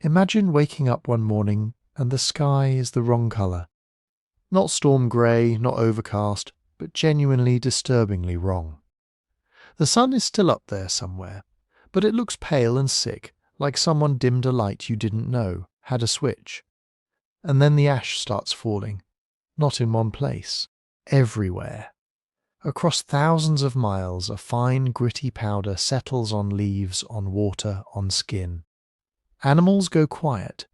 Imagine waking up one morning and the sky is the wrong colour. Not storm grey, not overcast, but genuinely disturbingly wrong. The sun is still up there somewhere, but it looks pale and sick, like someone dimmed a light you didn't know had a switch. And then the ash starts falling, not in one place, everywhere. Across thousands of miles, a fine, gritty powder settles on leaves, on water, on skin. Animals go quiet,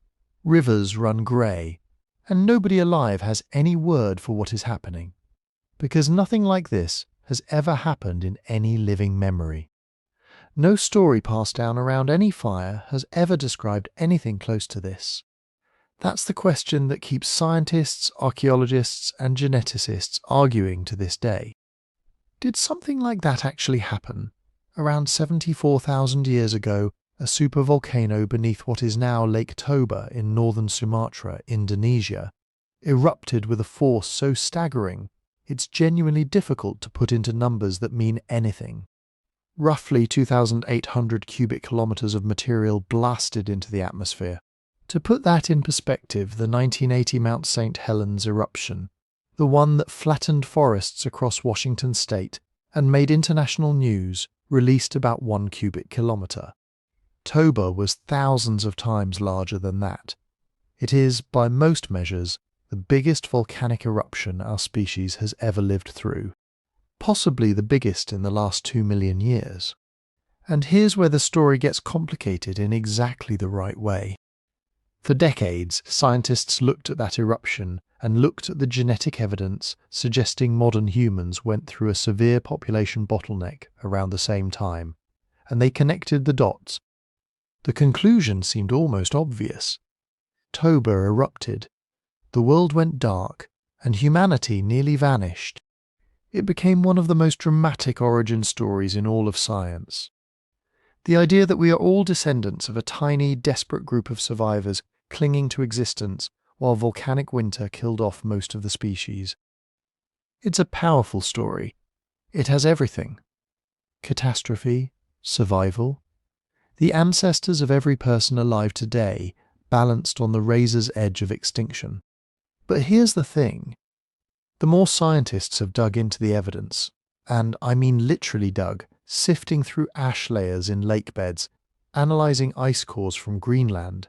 rivers run grey, and nobody alive has any word for what is happening, because nothing like this has ever happened in any living memory. No story passed down around any fire has ever described anything close to this. That's the question that keeps scientists, archaeologists, and geneticists arguing to this day. Did something like that actually happen? Around 74,000 years ago, a supervolcano beneath what is now Lake Toba in northern Sumatra, Indonesia, erupted with a force so staggering it's genuinely difficult to put into numbers that mean anything. Roughly 2,800 cubic kilometers of material blasted into the atmosphere. To put that in perspective, the 1980 Mount St. Helens eruption, the one that flattened forests across Washington state and made international news, released about 1 cubic kilometer. Toba was thousands of times larger than that. It is, by most measures, the biggest volcanic eruption our species has ever lived through, possibly the biggest in the last 2 million years. And here's where the story gets complicated in exactly the right way. For decades, scientists looked at that eruption and looked at the genetic evidence suggesting modern humans went through a severe population bottleneck around the same time, and they connected the dots. The conclusion seemed almost obvious. Toba erupted. The world went dark, and humanity nearly vanished. It became one of the most dramatic origin stories in all of science. The idea that we are all descendants of a tiny, desperate group of survivors clinging to existence while volcanic winter killed off most of the species. It's a powerful story. It has everything. Catastrophe, survival. The ancestors of every person alive today balanced on the razor's edge of extinction. But here's the thing. The more scientists have dug into the evidence, and I mean literally dug, sifting through ash layers in lake beds, analysing ice cores from Greenland,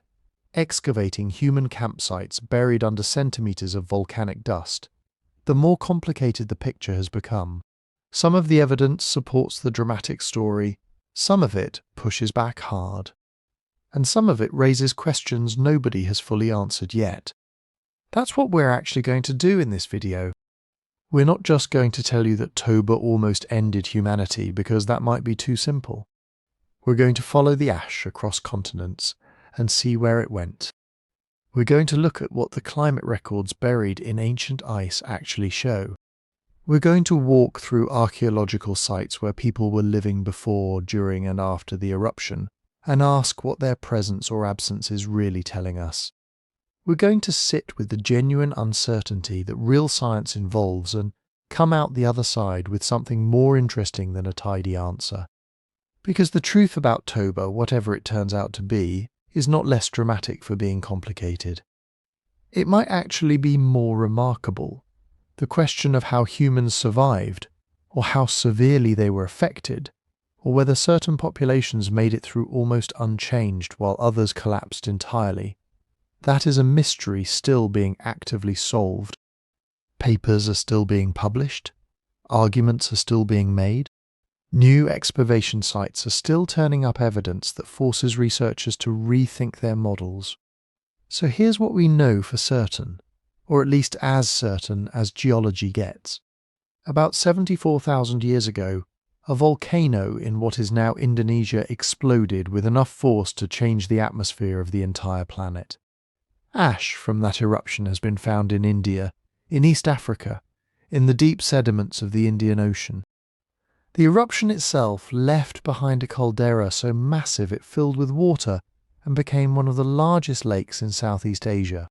excavating human campsites buried under centimetres of volcanic dust, the more complicated the picture has become. Some of the evidence supports the dramatic story, some of it pushes back hard, and some of it raises questions nobody has fully answered yet. That's what we're actually going to do in this video. We're not just going to tell you that Toba almost ended humanity because that might be too simple. We're going to follow the ash across continents and see where it went. We're going to look at what the climate records buried in ancient ice actually show. We're going to walk through archaeological sites where people were living before, during and after the eruption and ask what their presence or absence is really telling us. We're going to sit with the genuine uncertainty that real science involves and come out the other side with something more interesting than a tidy answer. Because the truth about Toba, whatever it turns out to be, is not less dramatic for being complicated. It might actually be more remarkable. The question of how humans survived, or how severely they were affected, or whether certain populations made it through almost unchanged while others collapsed entirely. That is a mystery still being actively solved. Papers are still being published. Arguments are still being made. New excavation sites are still turning up evidence that forces researchers to rethink their models. So here's what we know for certain, or at least as certain as geology gets. About 74,000 years ago, a volcano in what is now Indonesia exploded with enough force to change the atmosphere of the entire planet. Ash from that eruption has been found in India, in East Africa, in the deep sediments of the Indian Ocean. The eruption itself left behind a caldera so massive it filled with water and became one of the largest lakes in Southeast Asia.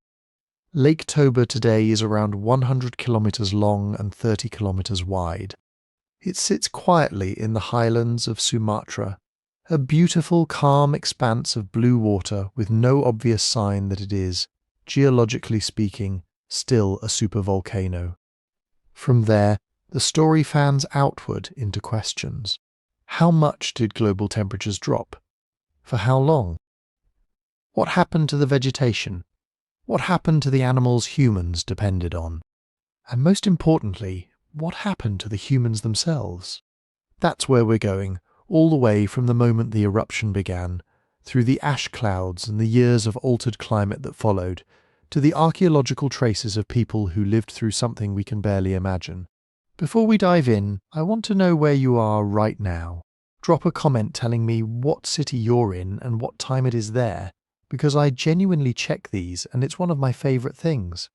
Lake Toba today is around 100 kilometers long and 30 kilometers wide. It sits quietly in the highlands of Sumatra, A beautiful, calm expanse of blue water with no obvious sign that it is, geologically speaking, still a supervolcano. From there, the story fans outward into questions. How much did global temperatures drop? For how long? What happened to the vegetation? What happened to the animals humans depended on? And most importantly, what happened to the humans themselves? That's where we're going, all the way from the moment the eruption began, through the ash clouds and the years of altered climate that followed, to the archaeological traces of people who lived through something we can barely imagine. Before we dive in, I want to know where you are right now. Drop a comment telling me what city you're in and what time it is there, because I genuinely check these and it's one of my favourite things.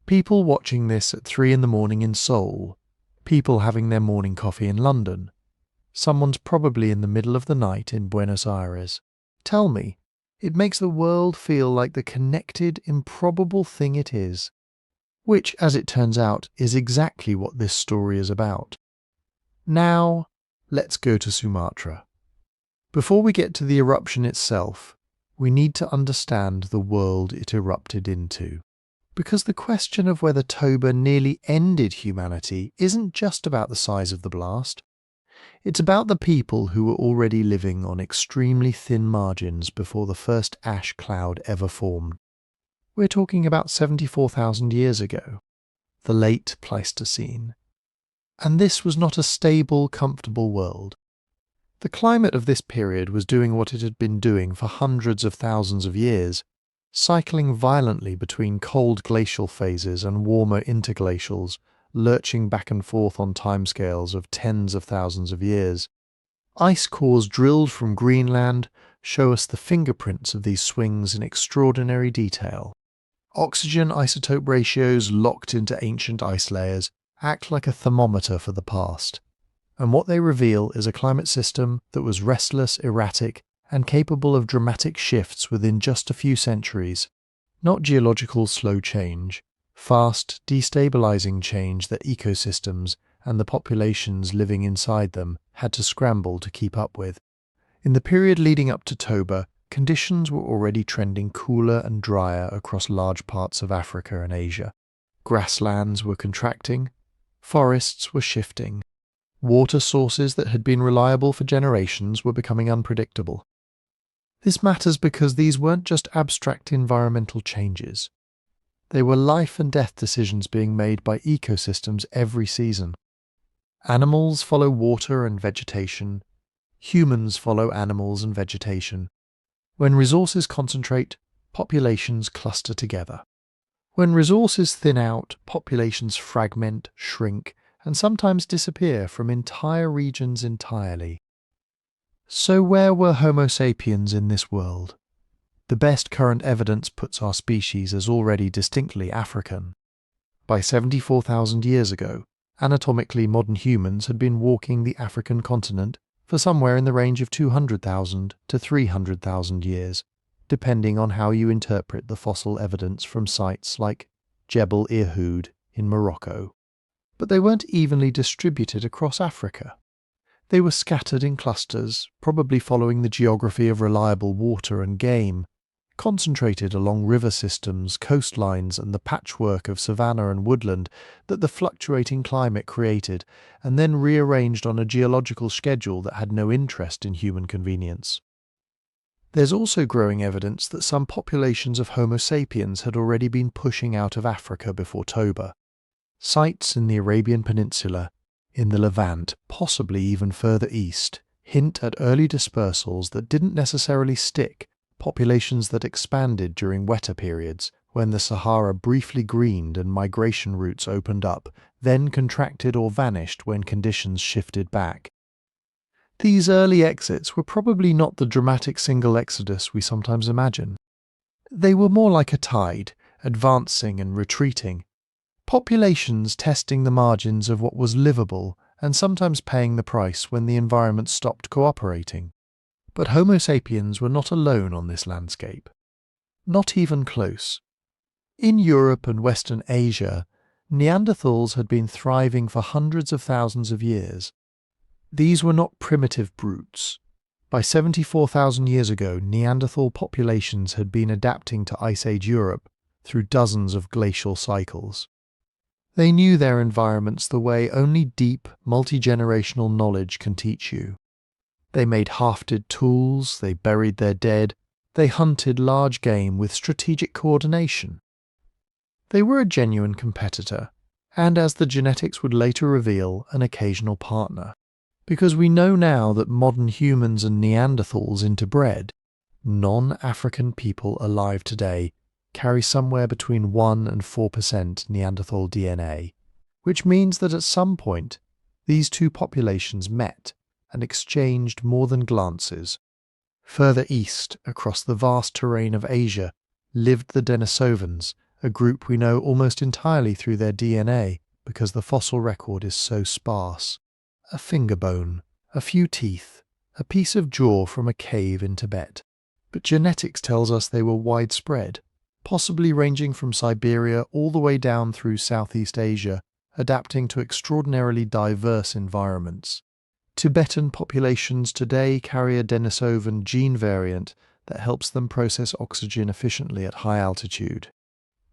People watching this at 3 a.m. in Seoul, people having their morning coffee in London, someone's probably in the middle of the night in Buenos Aires. Tell me, it makes the world feel like the connected, improbable thing it is. Which, as it turns out, is exactly what this story is about. Now, let's go to Sumatra. Before we get to the eruption itself, we need to understand the world it erupted into. Because the question of whether Toba nearly ended humanity isn't just about the size of the blast. It's about the people who were already living on extremely thin margins before the first ash cloud ever formed. We're talking about 74,000 years ago, the late Pleistocene. And this was not a stable, comfortable world. The climate of this period was doing what it had been doing for hundreds of thousands of years, cycling violently between cold glacial phases and warmer interglacials, lurching back and forth on timescales of tens of thousands of years. Ice cores drilled from Greenland show us the fingerprints of these swings in extraordinary detail. Oxygen isotope ratios locked into ancient ice layers act like a thermometer for the past, and what they reveal is a climate system that was restless, erratic, and capable of dramatic shifts within just a few centuries. Not geological slow change, fast, destabilizing change that ecosystems and the populations living inside them had to scramble to keep up with. In the period leading up to Toba, conditions were already trending cooler and drier across large parts of Africa and Asia. Grasslands were contracting, forests were shifting, water sources that had been reliable for generations were becoming unpredictable. This matters because these weren't just abstract environmental changes. They were life and death decisions being made by ecosystems every season. Animals follow water and vegetation. Humans follow animals and vegetation. When resources concentrate, populations cluster together. When resources thin out, populations fragment, shrink, and sometimes disappear from entire regions entirely. So where were Homo sapiens in this world? The best current evidence puts our species as already distinctly African. By 74,000 years ago, anatomically modern humans had been walking the African continent for somewhere in the range of 200,000 to 300,000 years, depending on how you interpret the fossil evidence from sites like Jebel Irhoud in Morocco. But they weren't evenly distributed across Africa. They were scattered in clusters, probably following the geography of reliable water and game, concentrated along river systems, coastlines, and the patchwork of savanna and woodland that the fluctuating climate created, and then rearranged on a geological schedule that had no interest in human convenience. There's also growing evidence that some populations of Homo sapiens had already been pushing out of Africa before Toba. Sites in the Arabian Peninsula, in the Levant, possibly even further east, hint at early dispersals that didn't necessarily stick, populations that expanded during wetter periods, when the Sahara briefly greened and migration routes opened up, then contracted or vanished when conditions shifted back. These early exits were probably not the dramatic single exodus we sometimes imagine. They were more like a tide, advancing and retreating, populations testing the margins of what was livable and sometimes paying the price when the environment stopped cooperating. But Homo sapiens were not alone on this landscape. Not even close. In Europe and Western Asia, Neanderthals had been thriving for hundreds of thousands of years. These were not primitive brutes. By 74,000 years ago, Neanderthal populations had been adapting to Ice Age Europe through dozens of glacial cycles. They knew their environments the way only deep, multi-generational knowledge can teach you. They made half-did tools, they buried their dead, they hunted large game with strategic coordination. They were a genuine competitor, and as the genetics would later reveal, an occasional partner. Because we know now that modern humans and Neanderthals interbred, non-African people alive today carry somewhere between 1 and 4% Neanderthal DNA, which means that at some point these two populations met and exchanged more than glances. Further east, across the vast terrain of Asia, lived the Denisovans, a group we know almost entirely through their DNA because the fossil record is so sparse. A finger bone, a few teeth, a piece of jaw from a cave in Tibet. But genetics tells us they were widespread, possibly ranging from Siberia all the way down through Southeast Asia, adapting to extraordinarily diverse environments. Tibetan populations today carry a Denisovan gene variant that helps them process oxygen efficiently at high altitude.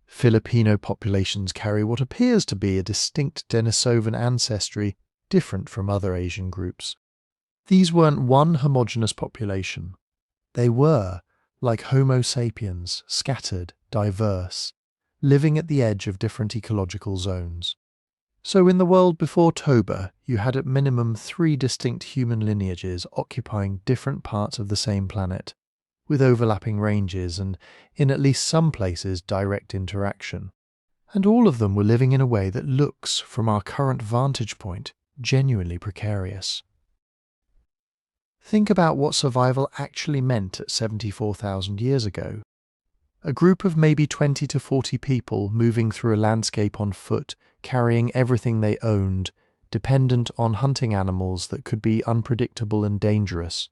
Filipino populations carry what appears to be a distinct Denisovan ancestry different from other Asian groups. These weren't one homogeneous population. They were, like Homo sapiens, scattered, diverse, living at the edge of different ecological zones. So in the world before Toba, you had at minimum 3 distinct human lineages occupying different parts of the same planet, with overlapping ranges and, in at least some places, direct interaction. And all of them were living in a way that looks, from our current vantage point, genuinely precarious. Think about what survival actually meant at 74,000 years ago. A group of maybe 20 to 40 people moving through a landscape on foot, carrying everything they owned, dependent on hunting animals that could be unpredictable and dangerous,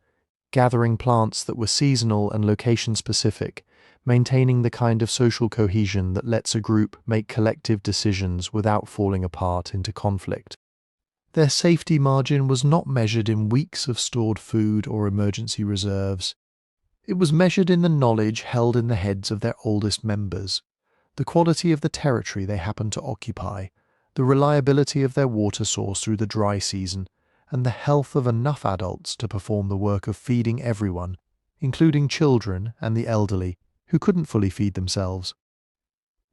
gathering plants that were seasonal and location-specific, maintaining the kind of social cohesion that lets a group make collective decisions without falling apart into conflict. Their safety margin was not measured in weeks of stored food or emergency reserves. It was measured in the knowledge held in the heads of their oldest members, the quality of the territory they happened to occupy, the reliability of their water source through the dry season, and the health of enough adults to perform the work of feeding everyone, including children and the elderly, who couldn't fully feed themselves.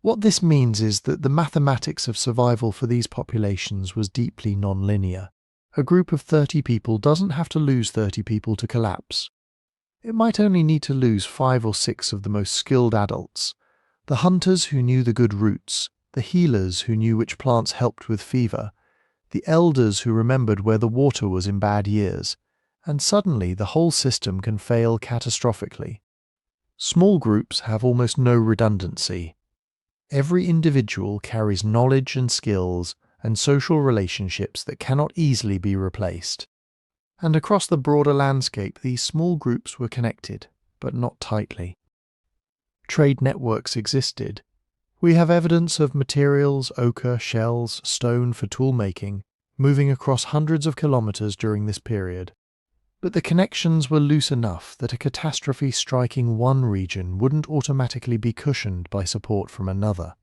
What this means is that the mathematics of survival for these populations was deeply non-linear. A group of 30 people doesn't have to lose 30 people to collapse. It might only need to lose 5 or 6 of the most skilled adults, the hunters who knew the good routes, the healers who knew which plants helped with fever, the elders who remembered where the water was in bad years, and suddenly the whole system can fail catastrophically. Small groups have almost no redundancy. Every individual carries knowledge and skills and social relationships that cannot easily be replaced. And across the broader landscape, these small groups were connected, but not tightly. Trade networks existed. We have evidence of materials, ochre, shells, stone for toolmaking, moving across hundreds of kilometers during this period. But the connections were loose enough that a catastrophe striking one region wouldn't automatically be cushioned by support from another.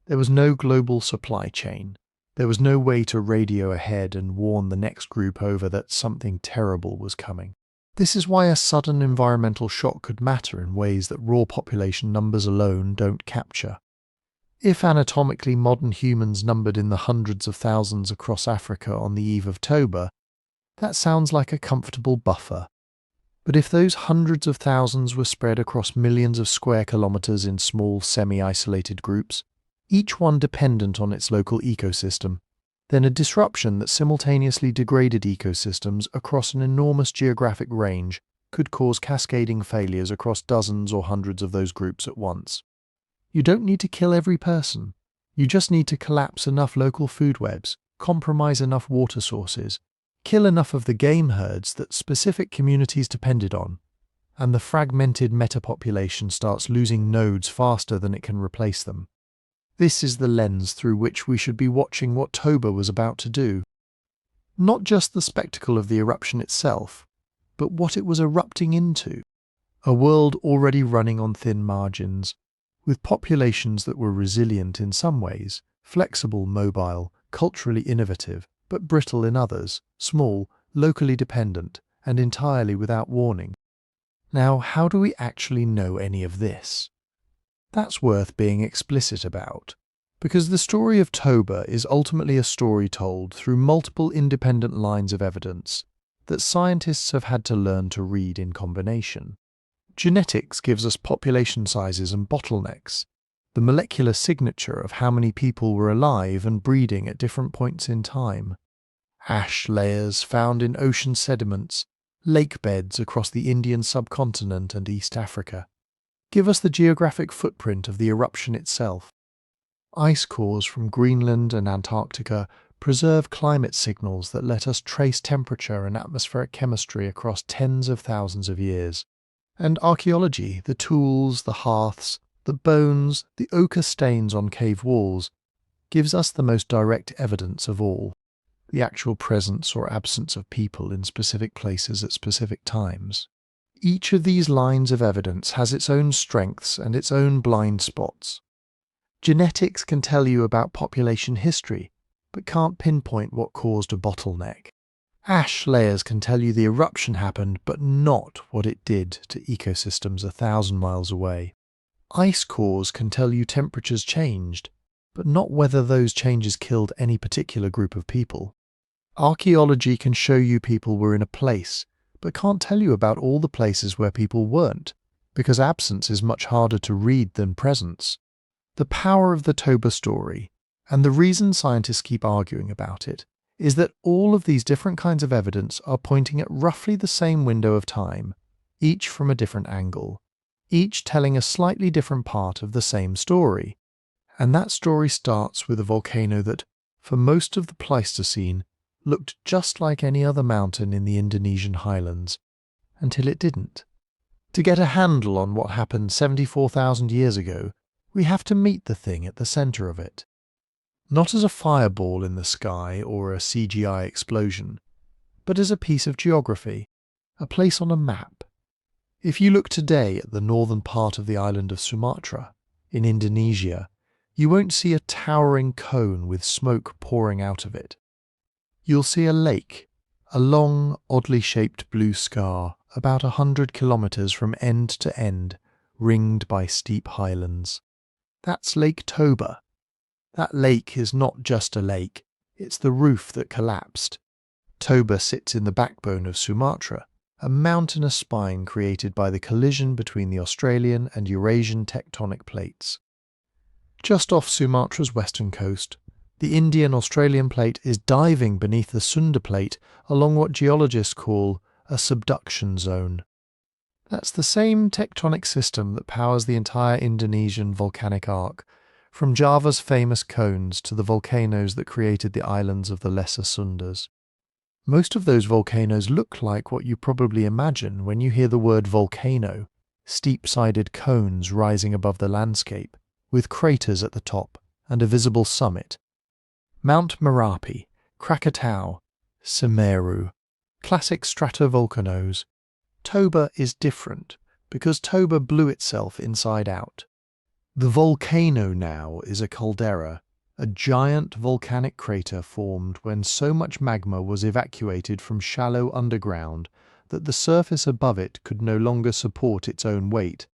There was no global supply chain. There was no way to radio ahead and warn the next group over that something terrible was coming. This is why a sudden environmental shock could matter in ways that raw population numbers alone don't capture. If anatomically modern humans numbered in the hundreds of thousands across Africa on the eve of Toba, that sounds like a comfortable buffer. But if those hundreds of thousands were spread across millions of square kilometers in small, semi-isolated groups, each one dependent on its local ecosystem, then a disruption that simultaneously degraded ecosystems across an enormous geographic range could cause cascading failures across dozens or hundreds of those groups at once. You don't need to kill every person. You just need to collapse enough local food webs, compromise enough water sources, kill enough of the game herds that specific communities depended on, and the fragmented metapopulation starts losing nodes faster than it can replace them. This is the lens through which we should be watching what Toba was about to do. Not just the spectacle of the eruption itself, but what it was erupting into. A world already running on thin margins, with populations that were resilient in some ways, flexible, mobile, culturally innovative, but brittle in others, small, locally dependent, and entirely without warning. Now, how do we actually know any of this? That's worth being explicit about, because the story of Toba is ultimately a story told through multiple independent lines of evidence that scientists have had to learn to read in combination. Genetics gives us population sizes and bottlenecks, the molecular signature of how many people were alive and breeding at different points in time. Ash layers found in ocean sediments, lake beds across the Indian subcontinent and East Africa give us the geographic footprint of the eruption itself. Ice cores from Greenland and Antarctica preserve climate signals that let us trace temperature and atmospheric chemistry across tens of thousands of years. And archaeology, the tools, the hearths, the bones, the ochre stains on cave walls, gives us the most direct evidence of all, the actual presence or absence of people in specific places at specific times. Each of these lines of evidence has its own strengths and its own blind spots. Genetics can tell you about population history, but can't pinpoint what caused a bottleneck. Ash layers can tell you the eruption happened, but not what it did to ecosystems 1,000 miles away. Ice cores can tell you temperatures changed, but not whether those changes killed any particular group of people. Archaeology can show you people were in a place, but can't tell you about all the places where people weren't, because absence is much harder to read than presence. The power of the Toba story, and the reason scientists keep arguing about it, is that all of these different kinds of evidence are pointing at roughly the same window of time, each from a different angle, each telling a slightly different part of the same story. And that story starts with a volcano that, for most of the Pleistocene, looked just like any other mountain in the Indonesian highlands, until it didn't. To get a handle on what happened 74,000 years ago, we have to meet the thing at the centre of it. Not as a fireball in the sky or a CGI explosion, but as a piece of geography, a place on a map. If you look today at the northern part of the island of Sumatra, in Indonesia, you won't see a towering cone with smoke pouring out of it. You'll see a lake, a long, oddly shaped blue scar, about 100 kilometres from end to end, ringed by steep highlands. That's Lake Toba. That lake is not just a lake, it's the roof that collapsed. Toba sits in the backbone of Sumatra, a mountainous spine created by the collision between the Australian and Eurasian tectonic plates. Just off Sumatra's western coast, the Indian-Australian plate is diving beneath the Sunda plate along what geologists call a subduction zone. That's the same tectonic system that powers the entire Indonesian volcanic arc, from Java's famous cones to the volcanoes that created the islands of the Lesser Sundas. Most of those volcanoes look like what you probably imagine when you hear the word volcano, steep-sided cones rising above the landscape, with craters at the top and a visible summit. Mount Merapi, Krakatau, Semeru, classic stratovolcanoes. Toba is different, because Toba blew itself inside out. The volcano now is a caldera, a giant volcanic crater formed when so much magma was evacuated from shallow underground that the surface above it could no longer support its own weight.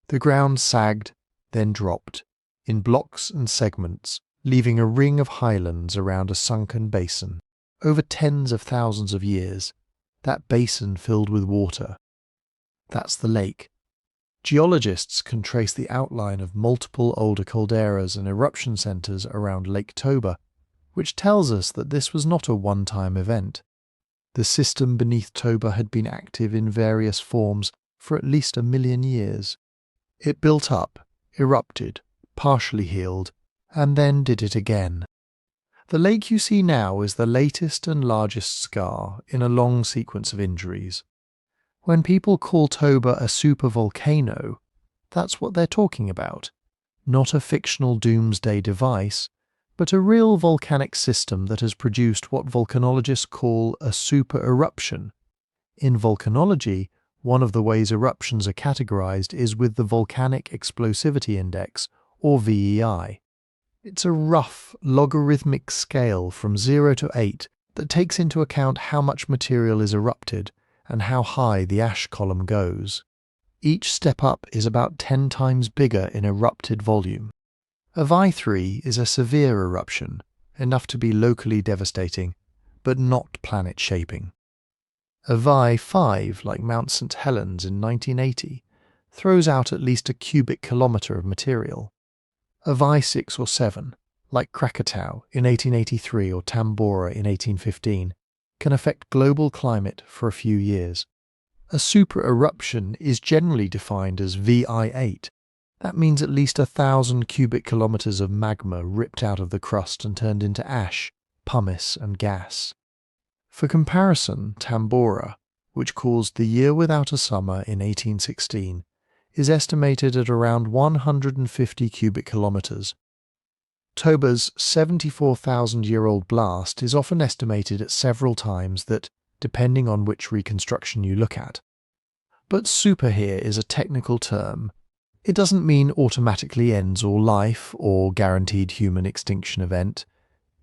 The ground sagged, then dropped, in blocks and segments, leaving a ring of highlands around a sunken basin. Over tens of thousands of years, that basin filled with water. That's the lake. Geologists can trace the outline of multiple older calderas and eruption centres around Lake Toba, which tells us that this was not a one-time event. The system beneath Toba had been active in various forms for at least 1 million years. It built up, erupted, partially healed, and then did it again. The lake you see now is the latest and largest scar in a long sequence of injuries. When people call Toba a supervolcano, that's what they're talking about. Not a fictional doomsday device, but a real volcanic system that has produced what volcanologists call a super-eruption. In volcanology, one of the ways eruptions are categorized is with the Volcanic Explosivity Index, or VEI. It's a rough, logarithmic scale from 0 to 8 that takes into account how much material is erupted and how high the ash column goes. Each step up is about 10 times bigger in erupted volume. A VI3 is a severe eruption, enough to be locally devastating, but not planet-shaping. A VI5, like Mount St. Helens in 1980, throws out at least a cubic kilometre of material. A VI6 or 7, like Krakatoa in 1883 or Tambora in 1815, can affect global climate for a few years. A super-eruption is generally defined as VI8. That means at least 1,000 cubic kilometres of magma ripped out of the crust and turned into ash, pumice and gas. For comparison, Tambora, which caused the year without a summer in 1816, is estimated at around 150 cubic kilometres. Toba's 74,000-year-old blast is often estimated at several times that, depending on which reconstruction you look at. But super here is a technical term. It doesn't mean automatically ends all life or guaranteed human extinction event.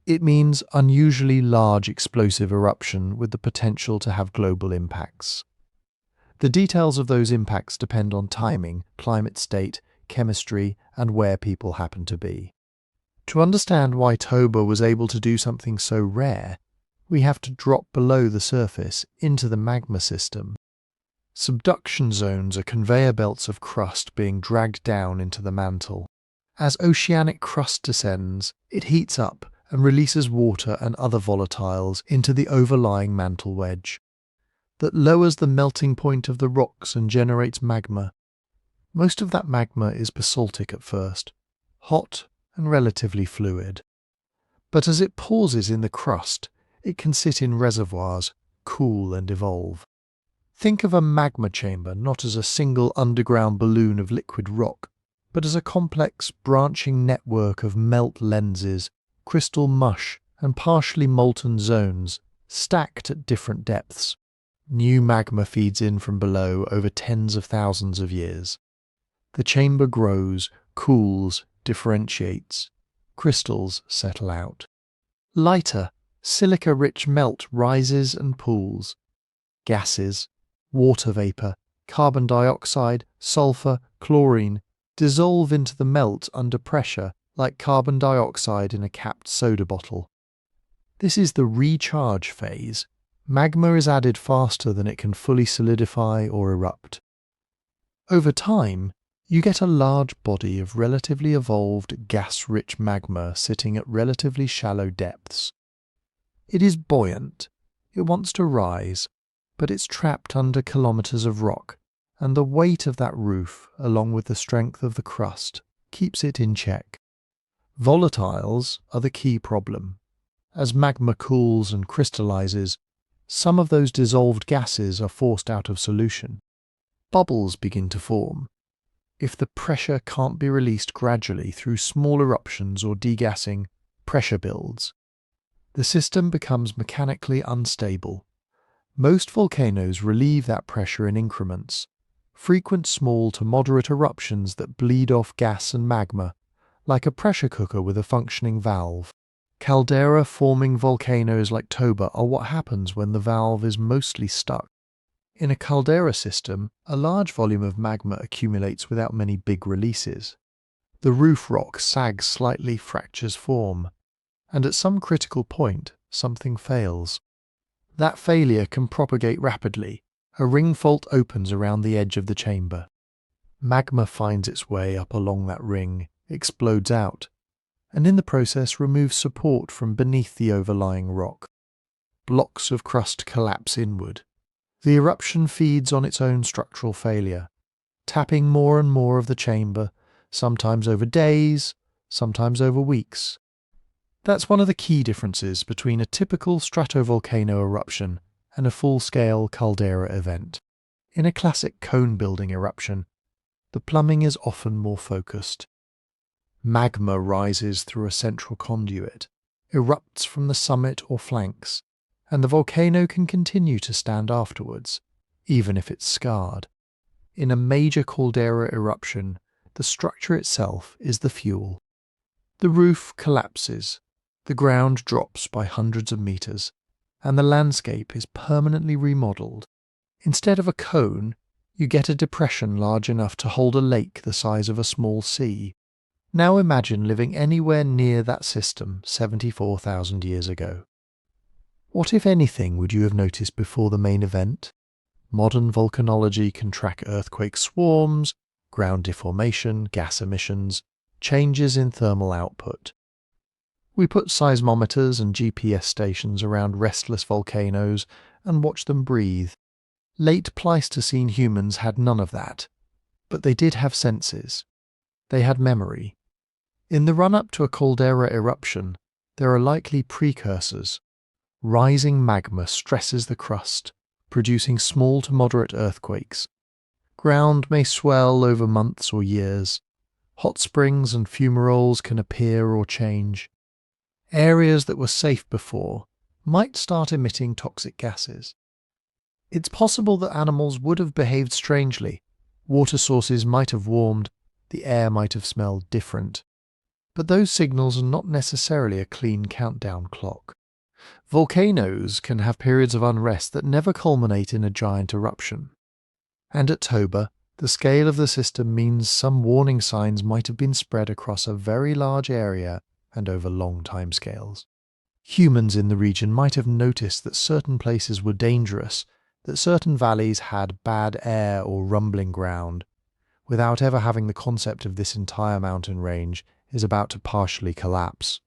It means unusually large explosive eruption with the potential to have global impacts. The details of those impacts depend on timing, climate state, chemistry, and where people happen to be. To understand why Toba was able to do something so rare, we have to drop below the surface into the magma system. Subduction zones are conveyor belts of crust being dragged down into the mantle. As oceanic crust descends, it heats up and releases water and other volatiles into the overlying mantle wedge. That lowers the melting point of the rocks and generates magma. Most of that magma is basaltic at first, hot and relatively fluid. But as it pauses in the crust, it can sit in reservoirs, cool and evolve. Think of a magma chamber not as a single underground balloon of liquid rock, but as a complex branching network of melt lenses, crystal mush and partially molten zones, stacked at different depths. New magma feeds in from below over tens of thousands of years. The chamber grows, cools, differentiates. Crystals settle out. Lighter, silica-rich melt rises and pools. Gases, water vapour, carbon dioxide, sulphur, chlorine dissolve into the melt under pressure like carbon dioxide in a capped soda bottle. This is the recharge phase. Magma is added faster than it can fully solidify or erupt. Over time, you get a large body of relatively evolved gas-rich magma sitting at relatively shallow depths. It is buoyant, it wants to rise, but it's trapped under kilometres of rock, and the weight of that roof, along with the strength of the crust, keeps it in check. Volatiles are the key problem. As magma cools and crystallizes, some of those dissolved gases are forced out of solution. Bubbles begin to form. If the pressure can't be released gradually through small eruptions or degassing, pressure builds. The system becomes mechanically unstable. Most volcanoes relieve that pressure in increments, frequent small to moderate eruptions that bleed off gas and magma, like a pressure cooker with a functioning valve. Caldera-forming volcanoes like Toba are what happens when the valve is mostly stuck. In a caldera system, a large volume of magma accumulates without many big releases. The roof rock sags slightly, fractures form, and at some critical point, something fails. That failure can propagate rapidly. A ring fault opens around the edge of the chamber. Magma finds its way up along that ring, explodes out, and in the process removes support from beneath the overlying rock. Blocks of crust collapse inward. The eruption feeds on its own structural failure, tapping more and more of the chamber, sometimes over days, sometimes over weeks. That's one of the key differences between a typical stratovolcano eruption and a full-scale caldera event. In a classic cone-building eruption, the plumbing is often more focused. Magma rises through a central conduit, erupts from the summit or flanks, and the volcano can continue to stand afterwards, even if it's scarred. In a major caldera eruption, the structure itself is the fuel. The roof collapses, the ground drops by hundreds of meters, and the landscape is permanently remodeled. Instead of a cone, you get a depression large enough to hold a lake the size of a small sea. Now imagine living anywhere near that system 74,000 years ago. What, if anything, would you have noticed before the main event? Modern volcanology can track earthquake swarms, ground deformation, gas emissions, changes in thermal output. We put seismometers and GPS stations around restless volcanoes and watch them breathe. Late Pleistocene humans had none of that, but they did have senses. They had memory. In the run-up to a caldera eruption, there are likely precursors. Rising magma stresses the crust, producing small to moderate earthquakes. Ground may swell over months or years. Hot springs and fumaroles can appear or change. Areas that were safe before might start emitting toxic gases. It's possible that animals would have behaved strangely. Water sources might have warmed, the air might have smelled different. But those signals are not necessarily a clean countdown clock. Volcanoes can have periods of unrest that never culminate in a giant eruption. And at Toba, the scale of the system means some warning signs might have been spread across a very large area and over long timescales. Humans in the region might have noticed that certain places were dangerous, that certain valleys had bad air or rumbling ground, without ever having the concept of this entire mountain range is about to partially collapse.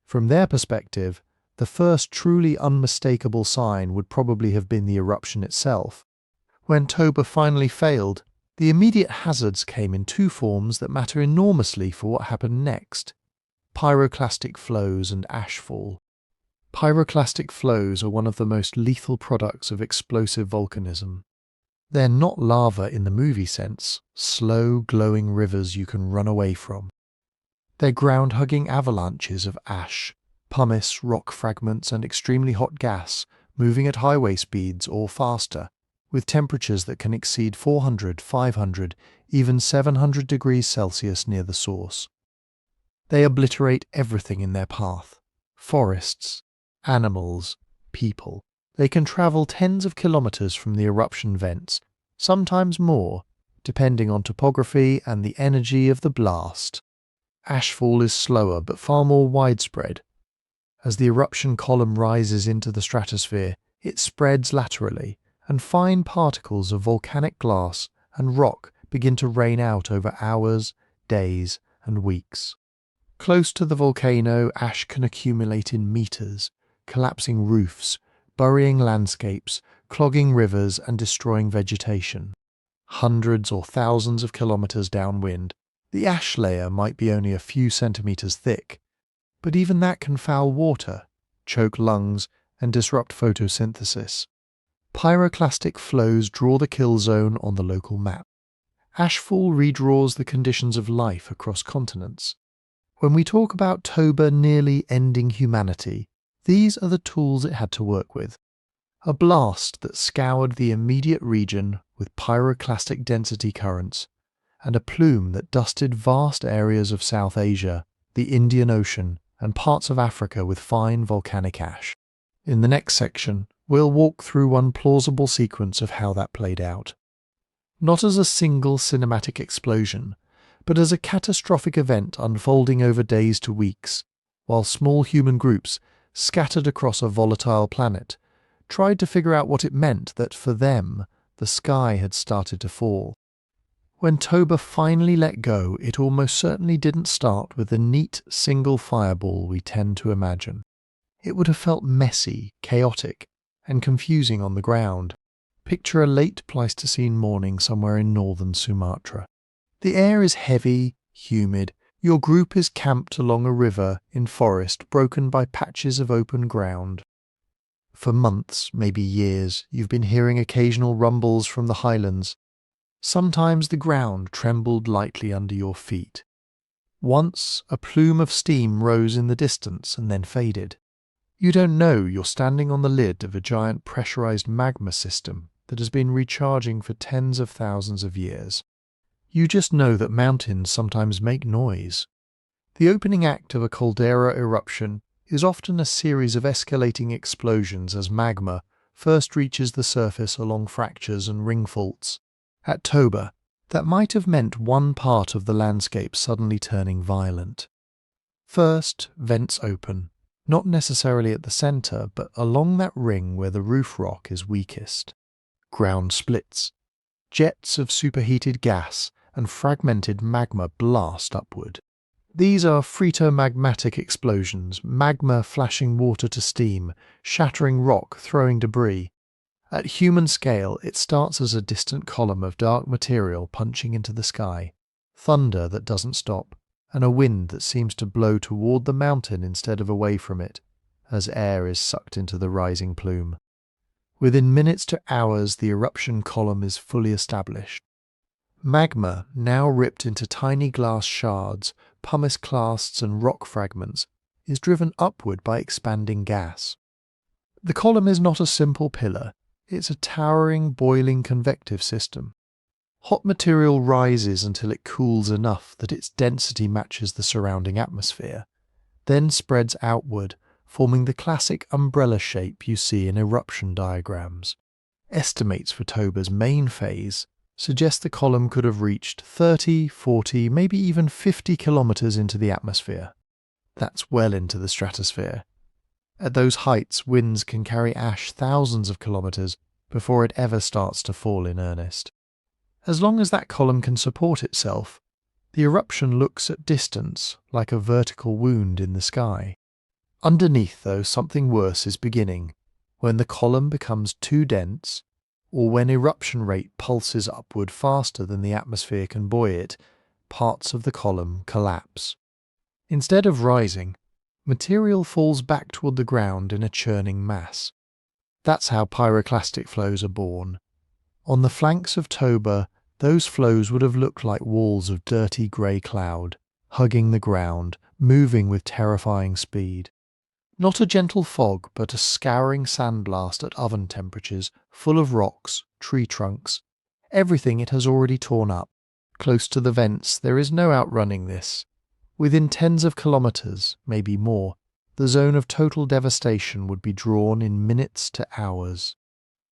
From their perspective, the first truly unmistakable sign would probably have been the eruption itself. When Toba finally failed, the immediate hazards came in two forms that matter enormously for what happened next: pyroclastic flows and ashfall. Pyroclastic flows are one of the most lethal products of explosive volcanism. They're not lava in the movie sense, slow, glowing rivers you can run away from. They're ground-hugging avalanches of ash, pumice, rock fragments and extremely hot gas moving at highway speeds or faster, with temperatures that can exceed 400, 500, even 700 degrees Celsius near the source. They obliterate everything in their path: forests, animals, people. They can travel tens of kilometers from the eruption vents, sometimes more, depending on topography and the energy of the blast. Ashfall is slower but far more widespread. As the eruption column rises into the stratosphere, it spreads laterally, and fine particles of volcanic glass and rock begin to rain out over hours, days, and weeks. Close to the volcano, ash can accumulate in meters, collapsing roofs, burying landscapes, clogging rivers, and destroying vegetation. Hundreds or thousands of kilometers downwind, the ash layer might be only a few centimeters thick, but even that can foul water, choke lungs, and disrupt photosynthesis. Pyroclastic flows draw the kill zone on the local map. Ashfall redraws the conditions of life across continents. When we talk about Toba nearly ending humanity, these are the tools it had to work with. A blast that scoured the immediate region with pyroclastic density currents, and a plume that dusted vast areas of South Asia, the Indian Ocean, and parts of Africa with fine volcanic ash. In the next section, we'll walk through one plausible sequence of how that played out. Not as a single cinematic explosion, but as a catastrophic event unfolding over days to weeks, while small human groups, scattered across a volatile planet, tried to figure out what it meant that for them, the sky had started to fall. When Toba finally let go, it almost certainly didn't start with the neat single fireball we tend to imagine. It would have felt messy, chaotic, and confusing on the ground. Picture a late Pleistocene morning somewhere in northern Sumatra. The air is heavy, humid. Your group is camped along a river in forest broken by patches of open ground. For months, maybe years, you've been hearing occasional rumbles from the highlands. Sometimes the ground trembled lightly under your feet. Once, a plume of steam rose in the distance and then faded. You don't know you're standing on the lid of a giant pressurized magma system that has been recharging for tens of thousands of years. You just know that mountains sometimes make noise. The opening act of a caldera eruption is often a series of escalating explosions as magma first reaches the surface along fractures and ring faults. At Toba, that might have meant one part of the landscape suddenly turning violent. First, vents open, not necessarily at the centre, but along that ring where the roof rock is weakest. Ground splits. Jets of superheated gas and fragmented magma blast upward. These are phreatomagmatic explosions, magma flashing water to steam, shattering rock, throwing debris. At human scale, it starts as a distant column of dark material punching into the sky, thunder that doesn't stop, and a wind that seems to blow toward the mountain instead of away from it, as air is sucked into the rising plume. Within minutes to hours, the eruption column is fully established. Magma, now ripped into tiny glass shards, pumice clasts and rock fragments, is driven upward by expanding gas. The column is not a simple pillar, it's a towering, boiling convective system. Hot material rises until it cools enough that its density matches the surrounding atmosphere, then spreads outward, forming the classic umbrella shape you see in eruption diagrams. Estimates for Toba's main phase suggest the column could have reached 30, 40, maybe even 50 kilometers into the atmosphere. That's well into the stratosphere. At those heights, winds can carry ash thousands of kilometers before it ever starts to fall in earnest. As long as that column can support itself, the eruption looks at distance like a vertical wound in the sky. Underneath, though, something worse is beginning, when the column becomes too dense, or when eruption rate pulses upward faster than the atmosphere can buoy it, parts of the column collapse. Instead of rising, material falls back toward the ground in a churning mass. That's how pyroclastic flows are born. On the flanks of Toba, those flows would have looked like walls of dirty grey cloud, hugging the ground, moving with terrifying speed. Not a gentle fog, but a scouring sandblast at oven temperatures, full of rocks, tree trunks, everything it has already torn up. Close to the vents, there is no outrunning this. Within tens of kilometers, maybe more, the zone of total devastation would be drawn in minutes to hours.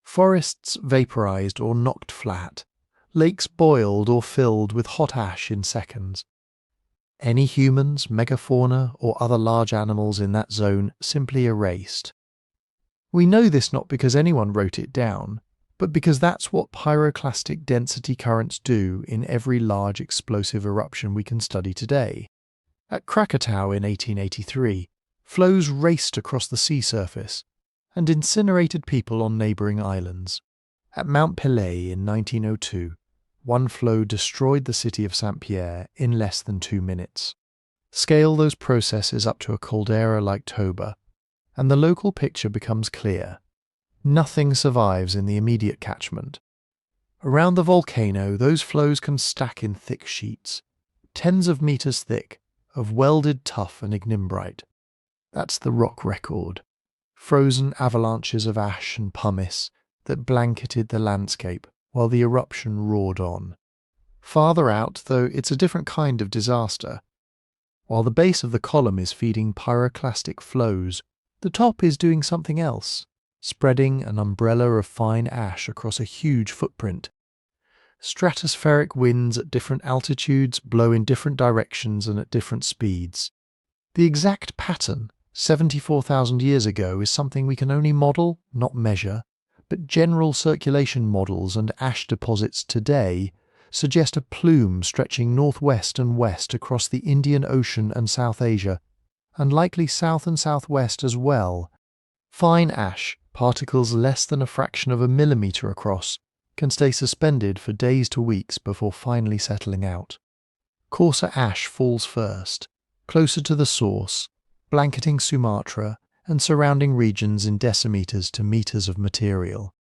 Forests vaporized or knocked flat, lakes boiled or filled with hot ash in seconds. Any humans, megafauna, or other large animals in that zone simply erased. We know this not because anyone wrote it down, but because that's what pyroclastic density currents do in every large explosive eruption we can study today. At Krakatoa in 1883, flows raced across the sea surface and incinerated people on neighbouring islands. At Mount Pelée in 1902, one flow destroyed the city of Saint-Pierre in less than 2 minutes. Scale those processes up to a caldera like Toba, and the local picture becomes clear. Nothing survives in the immediate catchment. Around the volcano, those flows can stack in thick sheets, tens of meters thick, of welded tuff and ignimbrite. That's the rock record. Frozen avalanches of ash and pumice that blanketed the landscape while the eruption roared on. Farther out, though, it's a different kind of disaster. While the base of the column is feeding pyroclastic flows, the top is doing something else, spreading an umbrella of fine ash across a huge footprint. Stratospheric winds at different altitudes blow in different directions and at different speeds. The exact pattern, 74,000 years ago, is something we can only model, not measure, but general circulation models and ash deposits today suggest a plume stretching northwest and west across the Indian Ocean and South Asia, and likely south and southwest as well. Fine ash, particles less than a fraction of a millimetre across, can stay suspended for days to weeks before finally settling out. Coarser ash falls first, closer to the source, blanketing Sumatra and surrounding regions in decimeters to meters of material.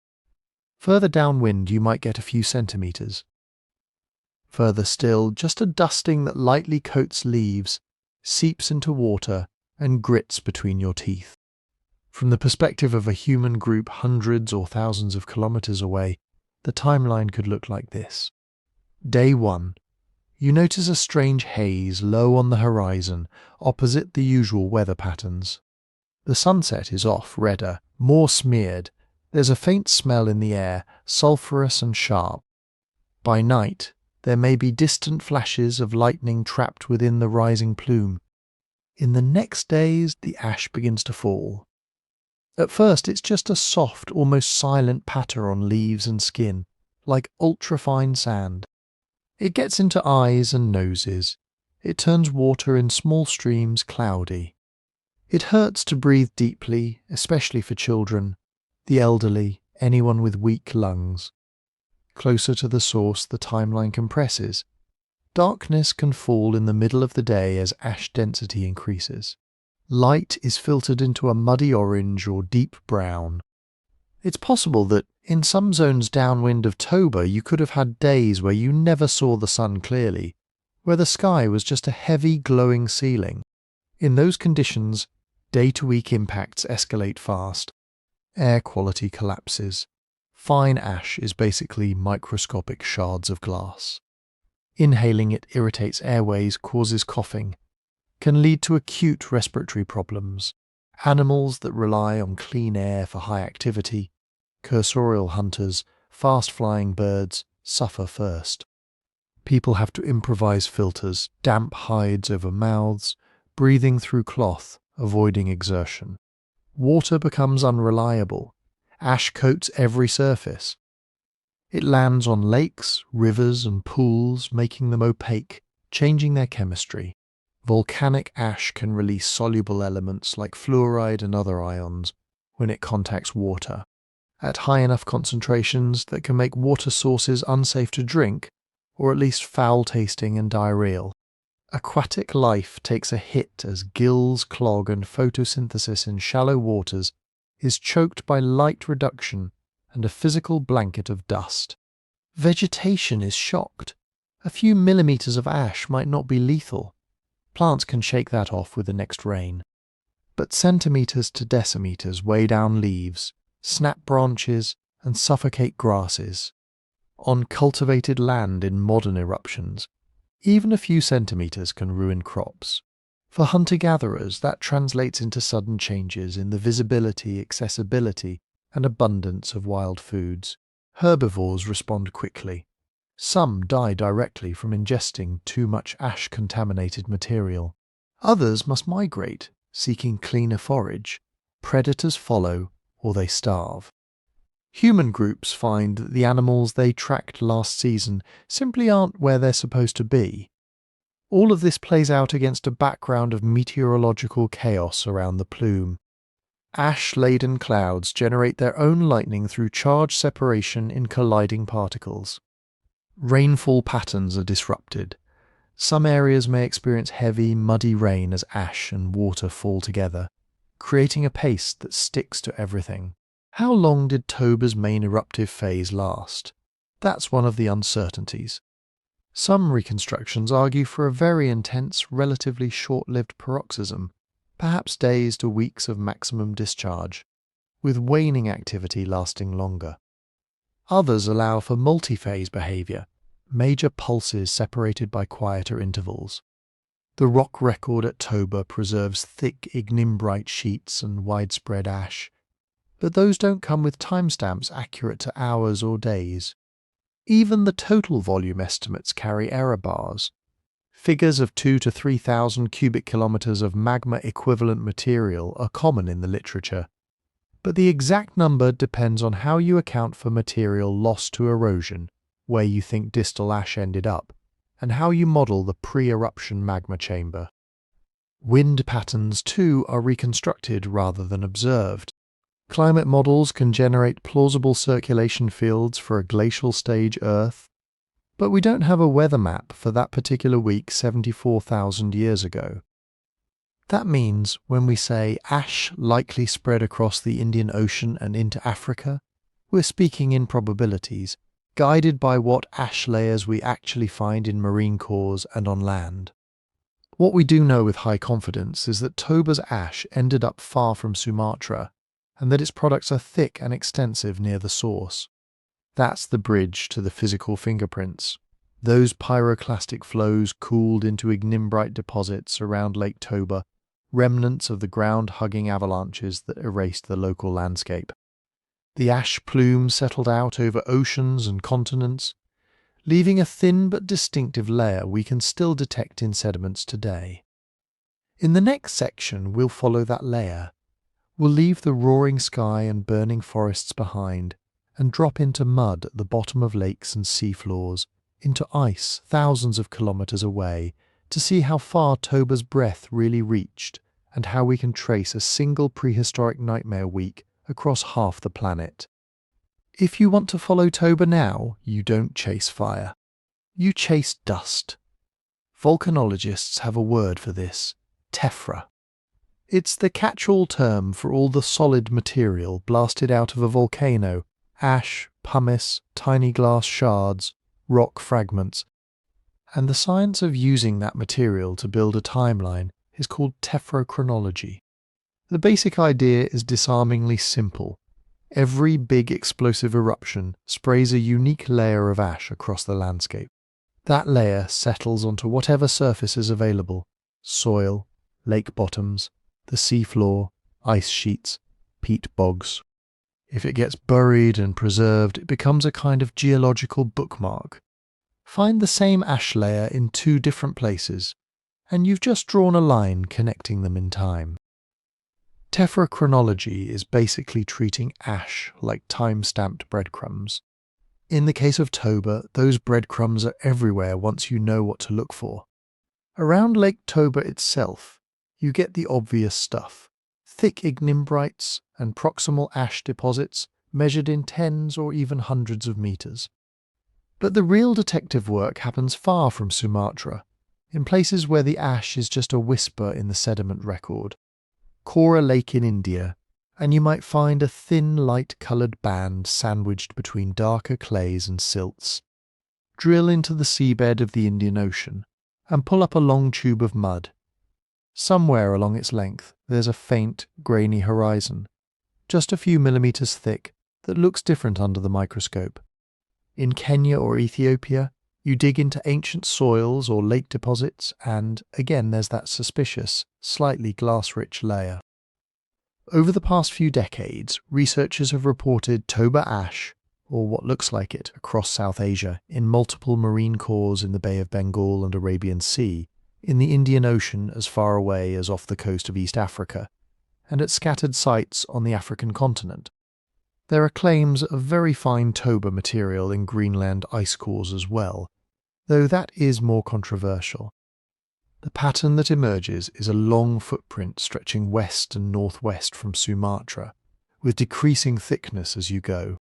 Further downwind you might get a few centimeters. Further still, just a dusting that lightly coats leaves, seeps into water and grits between your teeth. From the perspective of a human group hundreds or thousands of kilometers away, the timeline could look like this. Day 1. You notice a strange haze low on the horizon, opposite the usual weather patterns. The sunset is off, redder, more smeared. There's a faint smell in the air, sulphurous and sharp. By night, there may be distant flashes of lightning trapped within the rising plume. In the next days, the ash begins to fall. At first, it's just a soft, almost silent patter on leaves and skin, like ultrafine sand. It gets into eyes and noses. It turns water in small streams cloudy. It hurts to breathe deeply, especially for children, the elderly, anyone with weak lungs. Closer to the source, the timeline compresses. Darkness can fall in the middle of the day as ash density increases. Light is filtered into a muddy orange or deep brown. It's possible that, in some zones downwind of Toba, you could have had days where you never saw the sun clearly, where the sky was just a heavy glowing ceiling. In those conditions, day-to-week impacts escalate fast. Air quality collapses. Fine ash is basically microscopic shards of glass. Inhaling it irritates airways, causes coughing, can lead to acute respiratory problems. Animals that rely on clean air for high activity, cursorial hunters, fast-flying birds, suffer first. People have to improvise filters, damp hides over mouths, breathing through cloth, avoiding exertion. Water becomes unreliable. Ash coats every surface. It lands on lakes, rivers and pools, making them opaque, changing their chemistry. Volcanic ash can release soluble elements like fluoride and other ions when it contacts water, at high enough concentrations that can make water sources unsafe to drink, or at least foul-tasting and diarrheal. Aquatic life takes a hit as gills clog and photosynthesis in shallow waters is choked by light reduction and a physical blanket of dust. Vegetation is shocked. A few millimeters of ash might not be lethal. Plants can shake that off with the next rain. But centimeters to decimeters weigh down leaves, snap branches, and suffocate grasses. On cultivated land in modern eruptions, even a few centimeters can ruin crops. For hunter-gatherers, that translates into sudden changes in the visibility, accessibility, and abundance of wild foods. Herbivores respond quickly. Some die directly from ingesting too much ash-contaminated material. Others must migrate, seeking cleaner forage. Predators follow, or they starve. Human groups find that the animals they tracked last season simply aren't where they're supposed to be. All of this plays out against a background of meteorological chaos around the plume. Ash-laden clouds generate their own lightning through charge separation in colliding particles. Rainfall patterns are disrupted. Some areas may experience heavy, muddy rain as ash and water fall together, creating a paste that sticks to everything. How long did Toba's main eruptive phase last? That's one of the uncertainties. Some reconstructions argue for a very intense, relatively short-lived paroxysm, perhaps days to weeks of maximum discharge, with waning activity lasting longer. Others allow for multi-phase behavior, major pulses separated by quieter intervals. The rock record at Toba preserves thick ignimbrite sheets and widespread ash, but those don't come with timestamps accurate to hours or days. Even the total volume estimates carry error bars. Figures of 2,000 to 3,000 cubic kilometers of magma-equivalent material are common in the literature, but the exact number depends on how you account for material lost to erosion, where you think distal ash ended up, and how you model the pre-eruption magma chamber. Wind patterns, too, are reconstructed rather than observed. Climate models can generate plausible circulation fields for a glacial stage Earth, but we don't have a weather map for that particular week 74,000 years ago. That means when we say ash likely spread across the Indian Ocean and into Africa, we're speaking in probabilities, guided by what ash layers we actually find in marine cores and on land. What we do know with high confidence is that Toba's ash ended up far from Sumatra, and that its products are thick and extensive near the source. That's the bridge to the physical fingerprints. Those pyroclastic flows cooled into ignimbrite deposits around Lake Toba, remnants of the ground-hugging avalanches that erased the local landscape. The ash plume settled out over oceans and continents, leaving a thin but distinctive layer we can still detect in sediments today. In the next section, we'll follow that layer. We'll leave the roaring sky and burning forests behind and drop into mud at the bottom of lakes and seafloors, into ice thousands of kilometers away, to see how far Toba's breath really reached and how we can trace a single prehistoric nightmare week across half the planet. If you want to follow Toba now, you don't chase fire. You chase dust. Volcanologists have a word for this: tephra. It's the catch-all term for all the solid material blasted out of a volcano: ash, pumice, tiny glass shards, rock fragments. And the science of using that material to build a timeline is called tephrochronology. The basic idea is disarmingly simple. Every big explosive eruption sprays a unique layer of ash across the landscape. That layer settles onto whatever surface is available: soil, lake bottoms, the seafloor, ice sheets, peat bogs. If it gets buried and preserved, it becomes a kind of geological bookmark. Find the same ash layer in two different places, and you've just drawn a line connecting them in time. Tephrochronology is basically treating ash like time-stamped breadcrumbs. In the case of Toba, those breadcrumbs are everywhere once you know what to look for. Around Lake Toba itself, you get the obvious stuff: thick ignimbrites and proximal ash deposits measured in tens or even hundreds of meters. But the real detective work happens far from Sumatra, in places where the ash is just a whisper in the sediment record. Kora Lake in India, and you might find a thin, light-coloured band sandwiched between darker clays and silts. Drill into the seabed of the Indian Ocean, and pull up a long tube of mud. Somewhere along its length there's a faint, grainy horizon, just a few millimetres thick, that looks different under the microscope. In Kenya or Ethiopia, you dig into ancient soils or lake deposits, and again there's that suspicious, slightly glass-rich layer. Over the past few decades, researchers have reported Toba ash, or what looks like it, across South Asia, in multiple marine cores in the Bay of Bengal and Arabian Sea, in the Indian Ocean as far away as off the coast of East Africa, and at scattered sites on the African continent. There are claims of very fine Toba material in Greenland ice cores as well, though that is more controversial. The pattern that emerges is a long footprint stretching west and northwest from Sumatra, with decreasing thickness as you go.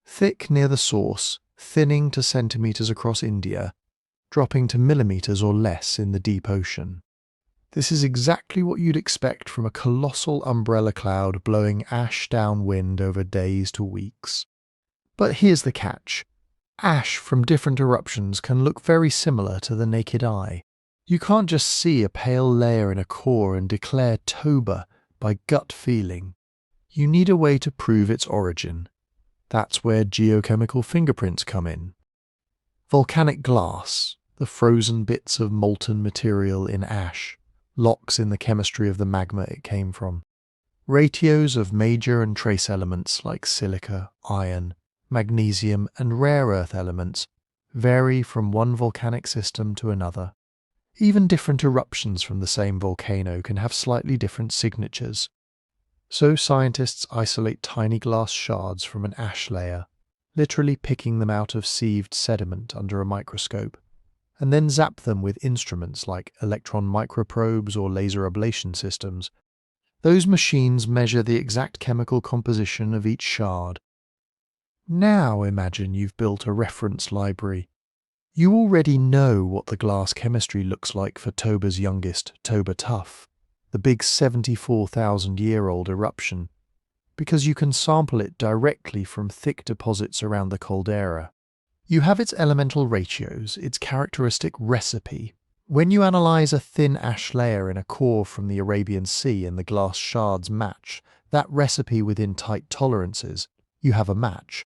Thick near the source, thinning to centimetres across India, dropping to millimetres or less in the deep ocean. This is exactly what you'd expect from a colossal umbrella cloud blowing ash downwind over days to weeks. But here's the catch. Ash from different eruptions can look very similar to the naked eye. You can't just see a pale layer in a core and declare Toba by gut feeling. You need a way to prove its origin. That's where geochemical fingerprints come in. Volcanic glass, the frozen bits of molten material in ash, locks in the chemistry of the magma it came from. Ratios of major and trace elements like silica, iron, magnesium and rare earth elements vary from one volcanic system to another. Even different eruptions from the same volcano can have slightly different signatures. So scientists isolate tiny glass shards from an ash layer, literally picking them out of sieved sediment under a microscope, and then zap them with instruments like electron microprobes or laser ablation systems. Those machines measure the exact chemical composition of each shard. Now imagine you've built a reference library. You already know what the glass chemistry looks like for Toba's youngest, Toba Tuff, the big 74,000-year-old eruption, because you can sample it directly from thick deposits around the caldera. You have its elemental ratios, its characteristic recipe. When you analyze a thin ash layer in a core from the Arabian Sea and the glass shards match that recipe within tight tolerances, you have a match.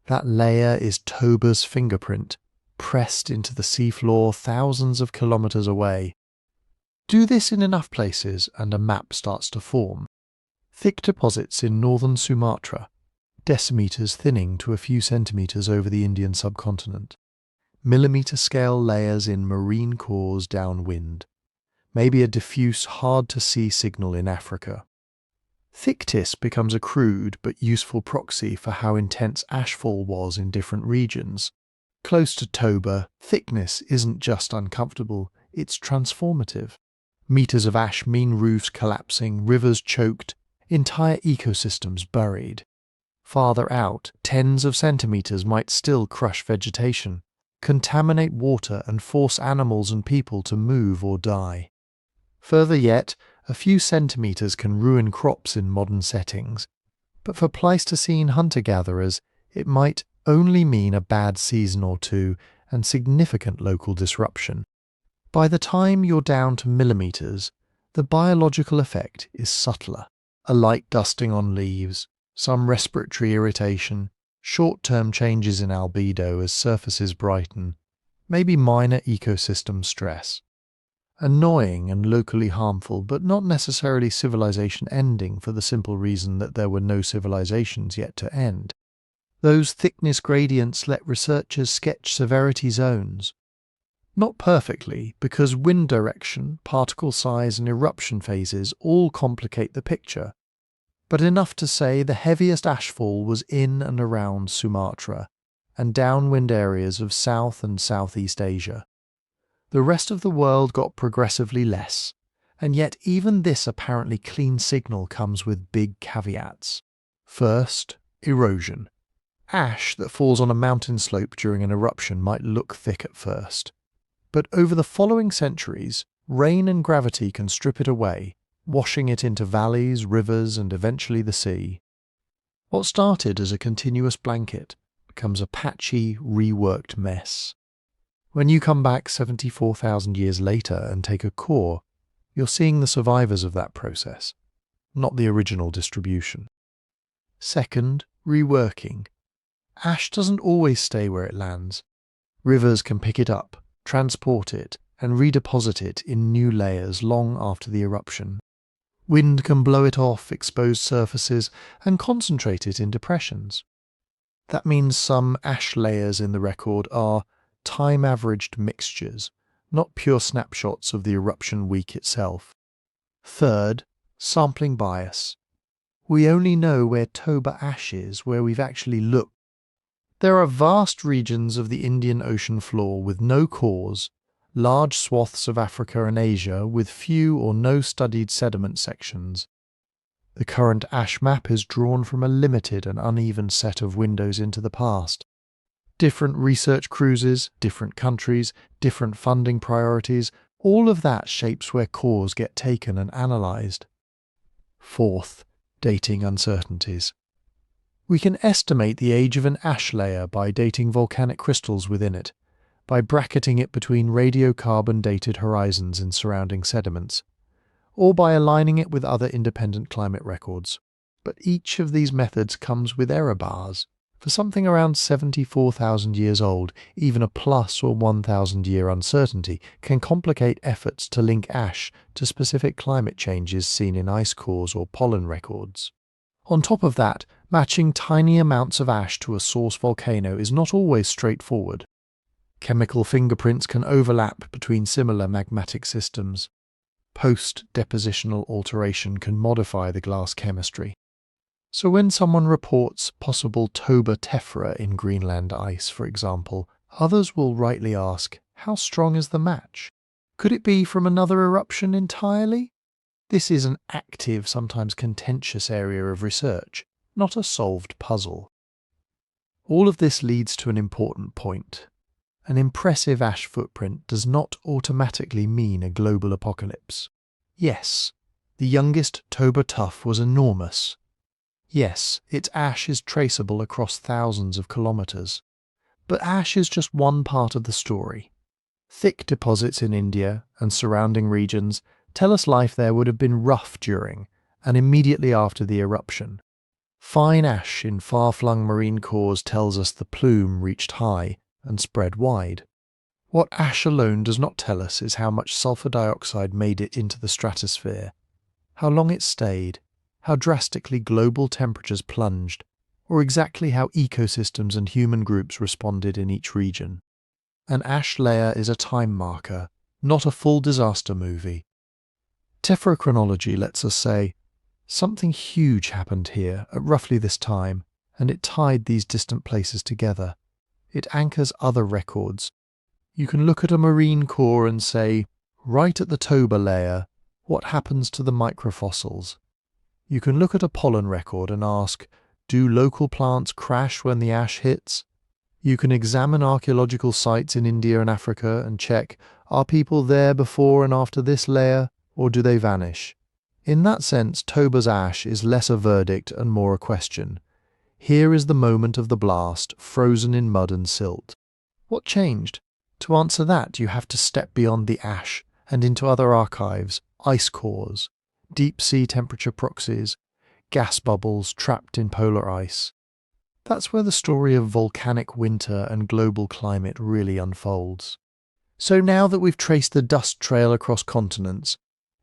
That layer is Toba's fingerprint, pressed into the seafloor thousands of kilometers away. Do this in enough places and a map starts to form. Thick deposits in northern Sumatra, decimeters thinning to a few centimeters over the Indian subcontinent. Millimeter-scale layers in marine cores downwind. Maybe a diffuse, hard-to-see signal in Africa. Thickness becomes a crude but useful proxy for how intense ashfall was in different regions. Close to Toba, thickness isn't just uncomfortable, it's transformative. Meters of ash mean roofs collapsing, rivers choked, entire ecosystems buried. Farther out, tens of centimeters might still crush vegetation, contaminate water and force animals and people to move or die. Further yet, a few centimeters can ruin crops in modern settings, but for Pleistocene hunter-gatherers, it might only mean a bad season or two and significant local disruption. By the time you're down to millimeters, the biological effect is subtler. A light dusting on leaves, some respiratory irritation, short-term changes in albedo as surfaces brighten, maybe minor ecosystem stress. Annoying and locally harmful, but not necessarily civilization ending for the simple reason that there were no civilizations yet to end. Those thickness gradients let researchers sketch severity zones. Not perfectly, because wind direction, particle size and eruption phases all complicate the picture, but enough to say the heaviest ashfall was in and around Sumatra and downwind areas of South and Southeast Asia. The rest of the world got progressively less, and yet even this apparently clean signal comes with big caveats. First, erosion. Ash that falls on a mountain slope during an eruption might look thick at first, but over the following centuries, rain and gravity can strip it away, washing it into valleys, rivers, and eventually the sea. What started as a continuous blanket becomes a patchy, reworked mess. When you come back 74,000 years later and take a core, you're seeing the survivors of that process, not the original distribution. Second, reworking. Ash doesn't always stay where it lands. Rivers can pick it up, transport it, and redeposit it in new layers long after the eruption. Wind can blow it off exposed surfaces and concentrate it in depressions. That means some ash layers in the record are time-averaged mixtures, not pure snapshots of the eruption week itself. Third, sampling bias. We only know where Toba ash is where we've actually looked. There are vast regions of the Indian Ocean floor with no cores, large swaths of Africa and Asia with few or no studied sediment sections. The current ash map is drawn from a limited and uneven set of windows into the past. Different research cruises, different countries, different funding priorities, all of that shapes where cores get taken and analysed. Fourth, dating uncertainties. We can estimate the age of an ash layer by dating volcanic crystals within it, by bracketing it between radiocarbon-dated horizons in surrounding sediments, or by aligning it with other independent climate records. But each of these methods comes with error bars. For something around 74,000 years old, even a plus or 1,000-year uncertainty can complicate efforts to link ash to specific climate changes seen in ice cores or pollen records. On top of that, matching tiny amounts of ash to a source volcano is not always straightforward. Chemical fingerprints can overlap between similar magmatic systems. Post-depositional alteration can modify the glass chemistry. So when someone reports possible Toba tephra in Greenland ice, for example, others will rightly ask, how strong is the match? Could it be from another eruption entirely? This is an active, sometimes contentious area of research, not a solved puzzle. All of this leads to an important point. An impressive ash footprint does not automatically mean a global apocalypse. Yes, the youngest Toba tuff was enormous. Yes, its ash is traceable across thousands of kilometers. But ash is just one part of the story. Thick deposits in India and surrounding regions tell us life there would have been rough during and immediately after the eruption. Fine ash in far-flung marine cores tells us the plume reached high and spread wide. What ash alone does not tell us is how much sulfur dioxide made it into the stratosphere, how long it stayed, how drastically global temperatures plunged, or exactly how ecosystems and human groups responded in each region. An ash layer is a time marker, not a full disaster movie. Tephrochronology lets us say, something huge happened here at roughly this time, and it tied these distant places together. It anchors other records. You can look at a marine core and say, right at the Toba layer, what happens to the microfossils? You can look at a pollen record and ask, do local plants crash when the ash hits? You can examine archaeological sites in India and Africa and check, are people there before and after this layer, or do they vanish? In that sense, Toba's ash is less a verdict and more a question. Here is the moment of the blast, frozen in mud and silt. What changed? To answer that, you have to step beyond the ash and into other archives, ice cores, deep sea temperature proxies, gas bubbles trapped in polar ice. That's where the story of volcanic winter and global climate really unfolds. So now that we've traced the dust trail across continents,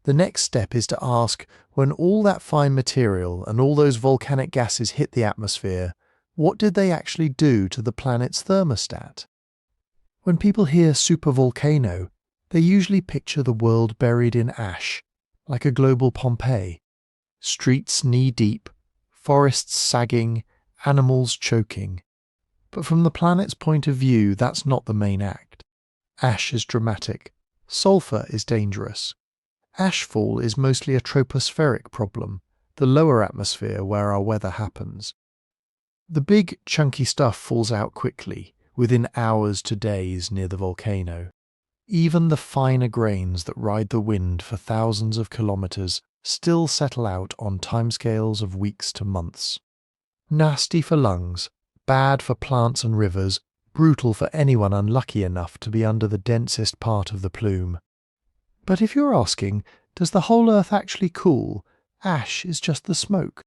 the next step is to ask, when all that fine material and all those volcanic gases hit the atmosphere, what did they actually do to the planet's thermostat? When people hear supervolcano, they usually picture the world buried in ash, like a global Pompeii. Streets knee-deep, forests sagging, animals choking. But from the planet's point of view, that's not the main act. Ash is dramatic. Sulfur is dangerous. Ashfall is mostly a tropospheric problem, the lower atmosphere where our weather happens. The big, chunky stuff falls out quickly, within hours to days near the volcano. Even the finer grains that ride the wind for thousands of kilometers still settle out on timescales of weeks to months. Nasty for lungs, bad for plants and rivers, brutal for anyone unlucky enough to be under the densest part of the plume. But if you're asking, does the whole Earth actually cool? Ash is just the smoke.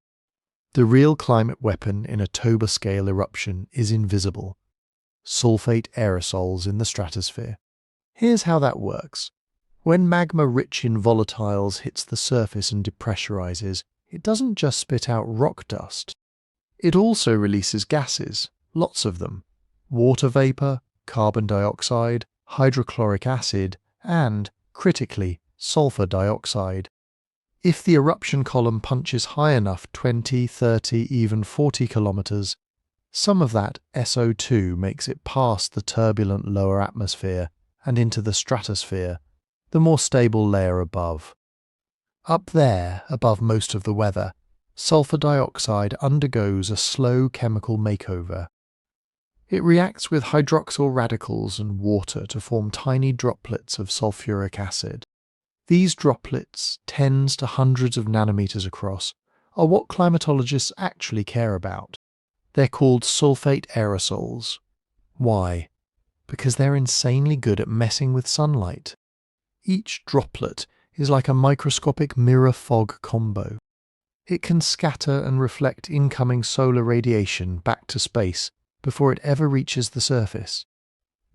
The real climate weapon in a Toba-scale eruption is invisible. Sulfate aerosols in the stratosphere. Here's how that works. When magma rich in volatiles hits the surface and depressurizes, it doesn't just spit out rock dust. It also releases gases, lots of them. Water vapor, carbon dioxide, hydrochloric acid, and, critically, sulfur dioxide. If the eruption column punches high enough 20, 30, even 40 kilometers, some of that SO2 makes it past the turbulent lower atmosphere and into the stratosphere, the more stable layer above. Up there, above most of the weather, sulfur dioxide undergoes a slow chemical makeover. It reacts with hydroxyl radicals and water to form tiny droplets of sulfuric acid. These droplets, tens to hundreds of nanometers across, are what climatologists actually care about. They're called sulfate aerosols. Why? Because they're insanely good at messing with sunlight. Each droplet is like a microscopic mirror-fog combo. It can scatter and reflect incoming solar radiation back to space before it ever reaches the surface.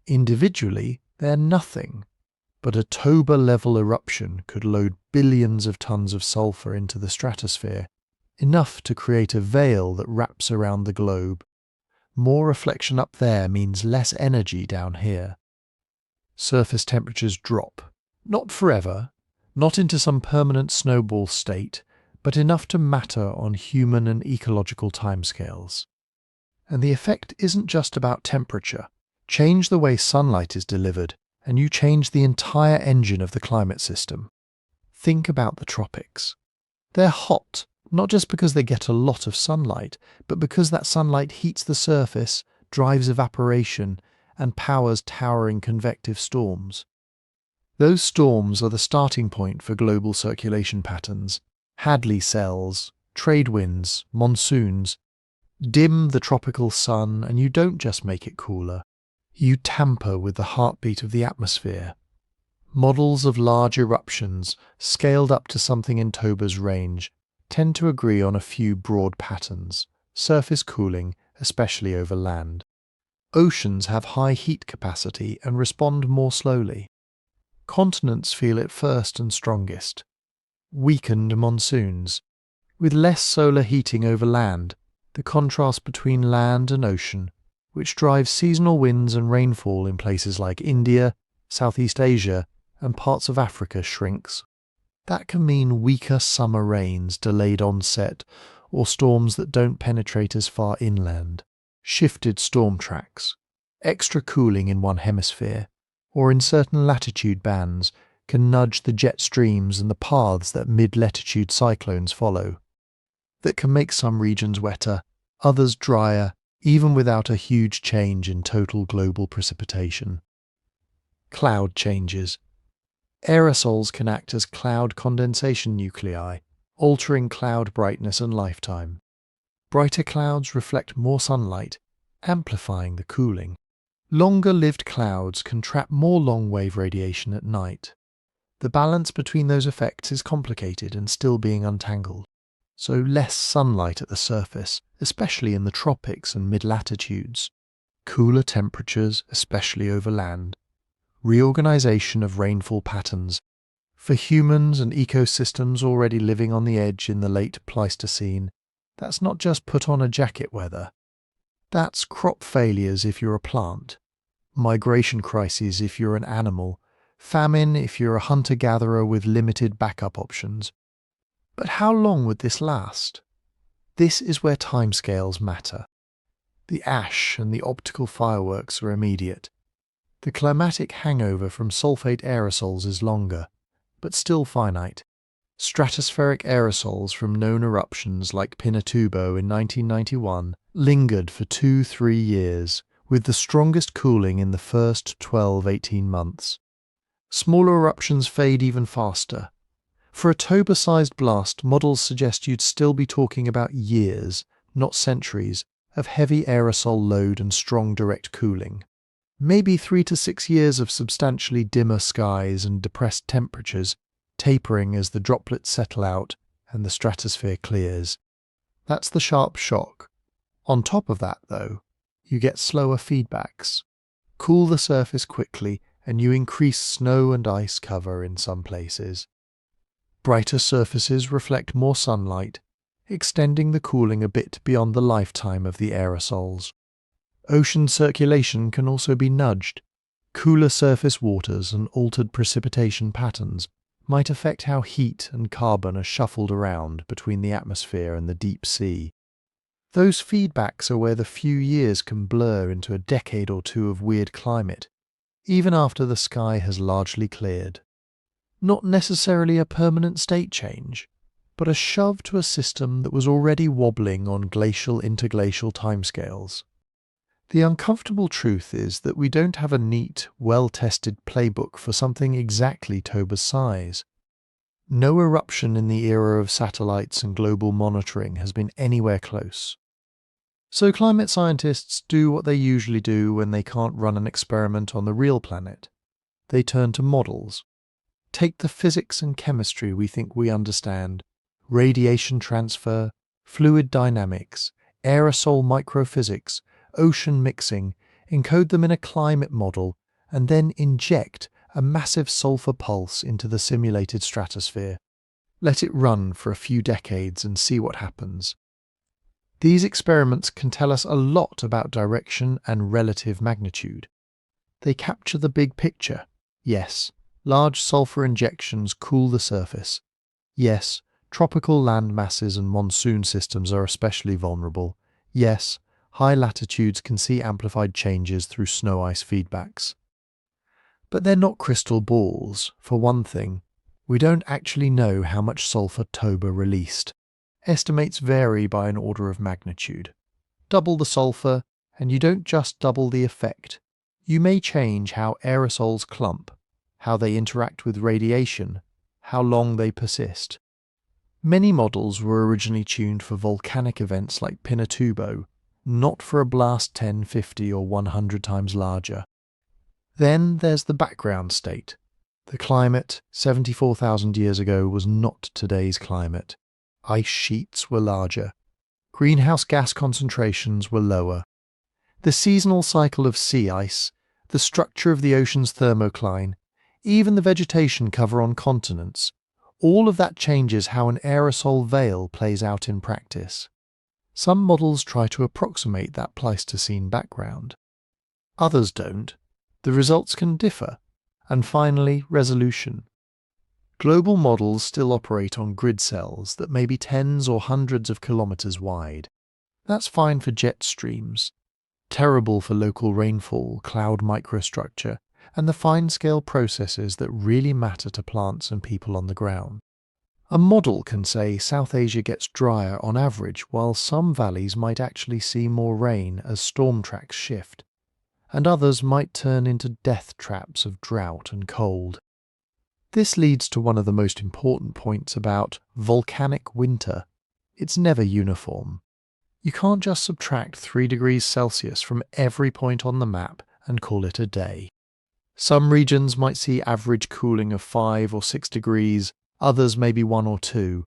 Individually, they're nothing, but a Toba-level eruption could load billions of tons of sulfur into the stratosphere, enough to create a veil that wraps around the globe. More reflection up there means less energy down here. Surface temperatures drop. Not forever, not into some permanent snowball state, but enough to matter on human and ecological timescales. And the effect isn't just about temperature. Change the way sunlight is delivered, and you change the entire engine of the climate system. Think about the tropics. They're hot, not just because they get a lot of sunlight, but because that sunlight heats the surface, drives evaporation, and powers towering convective storms. Those storms are the starting point for global circulation patterns. Hadley cells, trade winds, monsoons. Dim the tropical sun, and you don't just make it cooler. You tamper with the heartbeat of the atmosphere. Models of large eruptions, scaled up to something in Toba's range, tend to agree on a few broad patterns: surface cooling, especially over land. Oceans have high heat capacity and respond more slowly. Continents feel it first and strongest. Weakened monsoons. With less solar heating over land, the contrast between land and ocean, which drives seasonal winds and rainfall in places like India, Southeast Asia, and parts of Africa, shrinks. That can mean weaker summer rains, delayed onset, or storms that don't penetrate as far inland, shifted storm tracks, extra cooling in one hemisphere, or in certain latitude bands, can nudge the jet streams and the paths that mid-latitude cyclones follow. That can make some regions wetter, others drier, even without a huge change in total global precipitation. Cloud changes. Aerosols can act as cloud condensation nuclei, altering cloud brightness and lifetime. Brighter clouds reflect more sunlight, amplifying the cooling. Longer-lived clouds can trap more long-wave radiation at night. The balance between those effects is complicated and still being untangled. So less sunlight at the surface, especially in the tropics and mid-latitudes. Cooler temperatures, especially over land. Reorganization of rainfall patterns. For humans and ecosystems already living on the edge in the late Pleistocene, that's not just put on a jacket weather. That's crop failures if you're a plant, migration crises if you're an animal, famine if you're a hunter-gatherer with limited backup options. But how long would this last? This is where timescales matter. The ash and the optical fireworks are immediate. The climatic hangover from sulfate aerosols is longer, but still finite. Stratospheric aerosols from known eruptions like Pinatubo in 1991 lingered for 2-3 years, with the strongest cooling in the first 12-18 months. Smaller eruptions fade even faster. For a Toba-sized blast, models suggest you'd still be talking about years, not centuries, of heavy aerosol load and strong direct cooling. Maybe 3 to 6 years of substantially dimmer skies and depressed temperatures, tapering as the droplets settle out and the stratosphere clears. That's the sharp shock. On top of that, though, you get slower feedbacks. Cool the surface quickly and you increase snow and ice cover in some places. Brighter surfaces reflect more sunlight, extending the cooling a bit beyond the lifetime of the aerosols. Ocean circulation can also be nudged. Cooler surface waters and altered precipitation patterns might affect how heat and carbon are shuffled around between the atmosphere and the deep sea. Those feedbacks are where the few years can blur into a decade or two of weird climate, even after the sky has largely cleared. Not necessarily a permanent state change, but a shove to a system that was already wobbling on glacial-interglacial timescales. The uncomfortable truth is that we don't have a neat, well-tested playbook for something exactly Toba's size. No eruption in the era of satellites and global monitoring has been anywhere close. So climate scientists do what they usually do when they can't run an experiment on the real planet. They turn to models. Take the physics and chemistry we think we understand, radiation transfer, fluid dynamics, aerosol microphysics, ocean mixing, encode them in a climate model, and then inject a massive sulfur pulse into the simulated stratosphere. Let it run for a few decades and see what happens. These experiments can tell us a lot about direction and relative magnitude. They capture the big picture. Yes, large sulfur injections cool the surface. Yes, tropical land masses and monsoon systems are especially vulnerable. Yes, high latitudes can see amplified changes through snow-ice feedbacks. But they're not crystal balls. For one thing, we don't actually know how much sulfur Toba released. Estimates vary by an order of magnitude. Double the sulfur, and you don't just double the effect. You may change how aerosols clump, how they interact with radiation, how long they persist. Many models were originally tuned for volcanic events like Pinatubo, not for a blast 10, 50 or 100 times larger. Then there's the background state. The climate 74,000 years ago was not today's climate. Ice sheets were larger. Greenhouse gas concentrations were lower. The seasonal cycle of sea ice, the structure of the ocean's thermocline, even the vegetation cover on continents, all of that changes how an aerosol veil plays out in practice. Some models try to approximate that Pleistocene background. Others don't. The results can differ. And finally, resolution. Global models still operate on grid cells that may be tens or hundreds of kilometers wide. That's fine for jet streams, terrible for local rainfall, cloud microstructure, and the fine-scale processes that really matter to plants and people on the ground. A model can say South Asia gets drier on average, while some valleys might actually see more rain as storm tracks shift, and others might turn into death traps of drought and cold. This leads to one of the most important points about volcanic winter. It's never uniform. You can't just subtract 3 degrees Celsius from every point on the map and call it a day. Some regions might see average cooling of 5 or 6 degrees, others maybe 1 or 2.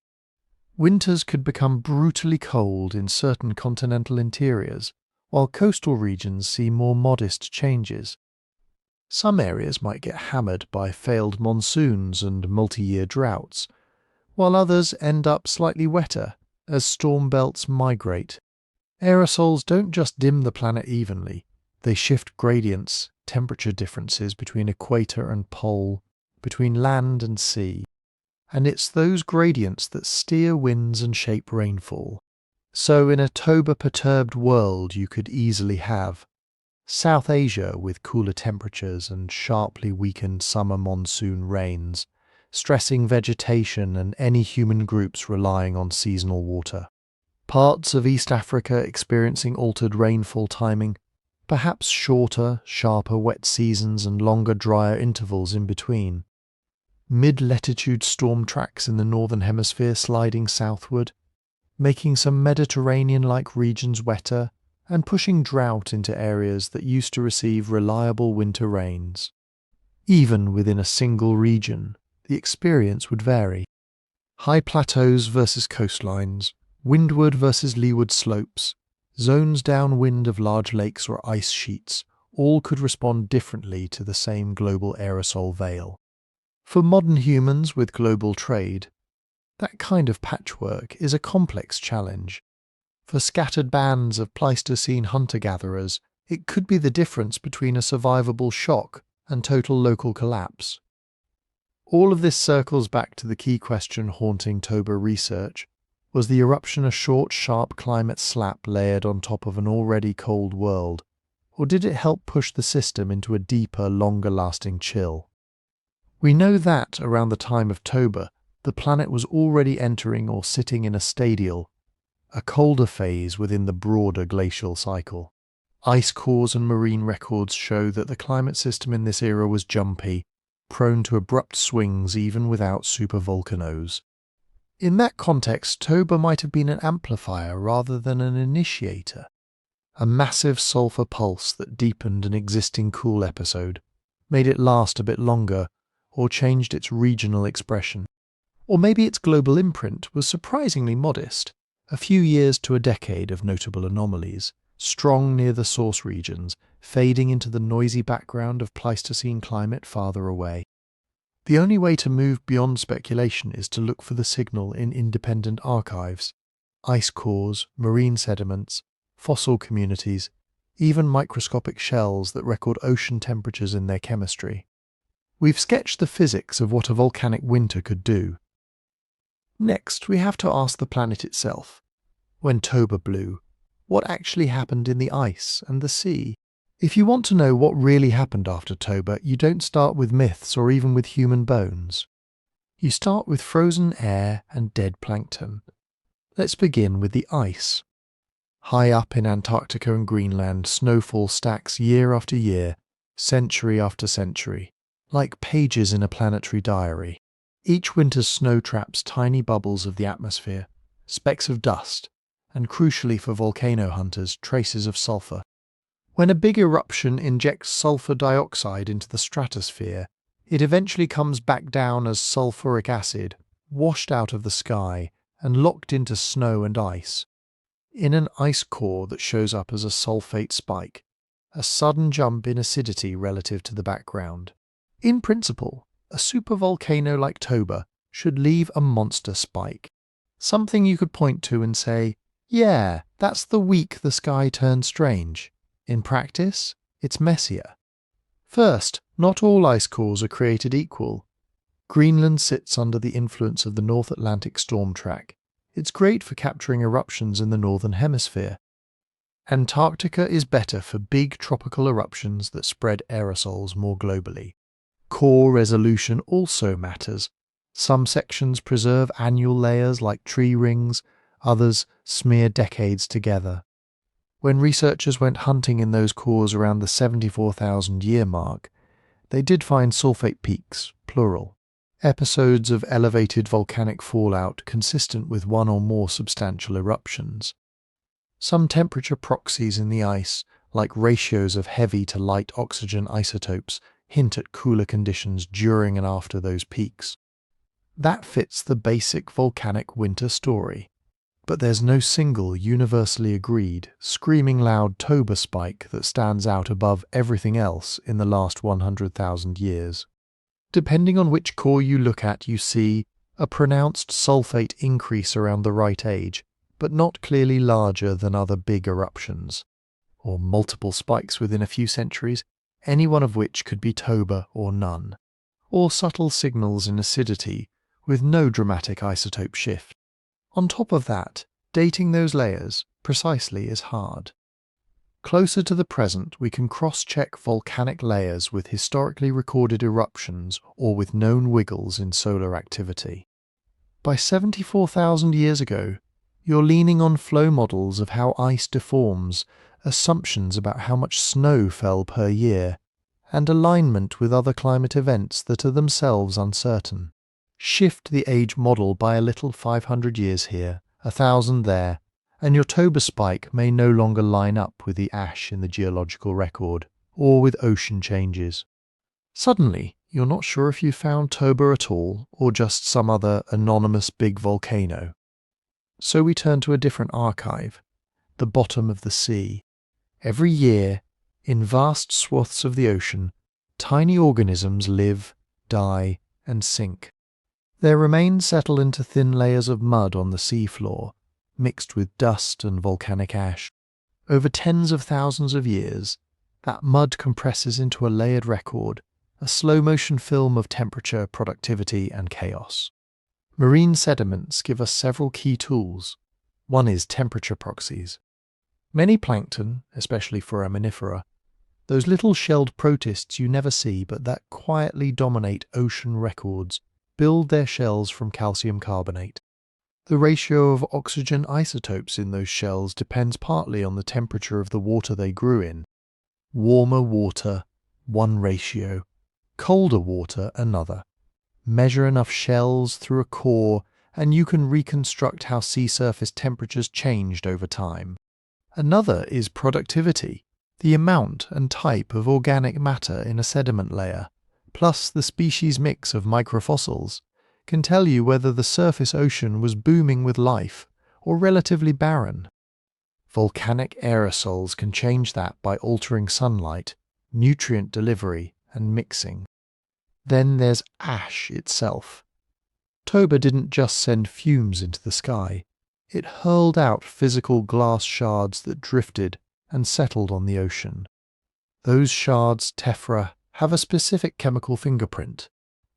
Winters could become brutally cold in certain continental interiors, while coastal regions see more modest changes. Some areas might get hammered by failed monsoons and multi-year droughts, while others end up slightly wetter as storm belts migrate. Aerosols don't just dim the planet evenly, they shift gradients, temperature differences between equator and pole, between land and sea. And it's those gradients that steer winds and shape rainfall. So in a Toba-perturbed world you could easily have South Asia with cooler temperatures and sharply weakened summer monsoon rains, stressing vegetation and any human groups relying on seasonal water. Parts of East Africa experiencing altered rainfall timing, perhaps shorter, sharper wet seasons and longer drier intervals in between. Mid-latitude storm tracks in the northern hemisphere sliding southward, making some Mediterranean-like regions wetter and pushing drought into areas that used to receive reliable winter rains. Even within a single region, the experience would vary. High plateaus versus coastlines, windward versus leeward slopes, zones downwind of large lakes or ice sheets, all could respond differently to the same global aerosol veil. For modern humans with global trade, that kind of patchwork is a complex challenge. For scattered bands of Pleistocene hunter-gatherers, it could be the difference between a survivable shock and total local collapse. All of this circles back to the key question haunting Toba research. Was the eruption a short, sharp climate slap layered on top of an already cold world, or did it help push the system into a deeper, longer-lasting chill? We know that, around the time of Toba, the planet was already entering or sitting in a stadial, a colder phase within the broader glacial cycle. Ice cores and marine records show that the climate system in this era was jumpy, prone to abrupt swings even without supervolcanoes. In that context, Toba might have been an amplifier rather than an initiator, a massive sulfur pulse that deepened an existing cool episode, made it last a bit longer, or changed its regional expression. Or maybe its global imprint was surprisingly modest, a few years to a decade of notable anomalies, strong near the source regions, fading into the noisy background of Pleistocene climate farther away. The only way to move beyond speculation is to look for the signal in independent archives, ice cores, marine sediments, fossil communities, even microscopic shells that record ocean temperatures in their chemistry. We've sketched the physics of what a volcanic winter could do. Next, we have to ask the planet itself. When Toba blew, what actually happened in the ice and the sea? If you want to know what really happened after Toba, you don't start with myths or even with human bones. You start with frozen air and dead plankton. Let's begin with the ice. High up in Antarctica and Greenland, snowfall stacks year after year, century after century, like pages in a planetary diary. Each winter's snow traps tiny bubbles of the atmosphere, specks of dust, and crucially for volcano hunters, traces of sulfur. When a big eruption injects sulfur dioxide into the stratosphere, it eventually comes back down as sulfuric acid, washed out of the sky, and locked into snow and ice. In an ice core that shows up as a sulfate spike, a sudden jump in acidity relative to the background. In principle, a supervolcano like Toba should leave a monster spike. Something you could point to and say, yeah, that's the week the sky turned strange. In practice, it's messier. First, not all ice cores are created equal. Greenland sits under the influence of the North Atlantic storm track. It's great for capturing eruptions in the northern hemisphere. Antarctica is better for big tropical eruptions that spread aerosols more globally. Core resolution also matters. Some sections preserve annual layers like tree rings, others smear decades together. When researchers went hunting in those cores around the 74,000-year mark, they did find sulfate peaks, plural, episodes of elevated volcanic fallout consistent with one or more substantial eruptions. Some temperature proxies in the ice, like ratios of heavy to light oxygen isotopes, hint at cooler conditions during and after those peaks. That fits the basic volcanic winter story. But there's no single universally agreed, screaming loud Toba spike that stands out above everything else in the last 100,000 years. Depending on which core you look at, you see a pronounced sulfate increase around the right age, but not clearly larger than other big eruptions, or multiple spikes within a few centuries, any one of which could be Toba or none, or subtle signals in acidity with no dramatic isotope shift. On top of that, dating those layers precisely is hard. Closer to the present, we can cross-check volcanic layers with historically recorded eruptions or with known wiggles in solar activity. By 74,000 years ago, you're leaning on flow models of how ice deforms, assumptions about how much snow fell per year, and alignment with other climate events that are themselves uncertain. Shift the age model by a little 500 years here, 1,000 there, and your Toba spike may no longer line up with the ash in the geological record, or with ocean changes. Suddenly, you're not sure if you found Toba at all, or just some other anonymous big volcano. So we turn to a different archive, the bottom of the sea. Every year, in vast swaths of the ocean, tiny organisms live, die, and sink. Their remains settle into thin layers of mud on the seafloor, mixed with dust and volcanic ash. Over tens of thousands of years, that mud compresses into a layered record, a slow-motion film of temperature, productivity, and chaos. Marine sediments give us several key tools. One is temperature proxies. Many plankton, especially foraminifera, those little shelled protists you never see but that quietly dominate ocean records, build their shells from calcium carbonate. The ratio of oxygen isotopes in those shells depends partly on the temperature of the water they grew in. Warmer water, one ratio. Colder water, another. Measure enough shells through a core and you can reconstruct how sea surface temperatures changed over time. Another is productivity, the amount and type of organic matter in a sediment layer, plus the species mix of microfossils, can tell you whether the surface ocean was booming with life or relatively barren. Volcanic aerosols can change that by altering sunlight, nutrient delivery, and mixing. Then there's ash itself. Toba didn't just send fumes into the sky. It hurled out physical glass shards that drifted and settled on the ocean. Those shards, tephra, have a specific chemical fingerprint.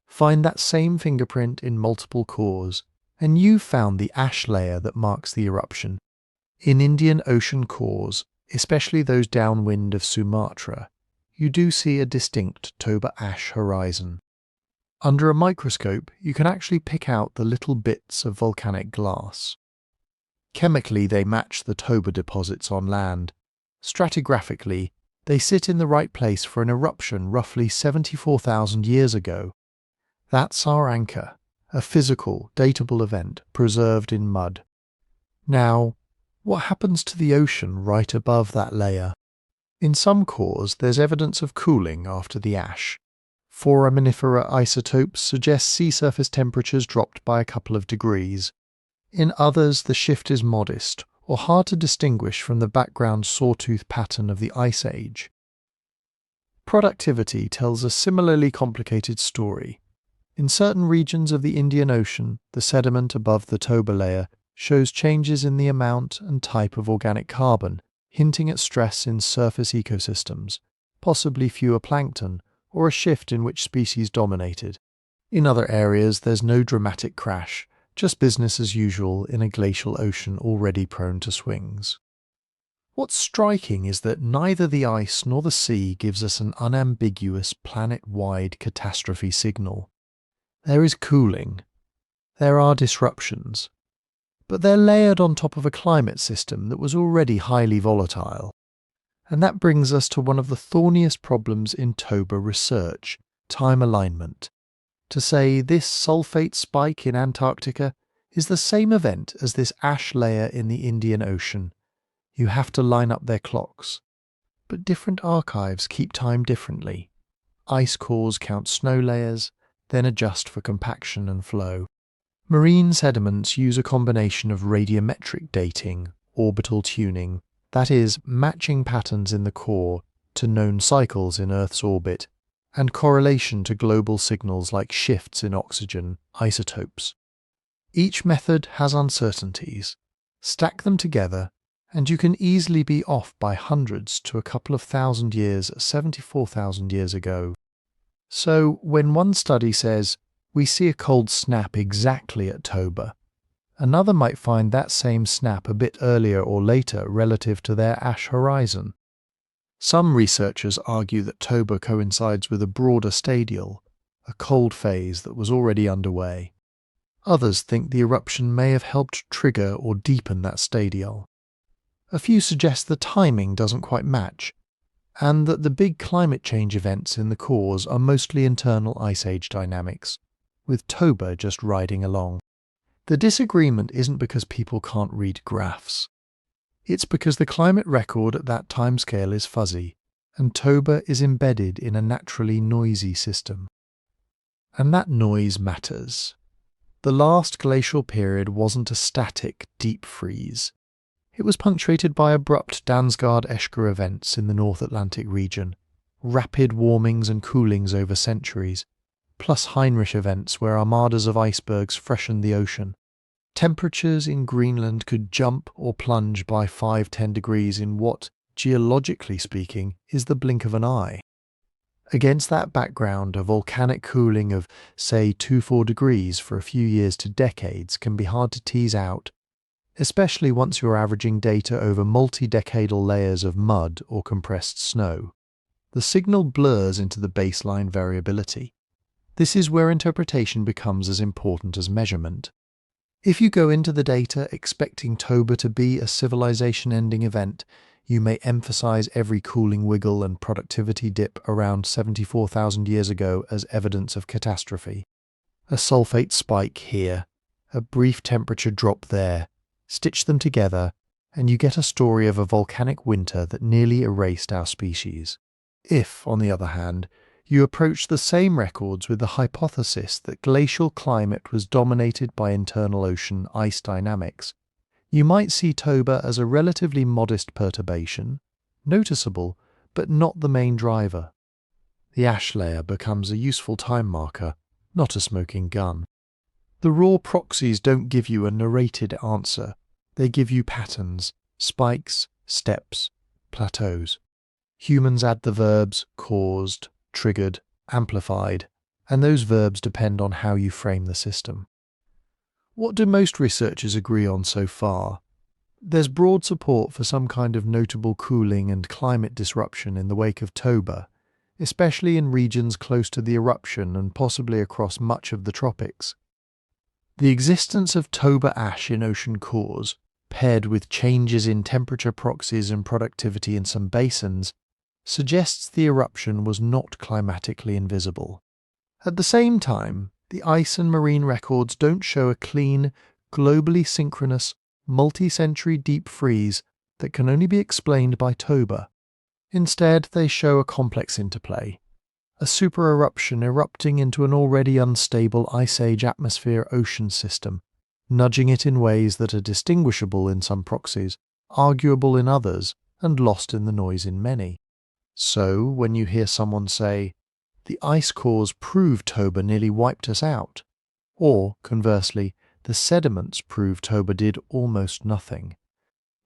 Find that same fingerprint in multiple cores, and you've found the ash layer that marks the eruption. In Indian Ocean cores, especially those downwind of Sumatra, you do see a distinct Toba ash horizon. Under a microscope, you can actually pick out the little bits of volcanic glass. Chemically, they match the Toba deposits on land. Stratigraphically, they sit in the right place for an eruption roughly 74,000 years ago. That's our anchor, a physical, datable event preserved in mud. Now, what happens to the ocean right above that layer? In some cores, there's evidence of cooling after the ash. Foraminifera isotopes suggest sea surface temperatures dropped by a couple of degrees. In others, the shift is modest or hard to distinguish from the background sawtooth pattern of the Ice Age. Productivity tells a similarly complicated story. In certain regions of the Indian Ocean, the sediment above the Toba layer shows changes in the amount and type of organic carbon, hinting at stress in surface ecosystems, possibly fewer plankton, or a shift in which species dominated. In other areas, there's no dramatic crash, just business as usual in a glacial ocean already prone to swings. What's striking is that neither the ice nor the sea gives us an unambiguous planet-wide catastrophe signal. There is cooling. There are disruptions. But they're layered on top of a climate system that was already highly volatile. And that brings us to one of the thorniest problems in Toba research, time alignment. To say this sulfate spike in Antarctica is the same event as this ash layer in the Indian Ocean. You have to line up their clocks. But different archives keep time differently. Ice cores count snow layers, then adjust for compaction and flow. Marine sediments use a combination of radiometric dating, orbital tuning, that is, matching patterns in the core to known cycles in Earth's orbit, and correlation to global signals like shifts in oxygen, isotopes. Each method has uncertainties. Stack them together, and you can easily be off by hundreds to a couple of thousand years 74,000 years ago. So, when one study says, we see a cold snap exactly at Toba, another might find that same snap a bit earlier or later relative to their ash horizon. Some researchers argue that Toba coincides with a broader stadial, a cold phase that was already underway. Others think the eruption may have helped trigger or deepen that stadial. A few suggest the timing doesn't quite match, and that the big climate change events in the cores are mostly internal Ice Age dynamics, with Toba just riding along. The disagreement isn't because people can't read graphs. It's because the climate record at that timescale is fuzzy, and Toba is embedded in a naturally noisy system. And that noise matters. The last glacial period wasn't a static, deep freeze. It was punctuated by abrupt Dansgaard-Eschger events in the North Atlantic region, rapid warmings and coolings over centuries, plus Heinrich events where armadas of icebergs freshened the ocean. Temperatures in Greenland could jump or plunge by 5-10 degrees in what, geologically speaking, is the blink of an eye. Against that background, a volcanic cooling of, say, 2-4 degrees for a few years to decades can be hard to tease out, especially once you're averaging data over multi-decadal layers of mud or compressed snow. The signal blurs into the baseline variability. This is where interpretation becomes as important as measurement. If you go into the data expecting Toba to be a civilization-ending event, you may emphasize every cooling wiggle and productivity dip around 74,000 years ago as evidence of catastrophe. A sulfate spike here, a brief temperature drop there, stitch them together, and you get a story of a volcanic winter that nearly erased our species. If, on the other hand, you approach the same records with the hypothesis that glacial climate was dominated by internal ocean ice dynamics, you might see Toba as a relatively modest perturbation, noticeable, but not the main driver. The ash layer becomes a useful time marker, not a smoking gun. The raw proxies don't give you a narrated answer. They give you patterns, spikes, steps, plateaus. Humans add the verbs caused, triggered, amplified, and those verbs depend on how you frame the system. What do most researchers agree on so far? There's broad support for some kind of notable cooling and climate disruption in the wake of Toba, especially in regions close to the eruption and possibly across much of the tropics. The existence of Toba ash in ocean cores, paired with changes in temperature proxies and productivity in some basins, suggests the eruption was not climatically invisible. At the same time, the ice and marine records don't show a clean, globally synchronous, multi-century deep freeze that can only be explained by Toba. Instead, they show a complex interplay, a super-eruption erupting into an already unstable Ice Age atmosphere-ocean system, nudging it in ways that are distinguishable in some proxies, arguable in others, and lost in the noise in many. So, when you hear someone say, "The ice cores prove Toba nearly wiped us out," or, conversely, "The sediments prove Toba did almost nothing,"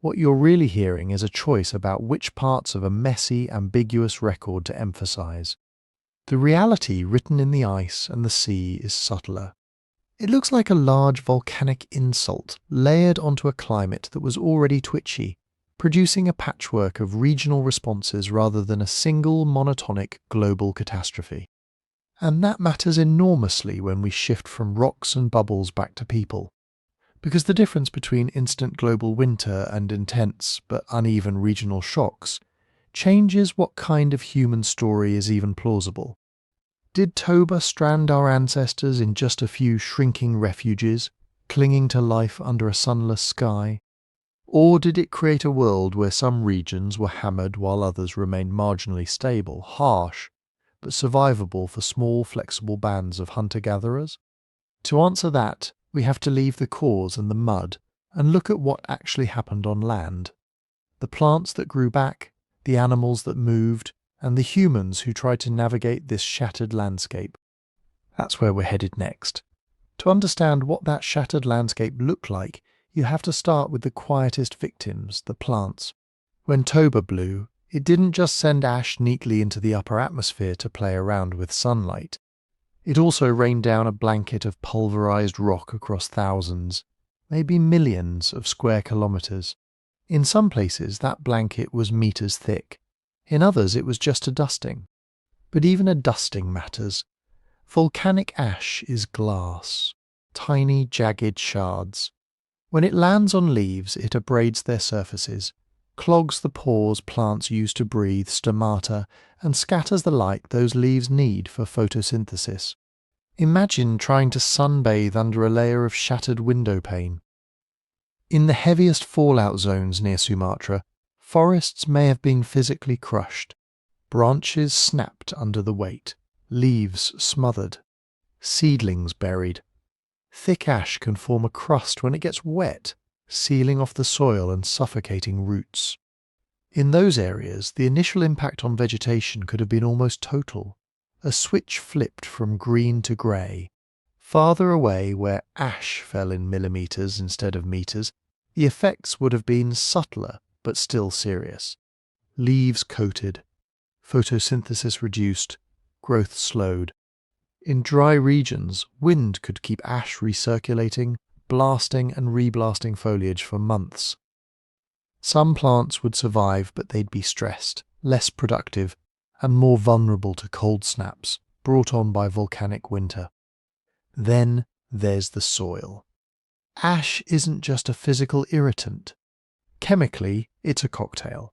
what you're really hearing is a choice about which parts of a messy, ambiguous record to emphasize. The reality written in the ice and the sea is subtler. It looks like a large volcanic insult layered onto a climate that was already twitchy, producing a patchwork of regional responses rather than a single monotonic global catastrophe. And that matters enormously when we shift from rocks and bubbles back to people. Because the difference between instant global winter and intense but uneven regional shocks changes what kind of human story is even plausible. Did Toba strand our ancestors in just a few shrinking refuges, clinging to life under a sunless sky? Or did it create a world where some regions were hammered while others remained marginally stable, harsh, but survivable for small, flexible bands of hunter-gatherers? To answer that, we have to leave the cores and the mud and look at what actually happened on land. The plants that grew back, the animals that moved, and the humans who tried to navigate this shattered landscape. That's where we're headed next. To understand what that shattered landscape looked like, you have to start with the quietest victims, the plants. When Toba blew, it didn't just send ash neatly into the upper atmosphere to play around with sunlight. It also rained down a blanket of pulverized rock across thousands, maybe millions of square kilometers. In some places, that blanket was meters thick. In others, it was just a dusting. But even a dusting matters. Volcanic ash is glass, tiny, jagged shards. When it lands on leaves, it abrades their surfaces, clogs the pores plants use to breathe, stomata, and scatters the light those leaves need for photosynthesis. Imagine trying to sunbathe under a layer of shattered window pane. In the heaviest fallout zones near Sumatra, forests may have been physically crushed, branches snapped under the weight, leaves smothered, seedlings buried. Thick ash can form a crust when it gets wet, sealing off the soil and suffocating roots. In those areas, the initial impact on vegetation could have been almost total. A switch flipped from green to grey. Farther away, where ash fell in millimeters instead of meters, the effects would have been subtler but still serious. Leaves coated, photosynthesis reduced, growth slowed. In dry regions, wind could keep ash recirculating, blasting and reblasting foliage for months. Some plants would survive, but they'd be stressed, less productive, and more vulnerable to cold snaps brought on by volcanic winter. Then there's the soil. Ash isn't just a physical irritant. Chemically, it's a cocktail.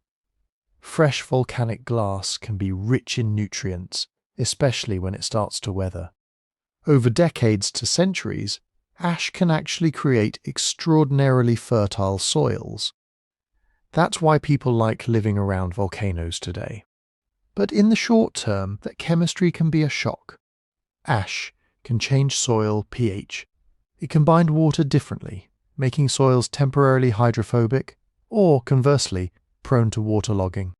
Fresh volcanic glass can be rich in nutrients, especially when it starts to weather. Over decades to centuries, ash can actually create extraordinarily fertile soils. That's why people like living around volcanoes today. But in the short term, that chemistry can be a shock. Ash can change soil pH. It can bind water differently, making soils temporarily hydrophobic, or conversely, prone to waterlogging.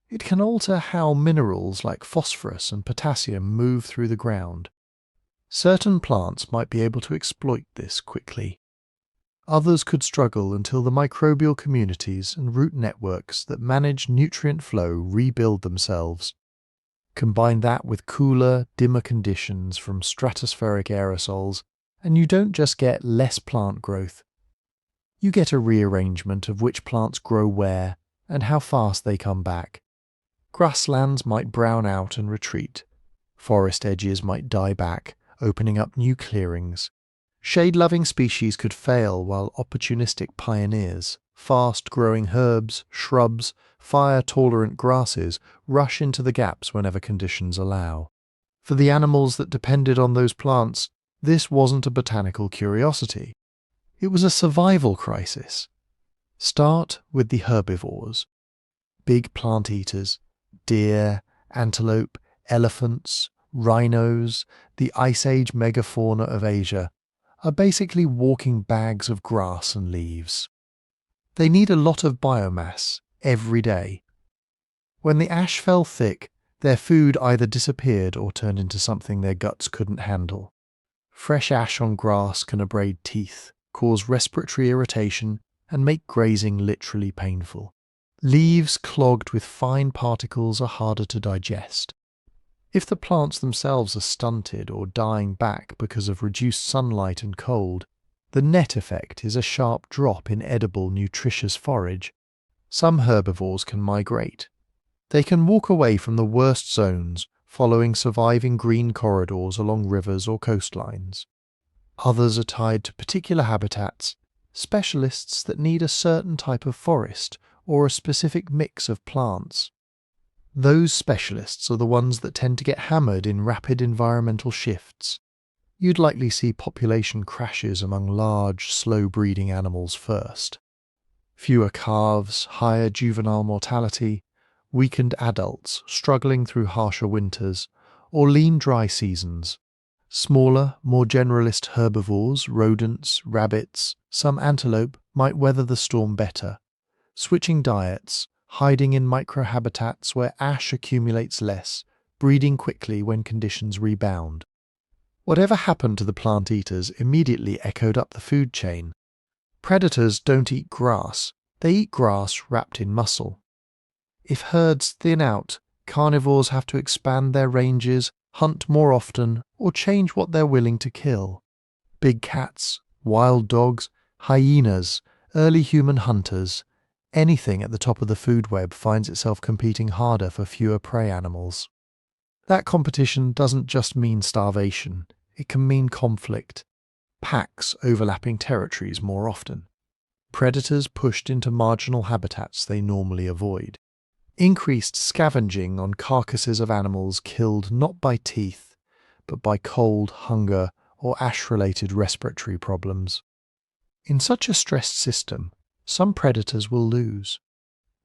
It can alter how minerals like phosphorus and potassium move through the ground. Certain plants might be able to exploit this quickly. Others could struggle until the microbial communities and root networks that manage nutrient flow rebuild themselves. Combine that with cooler, dimmer conditions from stratospheric aerosols, and you don't just get less plant growth. You get a rearrangement of which plants grow where and how fast they come back. Grasslands might brown out and retreat. Forest edges might die back, opening up new clearings. Shade-loving species could fail while opportunistic pioneers, fast-growing herbs, shrubs, fire-tolerant grasses rush into the gaps whenever conditions allow. For the animals that depended on those plants, this wasn't a botanical curiosity. It was a survival crisis. Start with the herbivores. Big plant eaters, deer, antelope, elephants, rhinos, the Ice Age megafauna of Asia, are basically walking bags of grass and leaves. They need a lot of biomass every day. When the ash fell thick, their food either disappeared or turned into something their guts couldn't handle. Fresh ash on grass can abrade teeth, cause respiratory irritation, and make grazing literally painful. Leaves clogged with fine particles are harder to digest. If the plants themselves are stunted or dying back because of reduced sunlight and cold, the net effect is a sharp drop in edible, nutritious forage. Some herbivores can migrate. They can walk away from the worst zones, following surviving green corridors along rivers or coastlines. Others are tied to particular habitats, specialists that need a certain type of forest or a specific mix of plants. Those specialists are the ones that tend to get hammered in rapid environmental shifts. You'd likely see population crashes among large, slow-breeding animals first. Fewer calves, higher juvenile mortality, weakened adults struggling through harsher winters, or lean dry seasons. Smaller, more generalist herbivores, rodents, rabbits, some antelope might weather the storm better, switching diets, hiding in microhabitats where ash accumulates less, breeding quickly when conditions rebound. Whatever happened to the plant eaters immediately echoed up the food chain. Predators don't eat grass, they eat grass wrapped in muscle. If herds thin out, carnivores have to expand their ranges, hunt more often, or change what they're willing to kill. Big cats, wild dogs, hyenas, early human hunters, anything at the top of the food web finds itself competing harder for fewer prey animals. That competition doesn't just mean starvation, it can mean conflict. Packs overlapping territories more often. Predators pushed into marginal habitats they normally avoid. Increased scavenging on carcasses of animals killed not by teeth, but by cold, hunger, or ash-related respiratory problems. In such a stressed system, some predators will lose.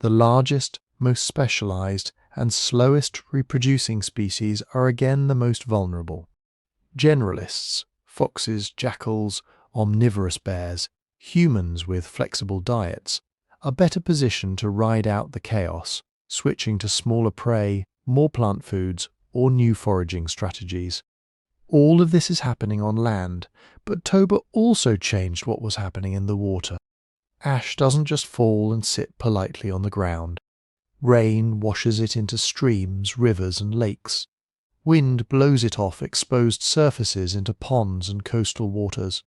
The largest, most specialized, and slowest reproducing species are again the most vulnerable. Generalists, foxes, jackals, omnivorous bears, humans with flexible diets, are better positioned to ride out the chaos, switching to smaller prey, more plant foods, or new foraging strategies. All of this is happening on land, but Toba also changed what was happening in the water. Ash doesn't just fall and sit politely on the ground. Rain washes it into streams, rivers, and lakes. Wind blows it off exposed surfaces into ponds and coastal waters.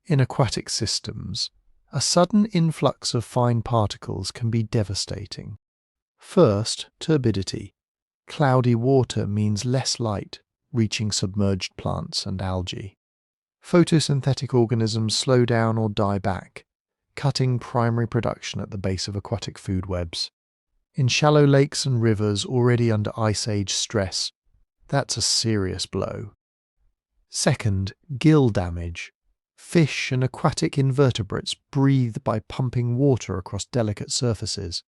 In aquatic systems, a sudden influx of fine particles can be devastating. First, turbidity. Cloudy water means less light, reaching submerged plants and algae. Photosynthetic organisms slow down or die back, cutting primary production at the base of aquatic food webs. In shallow lakes and rivers already under Ice Age stress, that's a serious blow. Second, gill damage. Fish and aquatic invertebrates breathe by pumping water across delicate surfaces.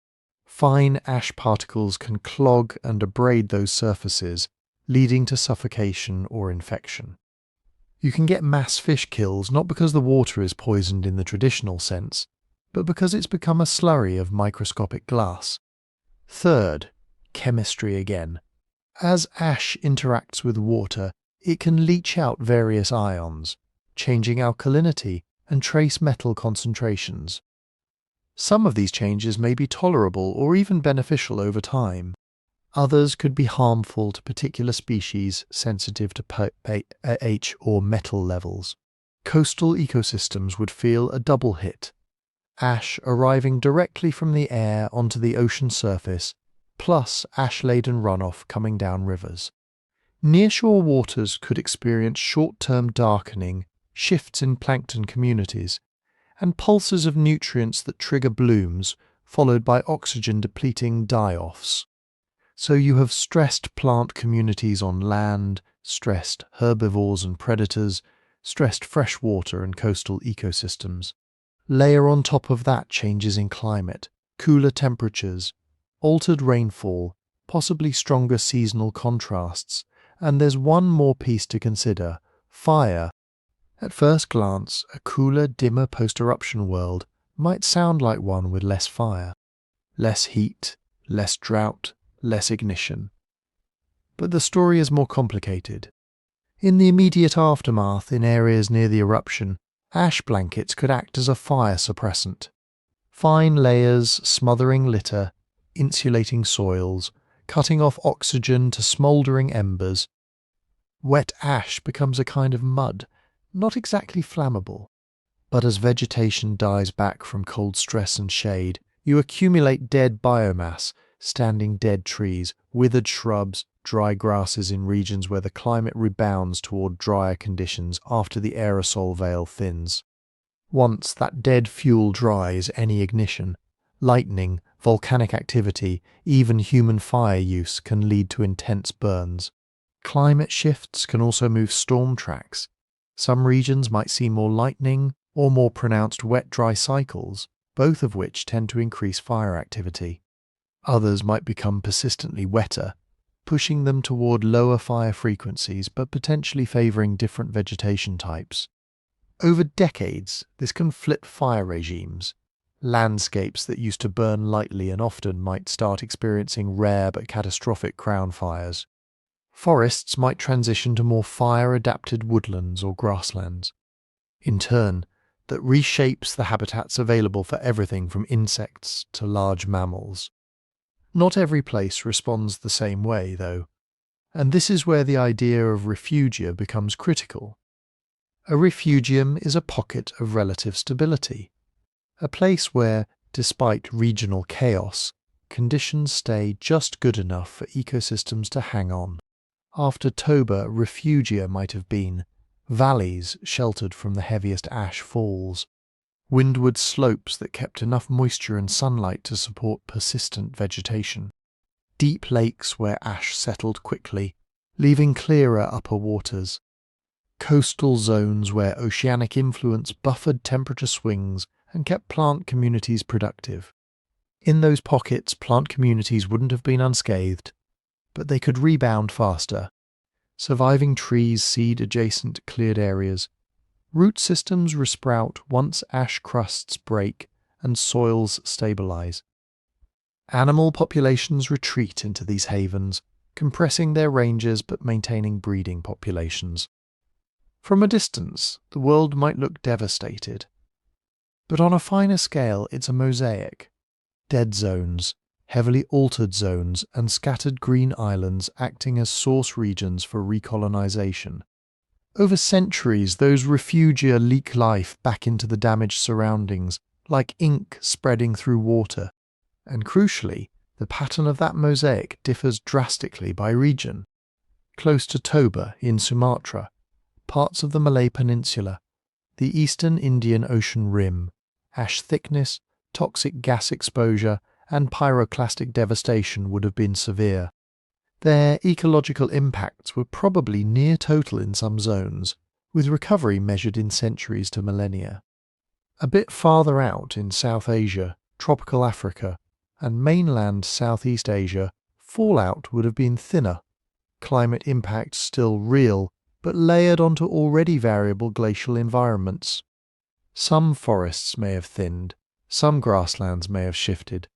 Fine ash particles can clog and abrade those surfaces, leading to suffocation or infection. You can get mass fish kills not because the water is poisoned in the traditional sense, but because it's become a slurry of microscopic glass. Third, chemistry again. As ash interacts with water, it can leach out various ions, changing alkalinity and trace metal concentrations. Some of these changes may be tolerable or even beneficial over time. Others could be harmful to particular species sensitive to pH or metal levels. Coastal ecosystems would feel a double hit. Ash arriving directly from the air onto the ocean surface, plus ash-laden runoff coming down rivers. Nearshore waters could experience short-term darkening, shifts in plankton communities, and pulses of nutrients that trigger blooms, followed by oxygen-depleting die-offs. So you have stressed plant communities on land, stressed herbivores and predators, stressed freshwater and coastal ecosystems. Layer on top of that changes in climate, cooler temperatures, altered rainfall, possibly stronger seasonal contrasts, and there's one more piece to consider: fire. At first glance, a cooler, dimmer post-eruption world might sound like one with less fire, less heat, less drought, less ignition. But the story is more complicated. In the immediate aftermath, in areas near the eruption, ash blankets could act as a fire suppressant. Fine layers smothering litter, insulating soils, cutting off oxygen to smouldering embers. Wet ash becomes a kind of mud, not exactly flammable. But as vegetation dies back from cold stress and shade, you accumulate dead biomass, standing dead trees, withered shrubs, dry grasses in regions where the climate rebounds toward drier conditions after the aerosol veil thins. Once that dead fuel dries, any ignition, lightning, volcanic activity, even human fire use can lead to intense burns. Climate shifts can also move storm tracks. Some regions might see more lightning or more pronounced wet-dry cycles, both of which tend to increase fire activity. Others might become persistently wetter, pushing them toward lower fire frequencies but potentially favouring different vegetation types. Over decades, this can flip fire regimes. Landscapes that used to burn lightly and often might start experiencing rare but catastrophic crown fires. Forests might transition to more fire-adapted woodlands or grasslands. In turn, that reshapes the habitats available for everything from insects to large mammals. Not every place responds the same way, though, and this is where the idea of refugia becomes critical. A refugium is a pocket of relative stability, a place where, despite regional chaos, conditions stay just good enough for ecosystems to hang on. After Toba, refugia might have been valleys sheltered from the heaviest ash falls, windward slopes that kept enough moisture and sunlight to support persistent vegetation, deep lakes where ash settled quickly, leaving clearer upper waters, coastal zones where oceanic influence buffered temperature swings and kept plant communities productive. In those pockets, plant communities wouldn't have been unscathed, but they could rebound faster. Surviving trees seed adjacent cleared areas. Root systems resprout once ash crusts break and soils stabilize. Animal populations retreat into these havens, compressing their ranges but maintaining breeding populations. From a distance, the world might look devastated. But on a finer scale, it's a mosaic. Dead zones, heavily altered zones, and scattered green islands acting as source regions for recolonization. Over centuries, those refugia leak life back into the damaged surroundings, like ink spreading through water. And crucially, the pattern of that mosaic differs drastically by region. Close to Toba in Sumatra, parts of the Malay Peninsula, the eastern Indian Ocean rim, ash thickness, toxic gas exposure, and pyroclastic devastation would have been severe. Their ecological impacts were probably near total in some zones, with recovery measured in centuries to millennia. A bit farther out in South Asia, tropical Africa, and mainland Southeast Asia, fallout would have been thinner, climate impacts still real, but layered onto already variable glacial environments. Some forests may have thinned, some grasslands may have shifted,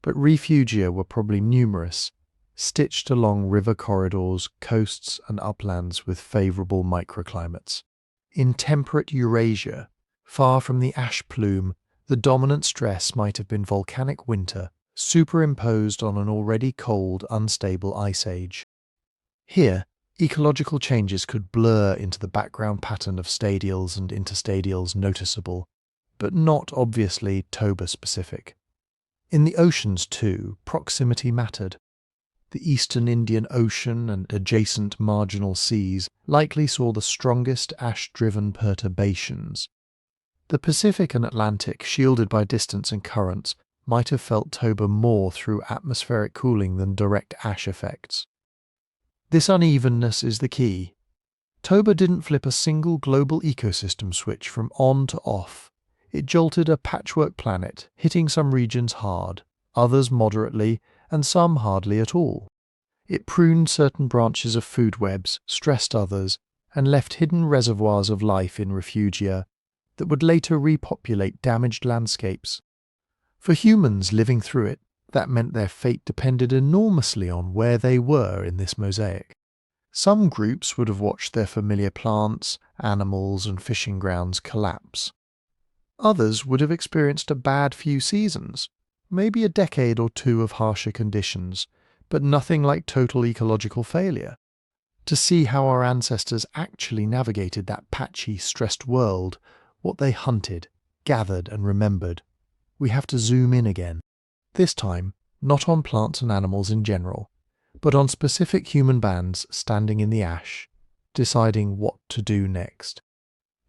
but refugia were probably numerous, stitched along river corridors, coasts and uplands with favourable microclimates. In temperate Eurasia, far from the ash plume, the dominant stress might have been volcanic winter, superimposed on an already cold, unstable ice age. Here, ecological changes could blur into the background pattern of stadials and interstadials noticeable, but not obviously Toba-specific. In the oceans, too, proximity mattered. The eastern Indian Ocean and adjacent marginal seas likely saw the strongest ash-driven perturbations. The Pacific and Atlantic, shielded by distance and currents, might have felt Toba more through atmospheric cooling than direct ash effects. This unevenness is the key. Toba didn't flip a single global ecosystem switch from on to off. It jolted a patchwork planet, hitting some regions hard, others moderately, and some hardly at all. It pruned certain branches of food webs, stressed others, and left hidden reservoirs of life in refugia that would later repopulate damaged landscapes. For humans living through it, that meant their fate depended enormously on where they were in this mosaic. Some groups would have watched their familiar plants, animals, and fishing grounds collapse. Others would have experienced a bad few seasons, maybe a decade or two of harsher conditions, but nothing like total ecological failure. To see how our ancestors actually navigated that patchy, stressed world, what they hunted, gathered, and remembered, we have to zoom in again. This time, not on plants and animals in general, but on specific human bands standing in the ash, deciding what to do next.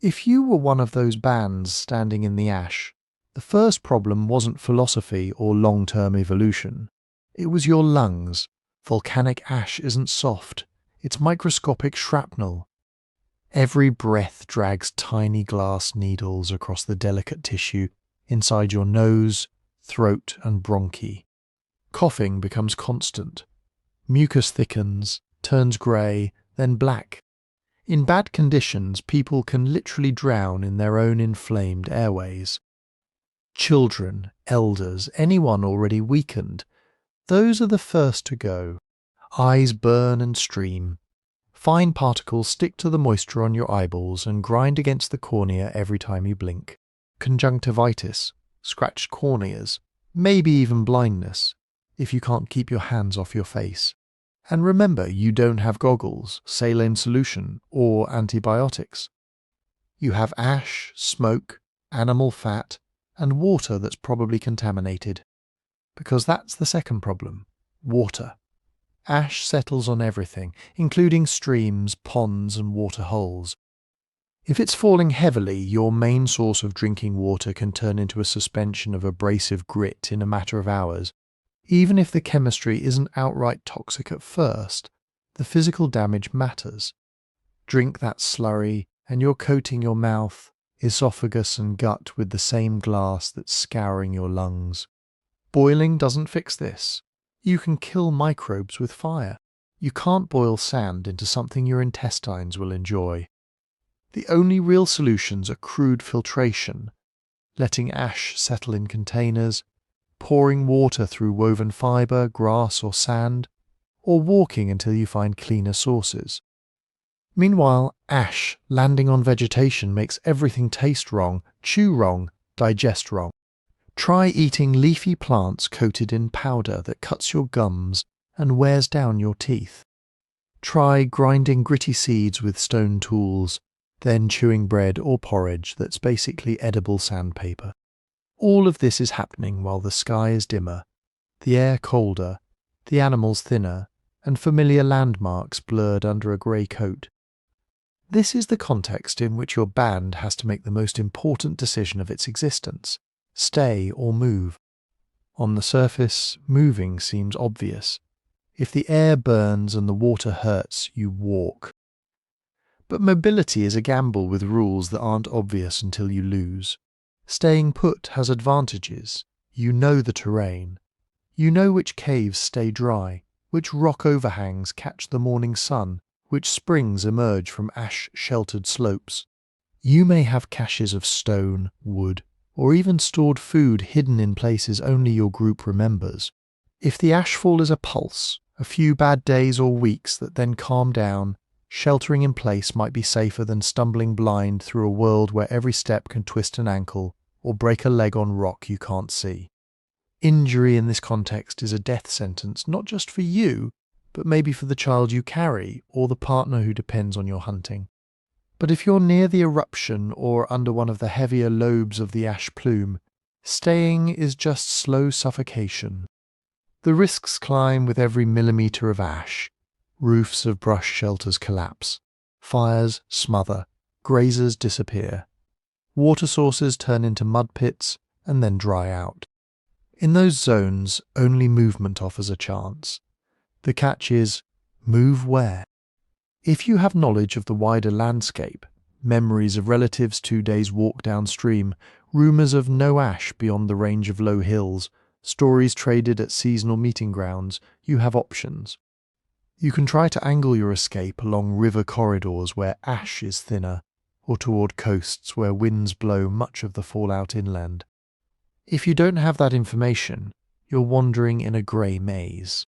If you were one of those bands standing in the ash, the first problem wasn't philosophy or long-term evolution. It was your lungs. Volcanic ash isn't soft. It's microscopic shrapnel. Every breath drags tiny glass needles across the delicate tissue inside your nose, throat, and bronchi. Coughing becomes constant. Mucus thickens, turns grey, then black. In bad conditions, people can literally drown in their own inflamed airways. Children, elders, anyone already weakened, those are the first to go. Eyes burn and stream. Fine particles stick to the moisture on your eyeballs and grind against the cornea every time you blink. Conjunctivitis, scratched corneas, maybe even blindness, if you can't keep your hands off your face. And remember, you don't have goggles, saline solution, or antibiotics. You have ash, smoke, animal fat, and water that's probably contaminated. Because that's the second problem, water. Ash settles on everything, including streams, ponds, and water holes. If it's falling heavily, your main source of drinking water can turn into a suspension of abrasive grit in a matter of hours. Even if the chemistry isn't outright toxic at first, the physical damage matters. Drink that slurry, and you're coating your mouth, esophagus, and gut with the same glass that's scouring your lungs. Boiling doesn't fix this. You can kill microbes with fire. You can't boil sand into something your intestines will enjoy. The only real solutions are crude filtration, letting ash settle in containers, pouring water through woven fibre, grass or sand, or walking until you find cleaner sources. Meanwhile, ash landing on vegetation makes everything taste wrong, chew wrong, digest wrong. Try eating leafy plants coated in powder that cuts your gums and wears down your teeth. Try grinding gritty seeds with stone tools, then chewing bread or porridge that's basically edible sandpaper. All of this is happening while the sky is dimmer, the air colder, the animals thinner, and familiar landmarks blurred under a grey coat. This is the context in which your band has to make the most important decision of its existence: stay or move. On the surface, moving seems obvious. If the air burns and the water hurts, you walk. But mobility is a gamble with rules that aren't obvious until you lose. Staying put has advantages. You know the terrain. You know which caves stay dry, which rock overhangs catch the morning sun, which springs emerge from ash-sheltered slopes. You may have caches of stone, wood, or even stored food hidden in places only your group remembers. If the ashfall is a pulse, a few bad days or weeks that then calm down, sheltering in place might be safer than stumbling blind through a world where every step can twist an ankle or break a leg on rock you can't see. Injury in this context is a death sentence, not just for you, but maybe for the child you carry or the partner who depends on your hunting. But if you're near the eruption or under one of the heavier lobes of the ash plume, staying is just slow suffocation. The risks climb with every millimetre of ash. Roofs of brush shelters collapse. Fires smother. Grazers disappear. Water sources turn into mud pits and then dry out. In those zones, only movement offers a chance. The catch is, move where? If you have knowledge of the wider landscape, memories of relatives 2 days' walk downstream, rumours of no ash beyond the range of low hills, stories traded at seasonal meeting grounds, you have options. You can try to angle your escape along river corridors where ash is thinner, or toward coasts where winds blow much of the fallout inland. If you don't have that information, you're wandering in a grey maze.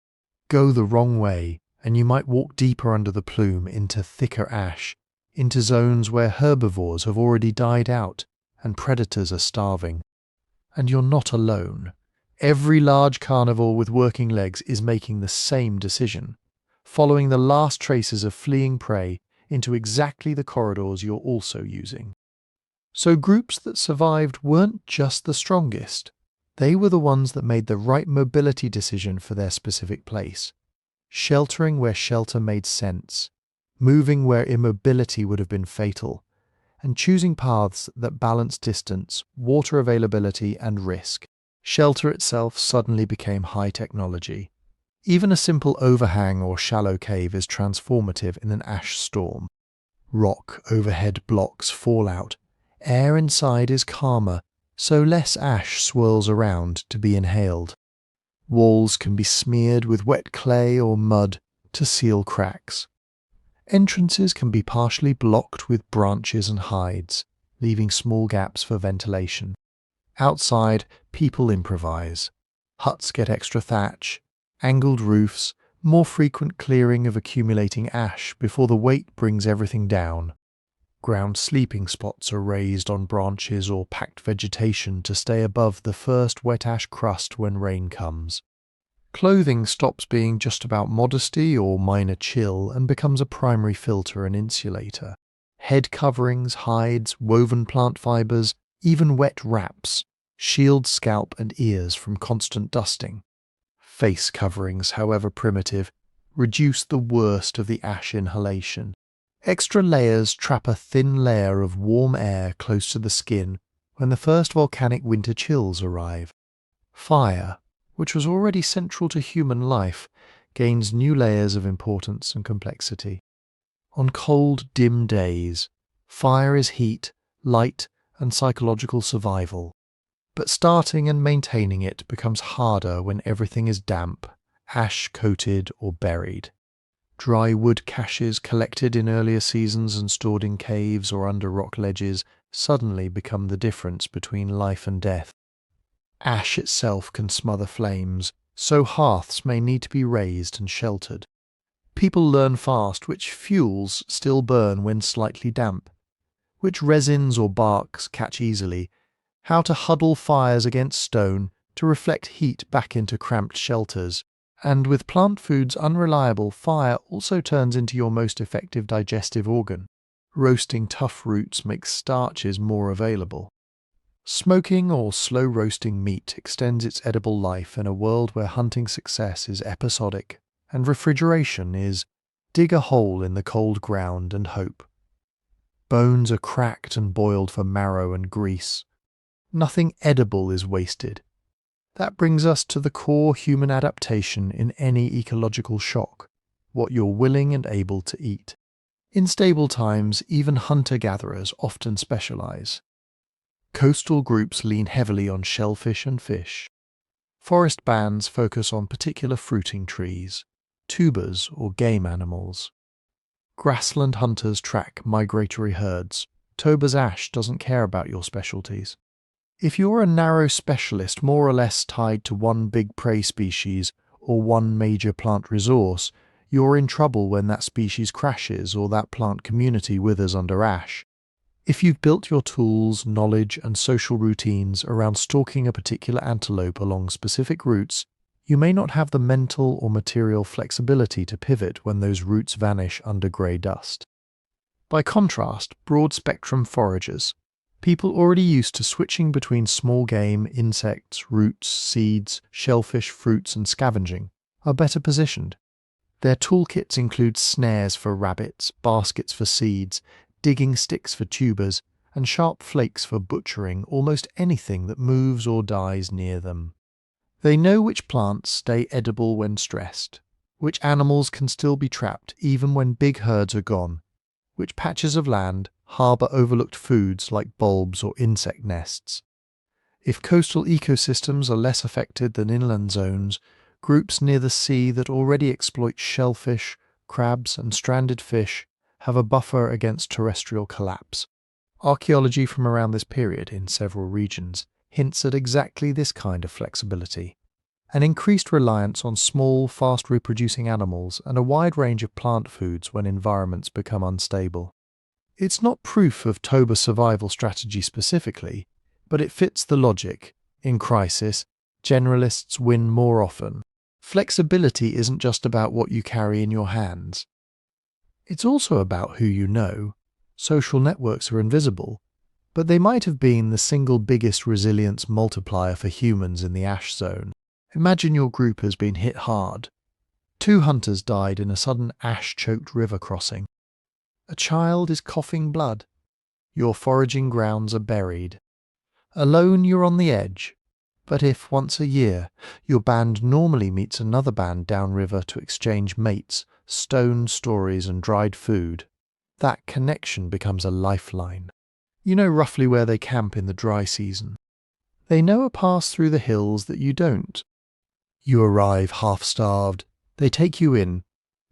Go the wrong way, and you might walk deeper under the plume into thicker ash, into zones where herbivores have already died out and predators are starving. And you're not alone. Every large carnivore with working legs is making the same decision, following the last traces of fleeing prey into exactly the corridors you're also using. So groups that survived weren't just the strongest. They were the ones that made the right mobility decision for their specific place, sheltering where shelter made sense, moving where immobility would have been fatal, and choosing paths that balanced distance, water availability, and risk. Shelter itself suddenly became high technology. Even a simple overhang or shallow cave is transformative in an ash storm. Rock overhead blocks fall out. Air inside is calmer, so less ash swirls around to be inhaled. Walls can be smeared with wet clay or mud to seal cracks. Entrances can be partially blocked with branches and hides, leaving small gaps for ventilation. Outside, people improvise. Huts get extra thatch, angled roofs, more frequent clearing of accumulating ash before the weight brings everything down. Ground sleeping spots are raised on branches or packed vegetation to stay above the first wet ash crust when rain comes. Clothing stops being just about modesty or minor chill and becomes a primary filter and insulator. Head coverings, hides, woven plant fibers, even wet wraps shield scalp and ears from constant dusting. Face coverings, however primitive, reduce the worst of the ash inhalation. Extra layers trap a thin layer of warm air close to the skin when the first volcanic winter chills arrive. Fire, which was already central to human life, gains new layers of importance and complexity. On cold, dim days, fire is heat, light, and psychological survival. But starting and maintaining it becomes harder when everything is damp, ash-coated or buried. Dry wood caches collected in earlier seasons and stored in caves or under rock ledges suddenly become the difference between life and death. Ash itself can smother flames, so hearths may need to be raised and sheltered. People learn fast which fuels still burn when slightly damp, which resins or barks catch easily, how to huddle fires against stone to reflect heat back into cramped shelters. And with plant foods unreliable, fire also turns into your most effective digestive organ. Roasting tough roots makes starches more available. Smoking or slow roasting meat extends its edible life in a world where hunting success is episodic, and refrigeration is dig a hole in the cold ground and hope. Bones are cracked and boiled for marrow and grease. Nothing edible is wasted. That brings us to the core human adaptation in any ecological shock, what you're willing and able to eat. In stable times, even hunter-gatherers often specialize. Coastal groups lean heavily on shellfish and fish. Forest bands focus on particular fruiting trees, tubers or game animals. Grassland hunters track migratory herds. Toba's ash doesn't care about your specialties. If you're a narrow specialist more or less tied to one big prey species or one major plant resource, you're in trouble when that species crashes or that plant community withers under ash. If you've built your tools, knowledge, and social routines around stalking a particular antelope along specific routes, you may not have the mental or material flexibility to pivot when those routes vanish under grey dust. By contrast, broad-spectrum foragers, people already used to switching between small game, insects, roots, seeds, shellfish, fruits, and scavenging, are better positioned. Their toolkits include snares for rabbits, baskets for seeds, digging sticks for tubers, and sharp flakes for butchering almost anything that moves or dies near them. They know which plants stay edible when stressed, which animals can still be trapped even when big herds are gone, which patches of land harbour overlooked foods like bulbs or insect nests. If coastal ecosystems are less affected than inland zones, Groups near the sea that already exploit shellfish, crabs, and stranded fish have a buffer against terrestrial collapse. Archaeology from around this period in several regions hints at exactly this kind of flexibility. An increased reliance on small, fast-reproducing animals and a wide range of plant foods when environments become unstable. It's not proof of Toba survival strategy specifically, but it fits the logic. In crisis, generalists win more often. Flexibility isn't just about what you carry in your hands. It's also about who you know. Social networks are invisible, but they might have been the single biggest resilience multiplier for humans in the ash zone. Imagine your group has been hit hard. 2 hunters died in a sudden ash-choked river crossing. A child is coughing blood. Your foraging grounds are buried. Alone you're on the edge. But if, once a year, your band normally meets another band downriver to exchange mates, stone stories and dried food, that connection becomes a lifeline. You know roughly where they camp in the dry season. They know a pass through the hills that you don't. You arrive half-starved. They take you in,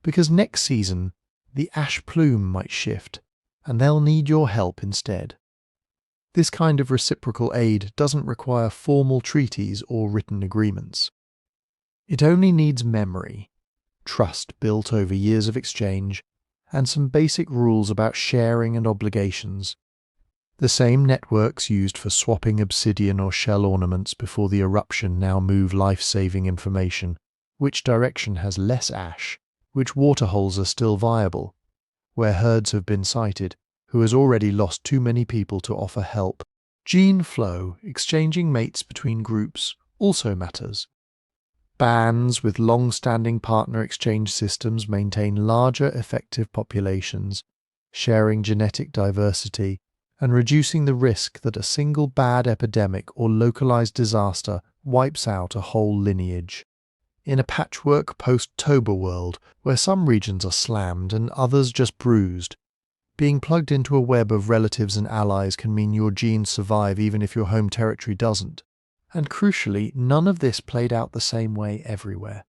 because next season the ash plume might shift, and they'll need your help instead. This kind of reciprocal aid doesn't require formal treaties or written agreements. It only needs memory, trust built over years of exchange, and some basic rules about sharing and obligations. The same networks used for swapping obsidian or shell ornaments before the eruption now move life-saving information. Which direction has less ash? Which waterholes are still viable? Where herds have been sighted? Who has already lost too many people to offer help? Gene flow, exchanging mates between groups, also matters. Bands with long-standing partner exchange systems maintain larger effective populations, sharing genetic diversity, and reducing the risk that a single bad epidemic or localized disaster wipes out a whole lineage. In a patchwork post-Toba world, where some regions are slammed and others just bruised, being plugged into a web of relatives and allies can mean your genes survive even if your home territory doesn't. And crucially, none of this played out the same way everywhere.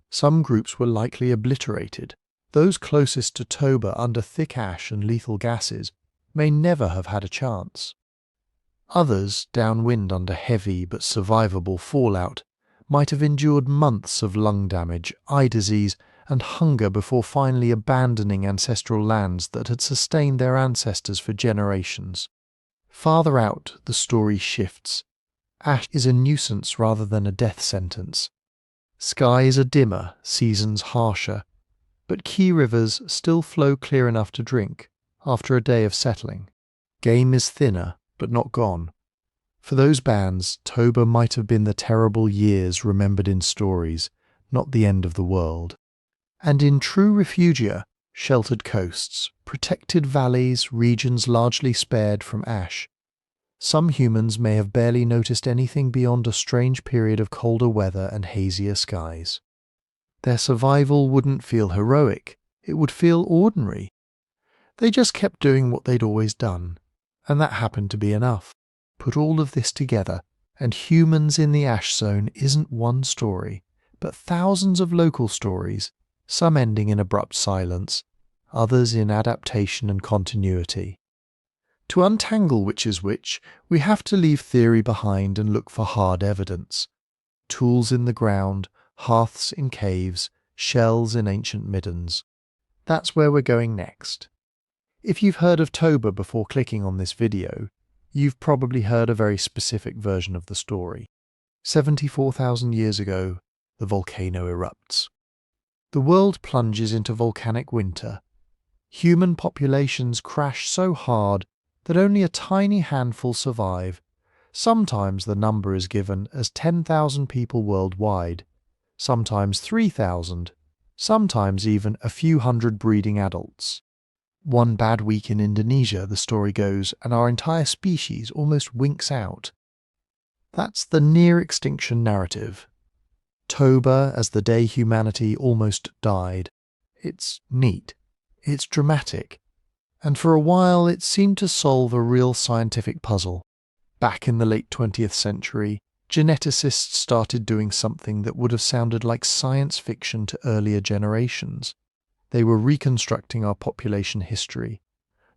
Some groups were likely obliterated. Those closest to Toba under thick ash and lethal gases may never have had a chance. Others, downwind under heavy but survivable fallout, might have endured months of lung damage, eye disease, and hunger before finally abandoning ancestral lands that had sustained their ancestors for generations. Farther out, the story shifts. Ash is a nuisance rather than a death sentence. Skies are dimmer, seasons harsher, but key rivers still flow clear enough to drink after a day of settling. Game is thinner, but not gone. For those bands, Toba might have been the terrible years remembered in stories, not the end of the world. And in true refugia, sheltered coasts, protected valleys, regions largely spared from ash, some humans may have barely noticed anything beyond a strange period of colder weather and hazier skies. Their survival wouldn't feel heroic, it would feel ordinary. They just kept doing what they'd always done, and that happened to be enough. Put all of this together, and humans in the ash zone isn't one story, but thousands of local stories, some ending in abrupt silence, others in adaptation and continuity. To untangle which is which, we have to leave theory behind and look for hard evidence. Tools in the ground, hearths in caves, shells in ancient middens. That's where we're going next. If you've heard of Toba before clicking on this video, you've probably heard a very specific version of the story. 74,000 years ago, the volcano erupts. The world plunges into volcanic winter. Human populations crash so hard that only a tiny handful survive. Sometimes the number is given as 10,000 people worldwide, sometimes 3,000, sometimes even a few hundred breeding adults. One bad week in Indonesia, the story goes, and our entire species almost winks out. That's the near-extinction narrative. Toba as the day humanity almost died. It's neat. It's dramatic. And for a while it seemed to solve a real scientific puzzle. Back in the late 20th century, geneticists started doing something that would have sounded like science fiction to earlier generations. They were reconstructing our population history,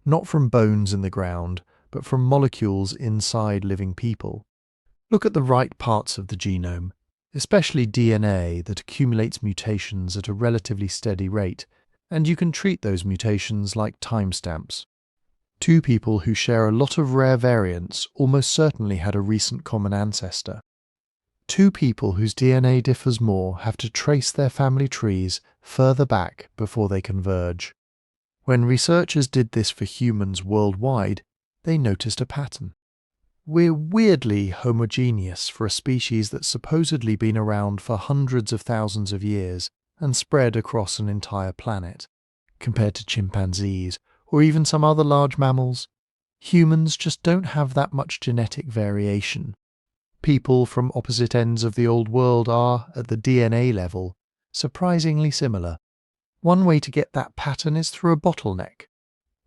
not from bones in the ground, but from molecules inside living people. Look at the right parts of the genome, especially DNA that accumulates mutations at a relatively steady rate, and you can treat those mutations like timestamps. Two people who share a lot of rare variants almost certainly had a recent common ancestor. Two people whose DNA differs more have to trace their family trees further back before they converge. When researchers did this for humans worldwide, they noticed a pattern. We're weirdly homogeneous for a species that's supposedly been around for hundreds of thousands of years and spread across an entire planet. Compared to chimpanzees, or even some other large mammals, humans just don't have that much genetic variation. People from opposite ends of the old world are, at the DNA level, surprisingly similar. One way to get that pattern is through a bottleneck.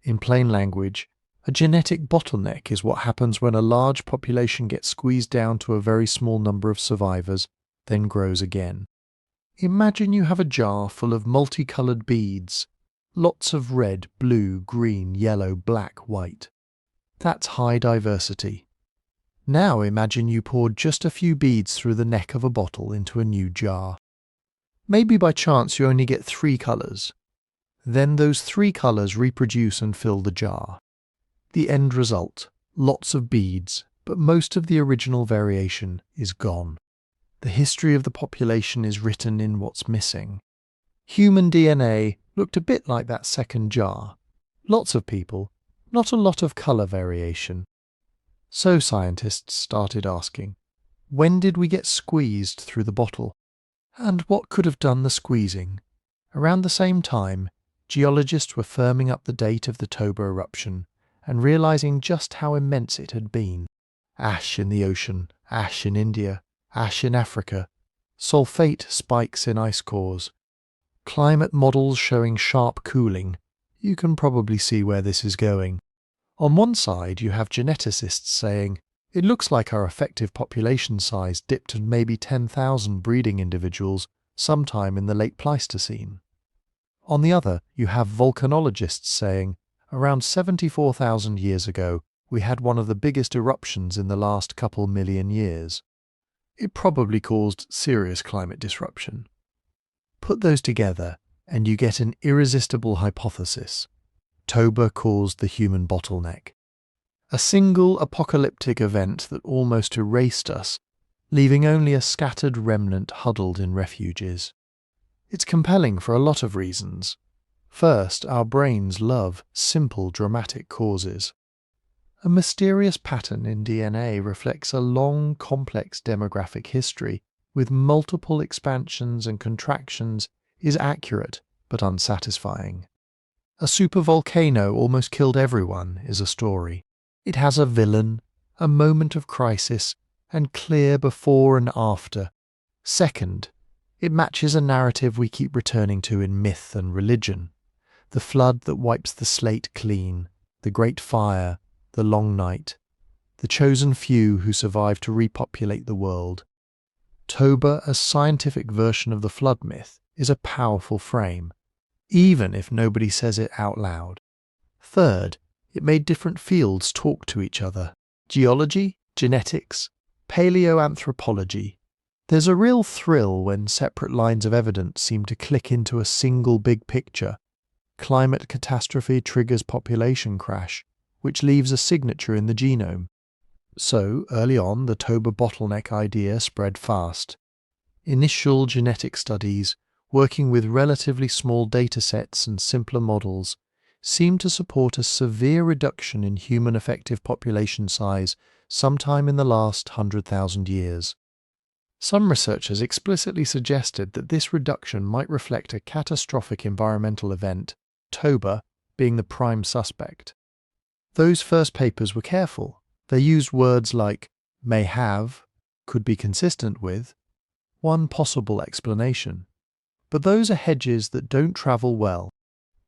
In plain language, a genetic bottleneck is what happens when a large population gets squeezed down to a very small number of survivors, then grows again. Imagine you have a jar full of multicolored beads, lots of red, blue, green, yellow, black, white. That's high diversity. Now imagine you poured just a few beads through the neck of a bottle into a new jar. Maybe by chance you only get 3 colors. Then those 3 colors reproduce and fill the jar. The end result, lots of beads, but most of the original variation is gone. The history of the population is written in what's missing. Human DNA looked a bit like that second jar. Lots of people, not a lot of color variation. So scientists started asking, when did we get squeezed through the bottle? And what could have done the squeezing? Around the same time, geologists were firming up the date of the Toba-Eruption and realizing just how immense it had been. Ash in the ocean, ash in India, ash in Africa, sulfate spikes in ice cores, climate models showing sharp cooling. You can probably see where this is going. On one side, you have geneticists saying, it looks like our effective population size dipped to maybe 10,000 breeding individuals sometime in the late Pleistocene. On the other, you have volcanologists saying, around 74,000 years ago, we had one of the biggest eruptions in the last couple million years. It probably caused serious climate disruption. Put those together, and you get an irresistible hypothesis. Toba caused the human bottleneck. A single apocalyptic event that almost erased us, leaving only a scattered remnant huddled in refuges. It's compelling for a lot of reasons. First, our brains love simple, dramatic causes. A mysterious pattern in DNA reflects a long, complex demographic history with multiple expansions and contractions is accurate but unsatisfying. A supervolcano almost killed everyone is a story. It has a villain, a moment of crisis, and clear before and after. Second, it matches a narrative we keep returning to in myth and religion. The flood that wipes the slate clean, the great fire, the long night, the chosen few who survive to repopulate the world. Toba, a scientific version of the flood myth, is a powerful frame, even if nobody says it out loud. Third, it made different fields talk to each other. Geology, genetics, paleoanthropology. There's a real thrill when separate lines of evidence seem to click into a single big picture. Climate catastrophe triggers population crash, which leaves a signature in the genome. So, early on, the Toba bottleneck idea spread fast. Initial genetic studies, working with relatively small datasets and simpler models, seemed to support a severe reduction in human effective population size sometime in the last 100,000 years. Some researchers explicitly suggested that this reduction might reflect a catastrophic environmental event, Toba being the prime suspect. Those first papers were careful. They used words like may have, could be consistent with, one possible explanation. But those are hedges that don't travel well.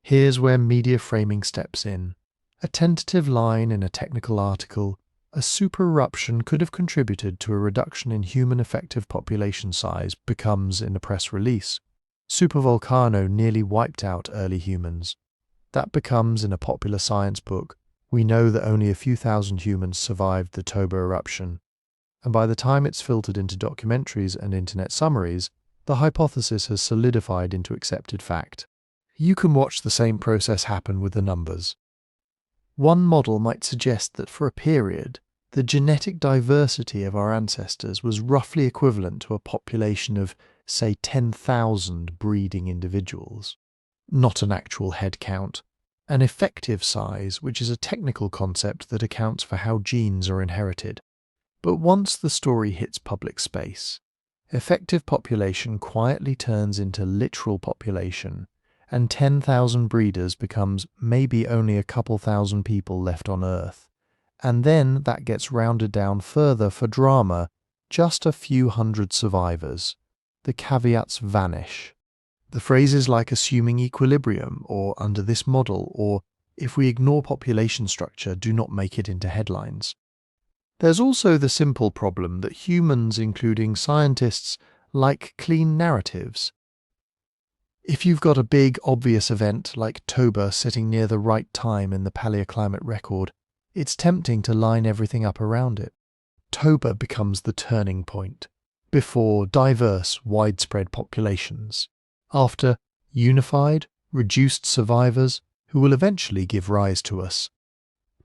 Here's where media framing steps in. A tentative line in a technical article, A super-eruption could have contributed to a reduction in human effective population size, becomes in a press release. Supervolcano nearly wiped out early humans. That becomes in a popular science book. We know that only a few thousand humans survived the Toba-Eruption. And by the time it's filtered into documentaries and internet summaries, the hypothesis has solidified into accepted fact. You can watch the same process happen with the numbers. One model might suggest that for a period, the genetic diversity of our ancestors was roughly equivalent to a population of, say, 10,000 breeding individuals. Not an actual head count. An effective size, which is a technical concept that accounts for how genes are inherited. But once the story hits public space, effective population quietly turns into literal population, and 10,000 breeders becomes maybe only a couple thousand people left on Earth. And then that gets rounded down further for drama, just a few hundred survivors. The caveats vanish. The phrases like assuming equilibrium, or under this model, or if we ignore population structure do not make it into headlines. There's also the simple problem that humans, including scientists, like clean narratives. If you've got a big, obvious event like Toba sitting near the right time in the paleoclimate record, it's tempting to line everything up around it. Toba becomes the turning point. Before diverse, widespread populations. After unified, reduced survivors who will eventually give rise to us.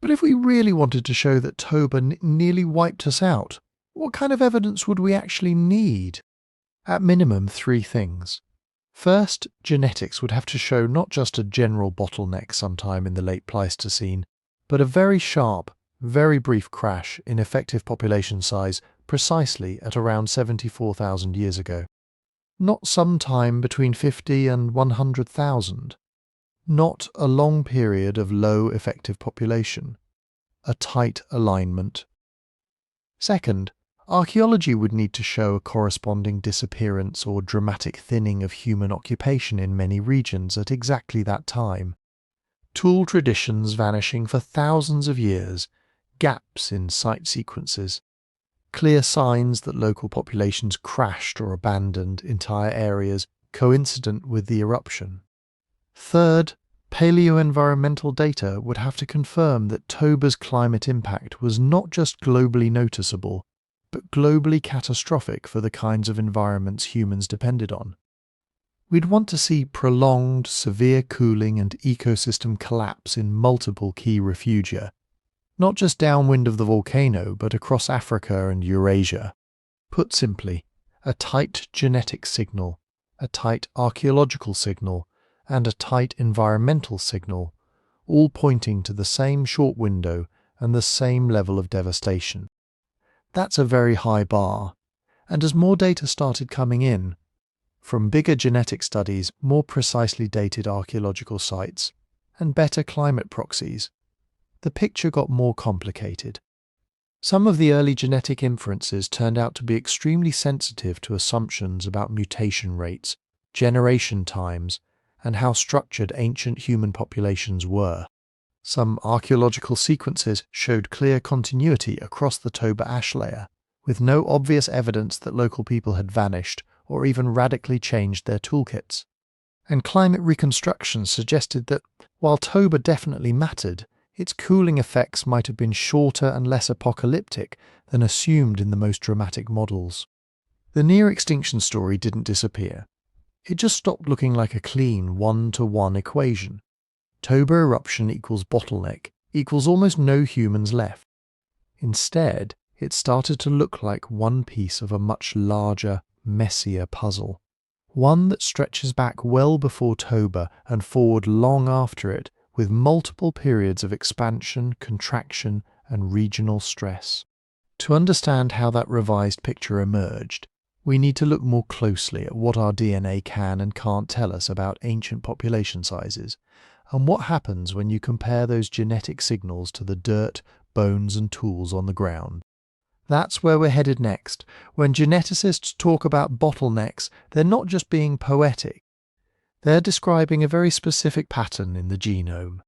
But if we really wanted to show that Toba nearly wiped us out, what kind of evidence would we actually need? At minimum, three things. First, genetics would have to show not just a general bottleneck sometime in the late Pleistocene, but a very sharp, very brief crash in effective population size precisely at around 74,000 years ago. Not sometime between 50 and 100,000. Not a long period of low effective population. A tight alignment. Second, archaeology would need to show a corresponding disappearance or dramatic thinning of human occupation in many regions at exactly that time. Tool traditions vanishing for thousands of years, gaps in site sequences, clear signs that local populations crashed or abandoned entire areas coincident with the eruption. Third, paleoenvironmental data would have to confirm that Toba's climate impact was not just globally noticeable, but globally catastrophic for the kinds of environments humans depended on. We'd want to see prolonged, severe cooling and ecosystem collapse in multiple key refugia, not just downwind of the volcano, but across Africa and Eurasia. Put simply, a tight genetic signal, a tight archaeological signal, and a tight environmental signal, all pointing to the same short window and the same level of devastation. That's a very high bar, and as more data started coming in, from bigger genetic studies, more precisely dated archaeological sites, and better climate proxies, the picture got more complicated. Some of the early genetic inferences turned out to be extremely sensitive to assumptions about mutation rates, generation times, and how structured ancient human populations were. Some archaeological sequences showed clear continuity across the Toba ash layer, with no obvious evidence that local people had vanished or even radically changed their toolkits. And climate reconstruction suggested that, while Toba definitely mattered, its cooling effects might have been shorter and less apocalyptic than assumed in the most dramatic models. The near-extinction story didn't disappear. It just stopped looking like a clean one-to-one equation. Toba eruption equals bottleneck equals almost no humans left. Instead, it started to look like one piece of a much larger, messier puzzle. One that stretches back well before Toba and forward long after it, with multiple periods of expansion, contraction, and regional stress. To understand how that revised picture emerged, we need to look more closely at what our DNA can and can't tell us about ancient population sizes, and what happens when you compare those genetic signals to the dirt, bones, and tools on the ground. That's where we're headed next. When geneticists talk about bottlenecks, they're not just being poetic. They're describing a very specific pattern in the genome.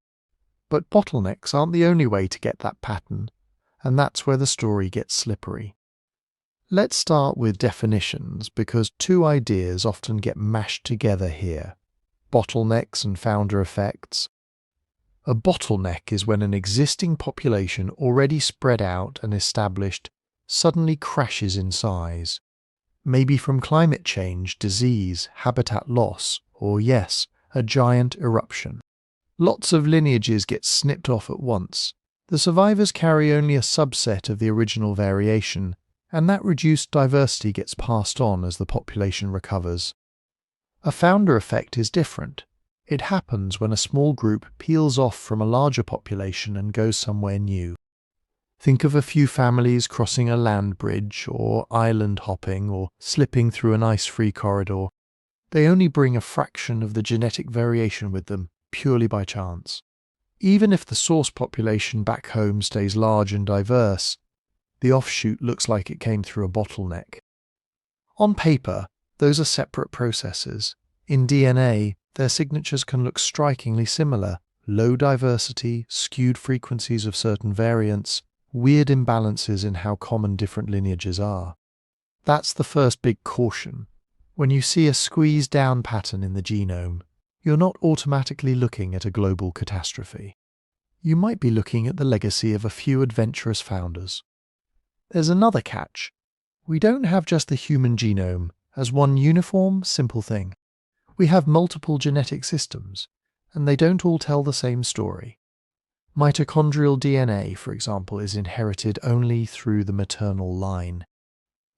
But bottlenecks aren't the only way to get that pattern. and that's where the story gets slippery. Let's start with definitions, because two ideas often get mashed together here: bottlenecks and founder effects. A bottleneck is when an existing population already spread out and established suddenly crashes in size. Maybe from climate change, disease, habitat loss, or yes, a giant eruption. Lots of lineages get snipped off at once. The survivors carry only a subset of the original variation, and that reduced diversity gets passed on as the population recovers. A founder effect is different. It happens when a small group peels off from a larger population and goes somewhere new. Think of a few families crossing a land bridge, or island hopping, or slipping through an ice-free corridor. They only bring a fraction of the genetic variation with them, purely by chance. Even if the source population back home stays large and diverse, the offshoot looks like it came through a bottleneck. On paper, those are separate processes. In DNA, their signatures can look strikingly similar: low diversity, skewed frequencies of certain variants, weird imbalances in how common different lineages are. That's the first big caution. When you see a squeezed down pattern in the genome, you're not automatically looking at a global catastrophe. You might be looking at the legacy of a few adventurous founders. There's another catch. We don't have just the human genome as one uniform, simple thing. We have multiple genetic systems, and they don't all tell the same story. Mitochondrial DNA, for example, is inherited only through the maternal line.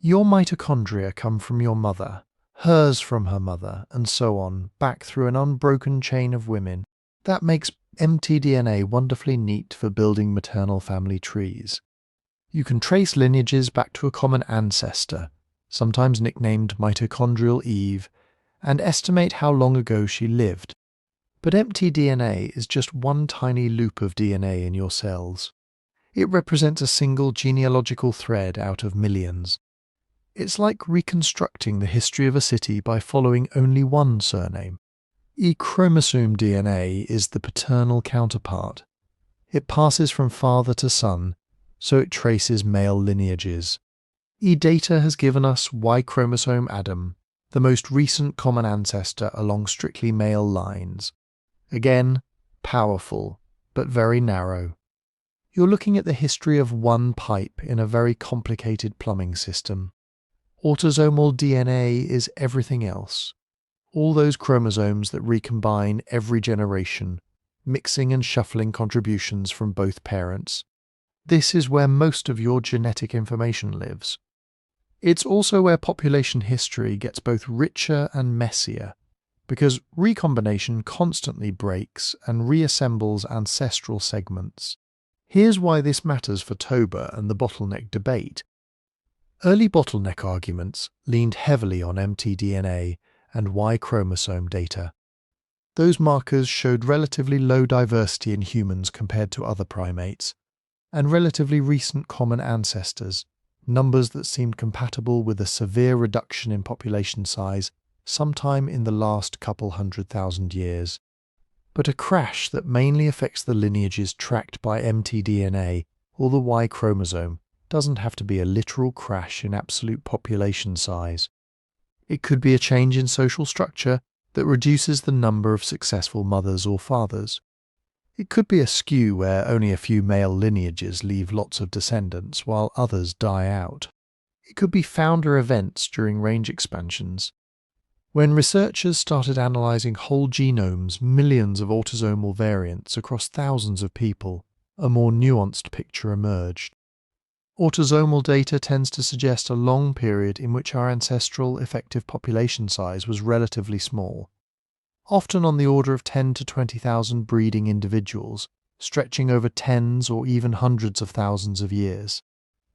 Your mitochondria come from your mother, hers from her mother, and so on, back through an unbroken chain of women. That makes mtDNA wonderfully neat for building maternal family trees. You can trace lineages back to a common ancestor, sometimes nicknamed Mitochondrial Eve, and estimate how long ago she lived. But mtDNA is just one tiny loop of DNA in your cells. It represents a single genealogical thread out of millions. It's like reconstructing the history of a city by following only one surname. E-chromosome DNA is the paternal counterpart. It passes from father to son, so it traces male lineages. E-data has given us Y-chromosome Adam, the most recent common ancestor along strictly male lines. Again, powerful, but very narrow. You're looking at the history of one pipe in a very complicated plumbing system. Autosomal DNA is everything else. All those chromosomes that recombine every generation, mixing and shuffling contributions from both parents. This is where most of your genetic information lives. It's also where population history gets both richer and messier, because recombination constantly breaks and reassembles ancestral segments. Here's why this matters for Toba and the bottleneck debate. Early bottleneck arguments leaned heavily on mtDNA and Y chromosome data. Those markers showed relatively low diversity in humans compared to other primates, and relatively recent common ancestors, numbers that seemed compatible with a severe reduction in population size sometime in the last couple 100,000 years. But a crash that mainly affects the lineages tracked by mtDNA or the Y chromosome doesn't have to be a literal crash in absolute population size. It could be a change in social structure that reduces the number of successful mothers or fathers. It could be a skew where only a few male lineages leave lots of descendants while others die out. It could be founder events during range expansions. When researchers started analysing whole genomes, millions of autosomal variants across thousands of people, a more nuanced picture emerged. Autosomal data tends to suggest a long period in which our ancestral effective population size was relatively small, often on the order of 10 to 20,000 breeding individuals, stretching over tens or even hundreds of thousands of years.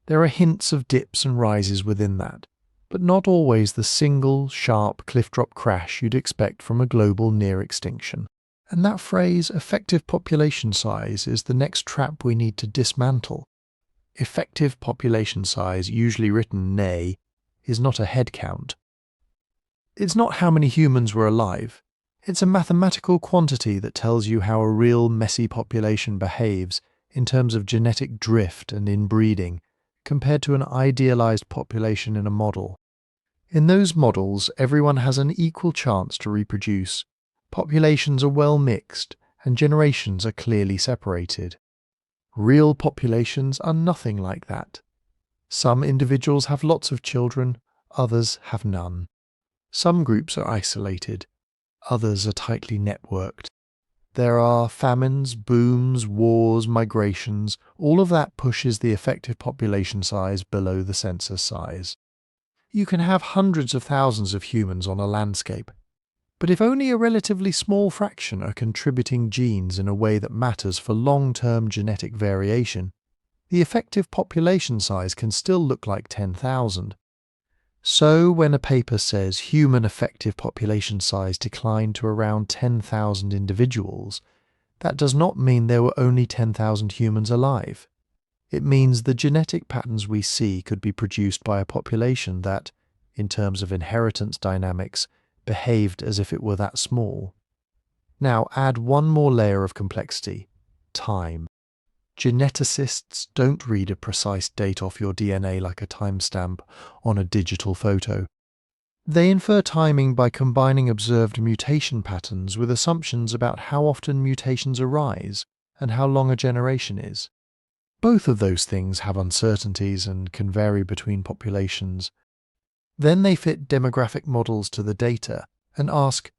There are hints of dips and rises within that, but not always the single, sharp cliff-drop crash you'd expect from a global near-extinction. And that phrase, effective population size, is the next trap we need to dismantle. Effective population size, usually written NA, is not a head count. It's not how many humans were alive. It's a mathematical quantity that tells you how a real messy population behaves in terms of genetic drift and inbreeding compared to an idealized population in a model. In those models, everyone has an equal chance to reproduce, populations are well mixed, and generations are clearly separated. Real populations are nothing like that. Some individuals have lots of children, others have none. Some groups are isolated, others are tightly networked. There are famines, booms, wars, migrations. All of that pushes the effective population size below the census size. You can have hundreds of thousands of humans on a landscape, but if only a relatively small fraction are contributing genes in a way that matters for long-term genetic variation, the effective population size can still look like 10,000. So when a paper says human effective population size declined to around 10,000 individuals, that does not mean there were only 10,000 humans alive. It means the genetic patterns we see could be produced by a population that, in terms of inheritance dynamics, behaved as if it were that small. Now add one more layer of complexity: time. Geneticists don't read a precise date off your DNA like a timestamp on a digital photo. They infer timing by combining observed mutation patterns with assumptions about how often mutations arise and how long a generation is. Both of those things have uncertainties and can vary between populations. Then they fit demographic models to the data and ask,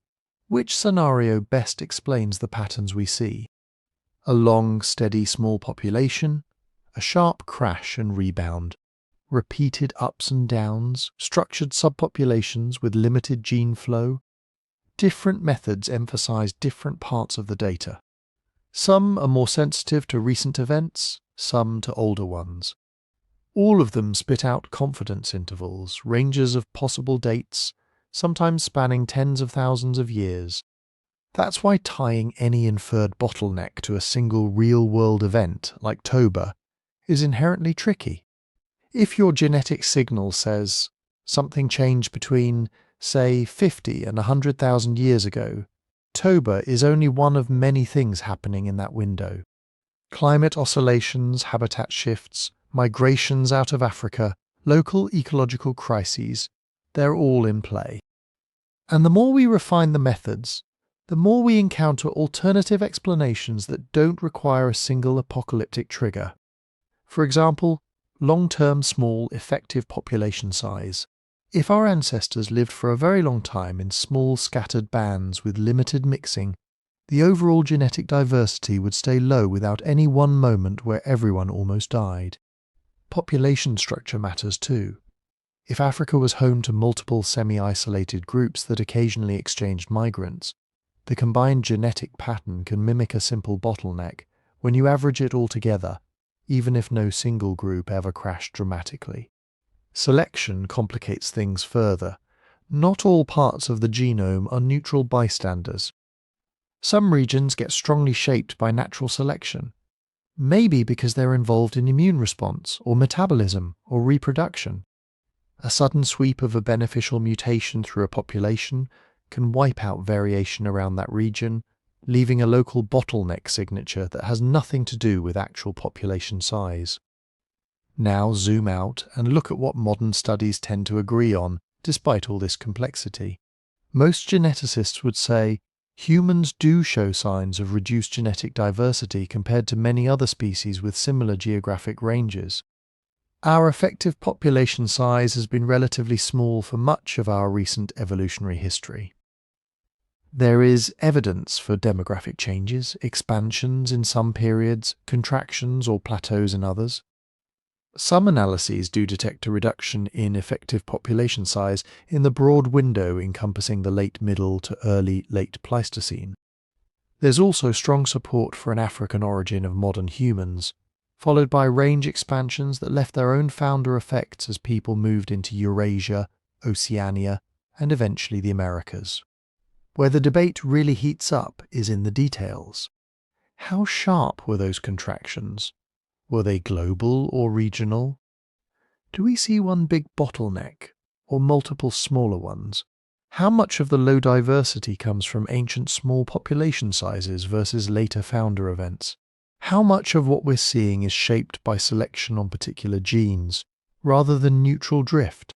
which scenario best explains the patterns we see? A long, steady, small population, a sharp crash and rebound, repeated ups and downs, structured subpopulations with limited gene flow. Different methods emphasize different parts of the data. Some are more sensitive to recent events, some to older ones. All of them spit out confidence intervals, ranges of possible dates, sometimes spanning tens of thousands of years. That's why tying any inferred bottleneck to a single real-world event, like Toba, is inherently tricky. If your genetic signal says something changed between, say, 50 and 100,000 years ago, Toba is only one of many things happening in that window. Climate oscillations, habitat shifts, migrations out of Africa, local ecological crises, they're all in play. And the more we refine the methods, the more we encounter alternative explanations that don't require a single apocalyptic trigger. For example, long-term small effective population size. If our ancestors lived for a very long time in small scattered bands with limited mixing, the overall genetic diversity would stay low without any one moment where everyone almost died. Population structure matters too. If Africa was home to multiple semi-isolated groups that occasionally exchanged migrants, the combined genetic pattern can mimic a simple bottleneck when you average it all together, even if no single group ever crashed dramatically. Selection complicates things further. Not all parts of the genome are neutral bystanders. Some regions get strongly shaped by natural selection, maybe because they're involved in immune response or metabolism or reproduction. A sudden sweep of a beneficial mutation through a population can wipe out variation around that region, leaving a local bottleneck signature that has nothing to do with actual population size. Now zoom out and look at what modern studies tend to agree on, despite all this complexity. Most geneticists would say humans do show signs of reduced genetic diversity compared to many other species with similar geographic ranges. Our effective population size has been relatively small for much of our recent evolutionary history. There is evidence for demographic changes, expansions in some periods, contractions or plateaus in others. Some analyses do detect a reduction in effective population size in the broad window encompassing the late Middle to early late Pleistocene. There's also strong support for an African origin of modern humans, followed by range expansions that left their own founder effects as people moved into Eurasia, Oceania, and eventually the Americas. Where the debate really heats up is in the details. How sharp were those contractions? Were they global or regional? Do we see one big bottleneck, or multiple smaller ones? How much of the low diversity comes from ancient small population sizes versus later founder events? How much of what we're seeing is shaped by selection on particular genes, rather than neutral drift?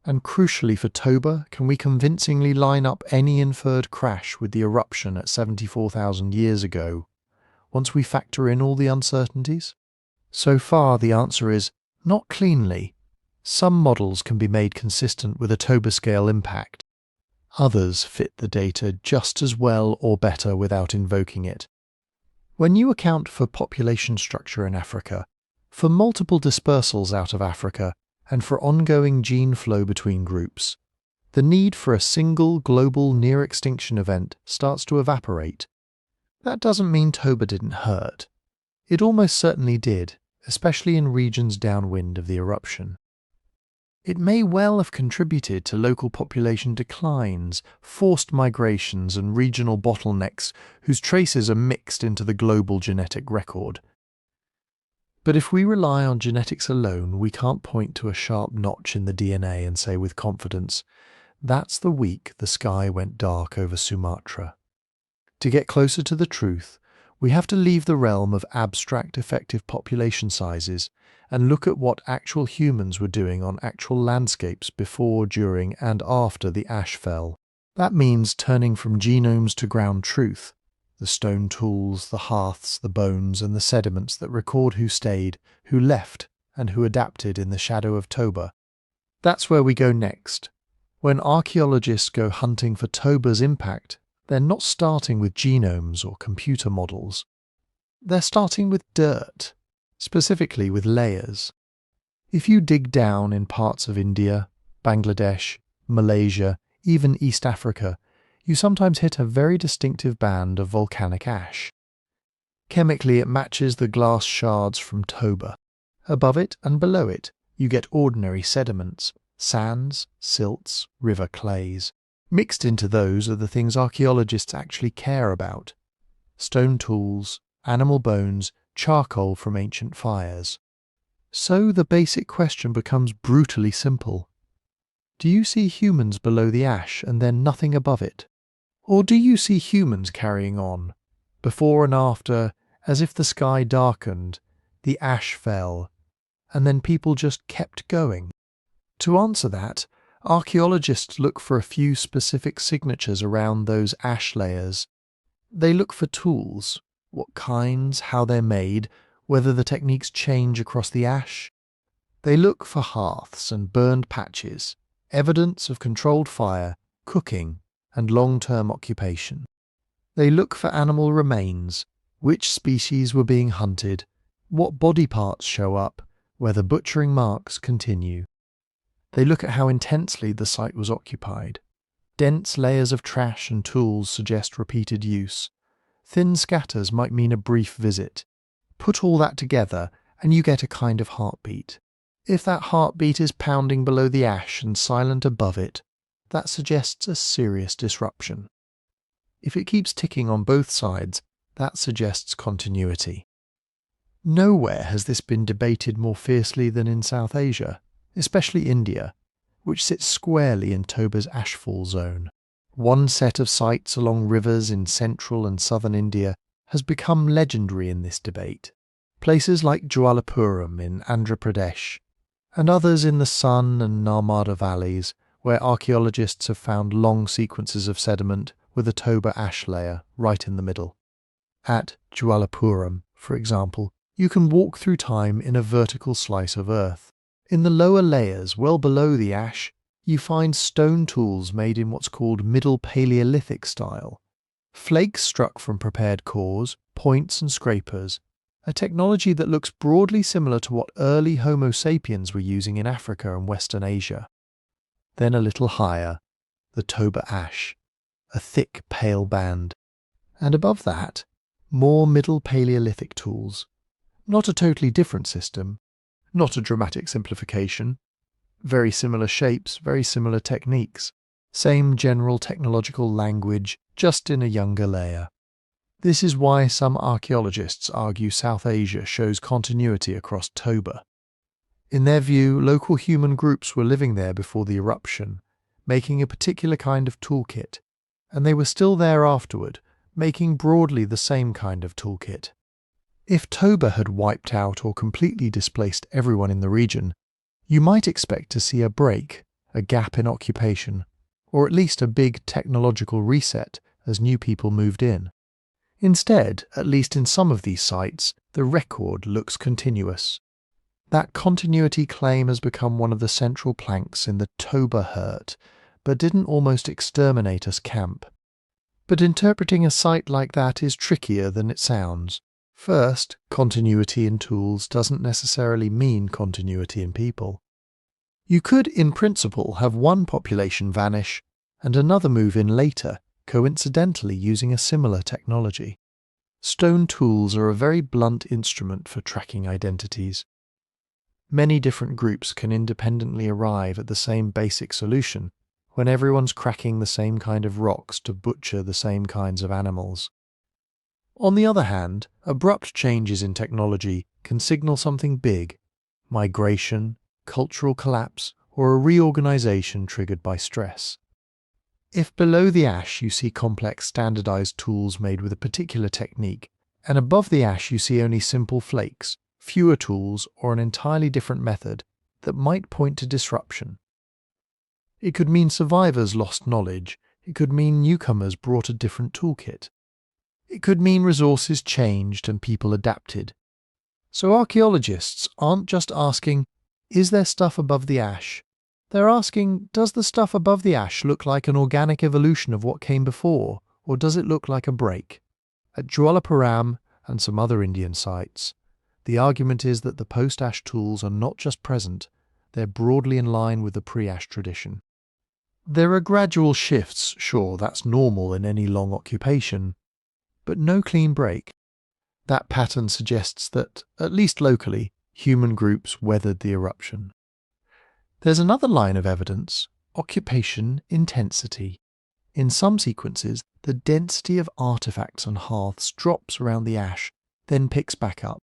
And crucially for Toba, can we convincingly line up any inferred crash with the eruption at 74,000 years ago, once we factor in all the uncertainties? So far, the answer is not cleanly. Some models can be made consistent with a Toba-scale impact. Others fit the data just as well or better without invoking it. When you account for population structure in Africa, for multiple dispersals out of Africa, and for ongoing gene flow between groups, the need for a single global near-extinction event starts to evaporate. That doesn't mean Toba didn't hurt. It almost certainly did, especially in regions downwind of the eruption. It may well have contributed to local population declines, forced migrations and regional bottlenecks whose traces are mixed into the global genetic record. But if we rely on genetics alone, we can't point to a sharp notch in the DNA and say with confidence, that's the week the sky went dark over Sumatra. To get closer to the truth, we have to leave the realm of abstract effective population sizes and look at what actual humans were doing on actual landscapes before, during, and after the ash fell. That means turning from genomes to ground truth, the stone tools, the hearths, the bones, and the sediments that record who stayed, who left, and who adapted in the shadow of Toba. That's where we go next. When archaeologists go hunting for Toba's impact, they're not starting with genomes or computer models. They're starting with dirt, specifically with layers. If you dig down in parts of India, Bangladesh, Malaysia, even East Africa, you sometimes hit a very distinctive band of volcanic ash. Chemically, it matches the glass shards from Toba. Above it and below it, you get ordinary sediments, sands, silts, river clays. Mixed into those are the things archaeologists actually care about: stone tools, animal bones, charcoal from ancient fires. So the basic question becomes brutally simple. Do you see humans below the ash and then nothing above it? Or do you see humans carrying on, before and after, as if the sky darkened, the ash fell, and then people just kept going? To answer that, archaeologists look for a few specific signatures around those ash layers. They look for tools, what kinds, how they're made, whether the techniques change across the ash. They look for hearths and burned patches, evidence of controlled fire, cooking, and long-term occupation. They look for animal remains, which species were being hunted, what body parts show up, whether butchering marks continue. They look at how intensely the site was occupied. Dense layers of trash and tools suggest repeated use. Thin scatters might mean a brief visit. Put all that together and you get a kind of heartbeat. If that heartbeat is pounding below the ash and silent above it, that suggests a serious disruption. If it keeps ticking on both sides, that suggests continuity. Nowhere has this been debated more fiercely than in South Asia, especially India, which sits squarely in Toba's ashfall zone. One set of sites along rivers in central and southern India has become legendary in this debate. Places like Jwalapuram in Andhra Pradesh, and others in the Sun and Narmada valleys, where archaeologists have found long sequences of sediment with a Toba ash layer right in the middle. At Jwalapuram, for example, you can walk through time in a vertical slice of earth. In the lower layers, well below the ash, you find stone tools made in what's called Middle Paleolithic style. Flakes struck from prepared cores, points and scrapers, a technology that looks broadly similar to what early Homo sapiens were using in Africa and Western Asia. Then a little higher, the Toba ash, a thick pale band. And above that, more Middle Paleolithic tools. Not a totally different system, not a dramatic simplification. Very similar shapes, very similar techniques. Same general technological language, just in a younger layer. This is why some archaeologists argue South Asia shows continuity across Toba. In their view, local human groups were living there before the eruption, making a particular kind of toolkit, and they were still there afterward, making broadly the same kind of toolkit. If Toba had wiped out or completely displaced everyone in the region, you might expect to see a break, a gap in occupation, or at least a big technological reset as new people moved in. Instead, at least in some of these sites, the record looks continuous. That continuity claim has become one of the central planks in the Toba hurt, but didn't almost exterminate us camp. But interpreting a site like that is trickier than it sounds. First, continuity in tools doesn't necessarily mean continuity in people. You could, in principle, have one population vanish and another move in later, coincidentally using a similar technology. Stone tools are a very blunt instrument for tracking identities. Many different groups can independently arrive at the same basic solution when everyone's cracking the same kind of rocks to butcher the same kinds of animals. On the other hand, abrupt changes in technology can signal something big: migration, cultural collapse, or a reorganization triggered by stress. If below the ash you see complex standardized tools made with a particular technique, and above the ash you see only simple flakes, fewer tools, or an entirely different method, that might point to disruption. It could mean survivors lost knowledge. It could mean newcomers brought a different toolkit. It could mean resources changed and people adapted. So archaeologists aren't just asking, is there stuff above the ash? They're asking, does the stuff above the ash look like an organic evolution of what came before, or does it look like a break? At Jualaparam and some other Indian sites, the argument is that the post-ash tools are not just present, they're broadly in line with the pre-ash tradition. There are gradual shifts, sure, that's normal in any long occupation, but no clean break. That pattern suggests that, at least locally, human groups weathered the eruption. There's another line of evidence: occupation intensity. In some sequences, the density of artifacts on hearths drops around the ash, then picks back up.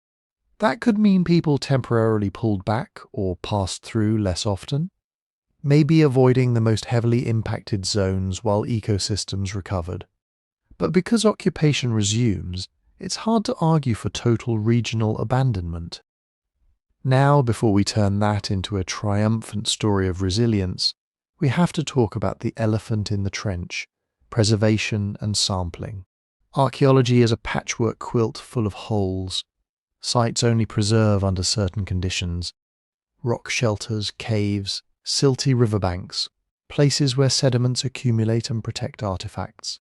That could mean people temporarily pulled back or passed through less often, maybe avoiding the most heavily impacted zones while ecosystems recovered. But because occupation resumes, it's hard to argue for total regional abandonment. Now, before we turn that into a triumphant story of resilience, we have to talk about the elephant in the trench: preservation and sampling. Archaeology is a patchwork quilt full of holes. Sites only preserve under certain conditions: rock shelters, caves, silty riverbanks, places where sediments accumulate and protect artifacts.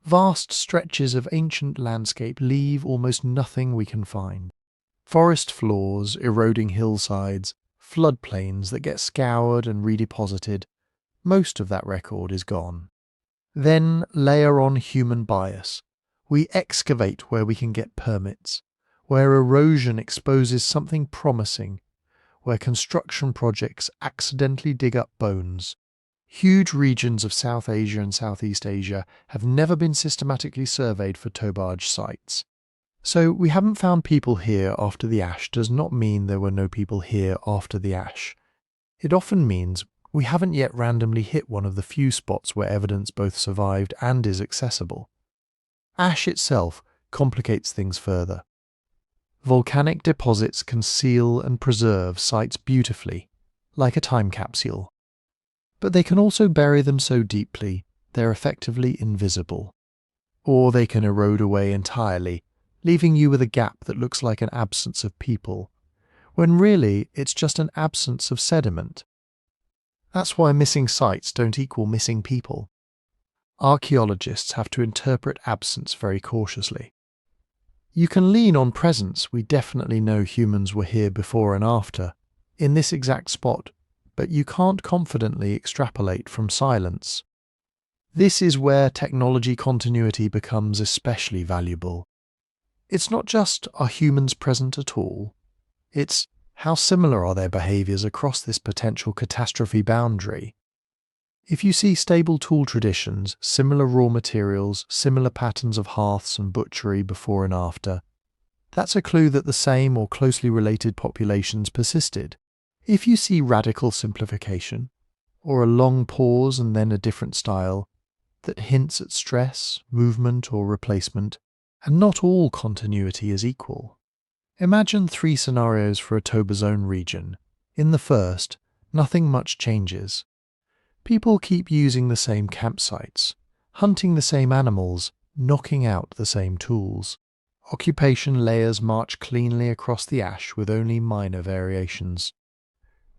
Vast stretches of ancient landscape leave almost nothing we can find. Forest floors, eroding hillsides, floodplains that get scoured and redeposited, most of that record is gone. Then layer on human bias. We excavate where we can get permits, where erosion exposes something promising, where construction projects accidentally dig up bones. Huge regions of South Asia and Southeast Asia have never been systematically surveyed for Toba sites. So we haven't found people here after the ash does not mean there were no people here after the ash. It often means we haven't yet randomly hit one of the few spots where evidence both survived and is accessible. Ash itself complicates things further. Volcanic deposits conceal and preserve sites beautifully, like a time capsule. But they can also bury them so deeply they're effectively invisible. Or they can erode away entirely, leaving you with a gap that looks like an absence of people, when really it's just an absence of sediment. That's why missing sites don't equal missing people. Archaeologists have to interpret absence very cautiously. You can lean on presence. We definitely know humans were here before and after, in this exact spot, but you can't confidently extrapolate from silence. This is where technology continuity becomes especially valuable. It's not just, are humans present at all? It's, how similar are their behaviours across this potential catastrophe boundary? If you see stable tool traditions, similar raw materials, similar patterns of hearths and butchery before and after, that's a clue that the same or closely related populations persisted. If you see radical simplification, or a long pause and then a different style, that hints at stress, movement or replacement, and not all continuity is equal. Imagine 3 scenarios for a Toba zone region. In the first, nothing much changes. People keep using the same campsites, hunting the same animals, knocking out the same tools. Occupation layers march cleanly across the ash with only minor variations.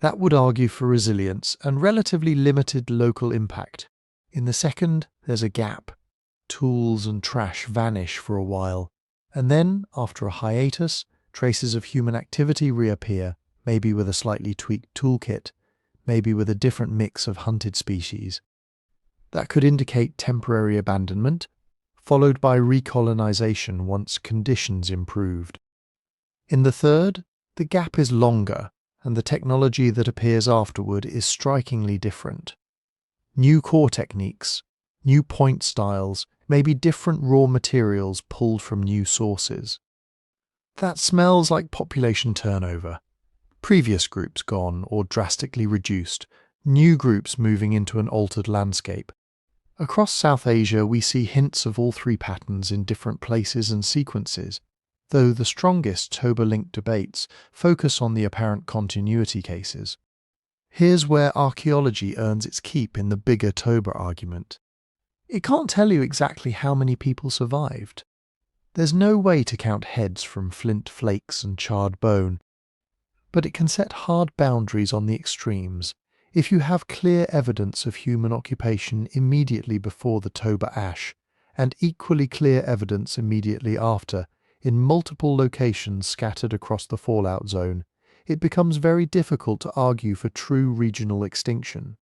That would argue for resilience and relatively limited local impact. In the second, there's a gap. Tools and trash vanish for a while, and then, after a hiatus, traces of human activity reappear, maybe with a slightly tweaked toolkit, maybe with a different mix of hunted species. That could indicate temporary abandonment, followed by recolonization once conditions improved. In the third, the gap is longer, and the technology that appears afterward is strikingly different. New core techniques, new point styles, maybe different raw materials pulled from new sources. That smells like population turnover. Previous groups gone or drastically reduced, new groups moving into an altered landscape. Across South Asia we see hints of all 3 patterns in different places and sequences, though the strongest Toba-linked debates focus on the apparent continuity cases. Here's where archaeology earns its keep in the bigger Toba argument. It can't tell you exactly how many people survived. There's no way to count heads from flint flakes and charred bone, but it can set hard boundaries on the extremes. If you have clear evidence of human occupation immediately before the Toba ash, and equally clear evidence immediately after, in multiple locations scattered across the fallout zone, it becomes very difficult to argue for true regional extinction.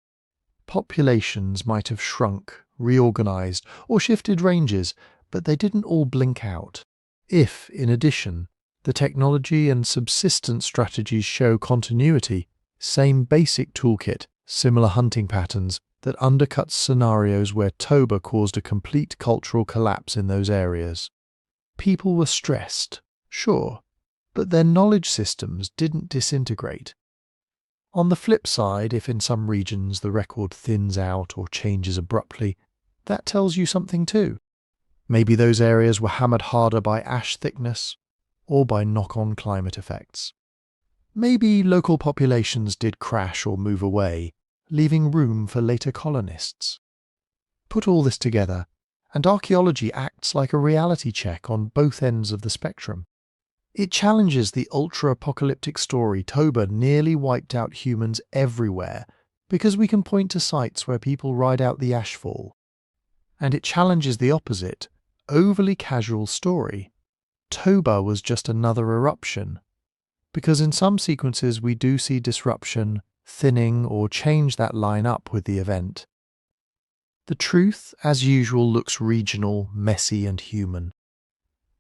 Populations might have shrunk, reorganized, or shifted ranges, but they didn't all blink out. If, in addition, the technology and subsistence strategies show continuity, same basic toolkit, similar hunting patterns, that undercuts scenarios where Toba caused a complete cultural collapse in those areas. People were stressed, sure, but their knowledge systems didn't disintegrate. On the flip side, if in some regions the record thins out or changes abruptly, that tells you something too. Maybe those areas were hammered harder by ash thickness, or by knock-on climate effects. Maybe local populations did crash or move away, leaving room for later colonists. Put all this together, and archaeology acts like a reality check on both ends of the spectrum. It challenges the ultra-apocalyptic story Toba nearly wiped out humans everywhere because we can point to sites where people ride out the ashfall. And it challenges the opposite, overly casual story. Toba was just another eruption, because in some sequences we do see disruption, thinning, or change that line up with the event. The truth, as usual, looks regional, messy, and human.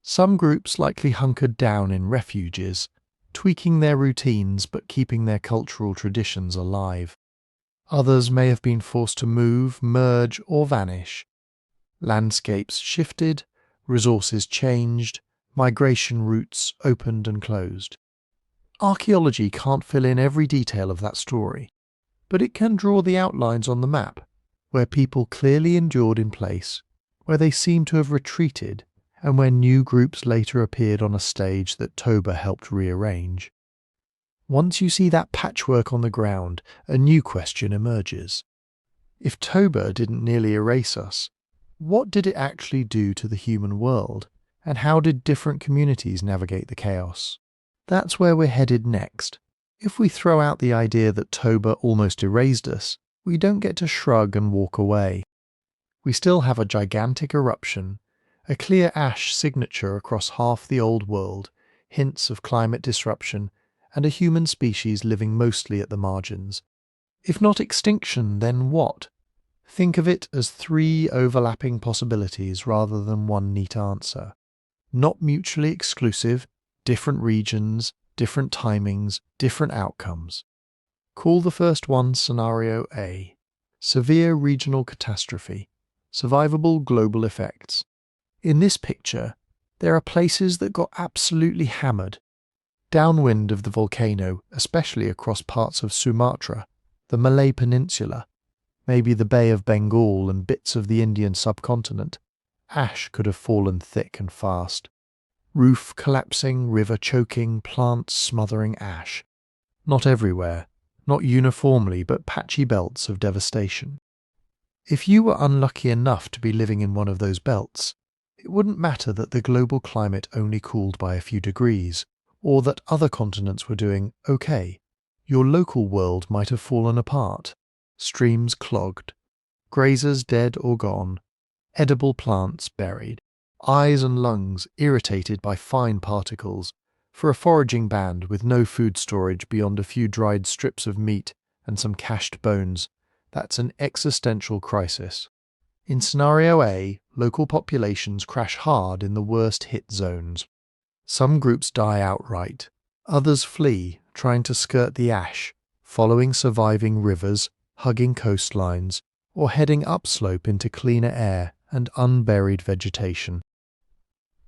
Some groups likely hunkered down in refuges, tweaking their routines but keeping their cultural traditions alive. Others may have been forced to move, merge, or vanish. Landscapes shifted, resources changed, migration routes opened and closed. Archaeology can't fill in every detail of that story, but it can draw the outlines on the map, where people clearly endured in place, where they seem to have retreated, and where new groups later appeared on a stage that Toba helped rearrange. Once you see that patchwork on the ground, a new question emerges. If Toba didn't nearly erase us, what did it actually do to the human world, and how did different communities navigate the chaos? That's where we're headed next. If we throw out the idea that Toba almost erased us, we don't get to shrug and walk away. We still have a gigantic eruption, a clear ash signature across half the old world, hints of climate disruption, and a human species living mostly at the margins. If not extinction, then what? Think of it as 3 overlapping possibilities rather than one neat answer. Not mutually exclusive, different regions, different timings, different outcomes. Call the first one Scenario A. Severe regional catastrophe. Survivable global effects. In this picture, there are places that got absolutely hammered. Downwind of the volcano, especially across parts of Sumatra, the Malay Peninsula, maybe the Bay of Bengal and bits of the Indian subcontinent, ash could have fallen thick and fast. Roof collapsing, river choking, plants smothering ash. Not everywhere, not uniformly, but patchy belts of devastation. If you were unlucky enough to be living in one of those belts, it wouldn't matter that the global climate only cooled by a few degrees, or that other continents were doing okay. Your local world might have fallen apart, streams clogged, grazers dead or gone, edible plants buried, eyes and lungs irritated by fine particles. For a foraging band with no food storage beyond a few dried strips of meat and some cached bones, that's an existential crisis. In Scenario A, local populations crash hard in the worst hit zones. Some groups die outright. Others flee, trying to skirt the ash, following surviving rivers, hugging coastlines, or heading upslope into cleaner air and unburied vegetation.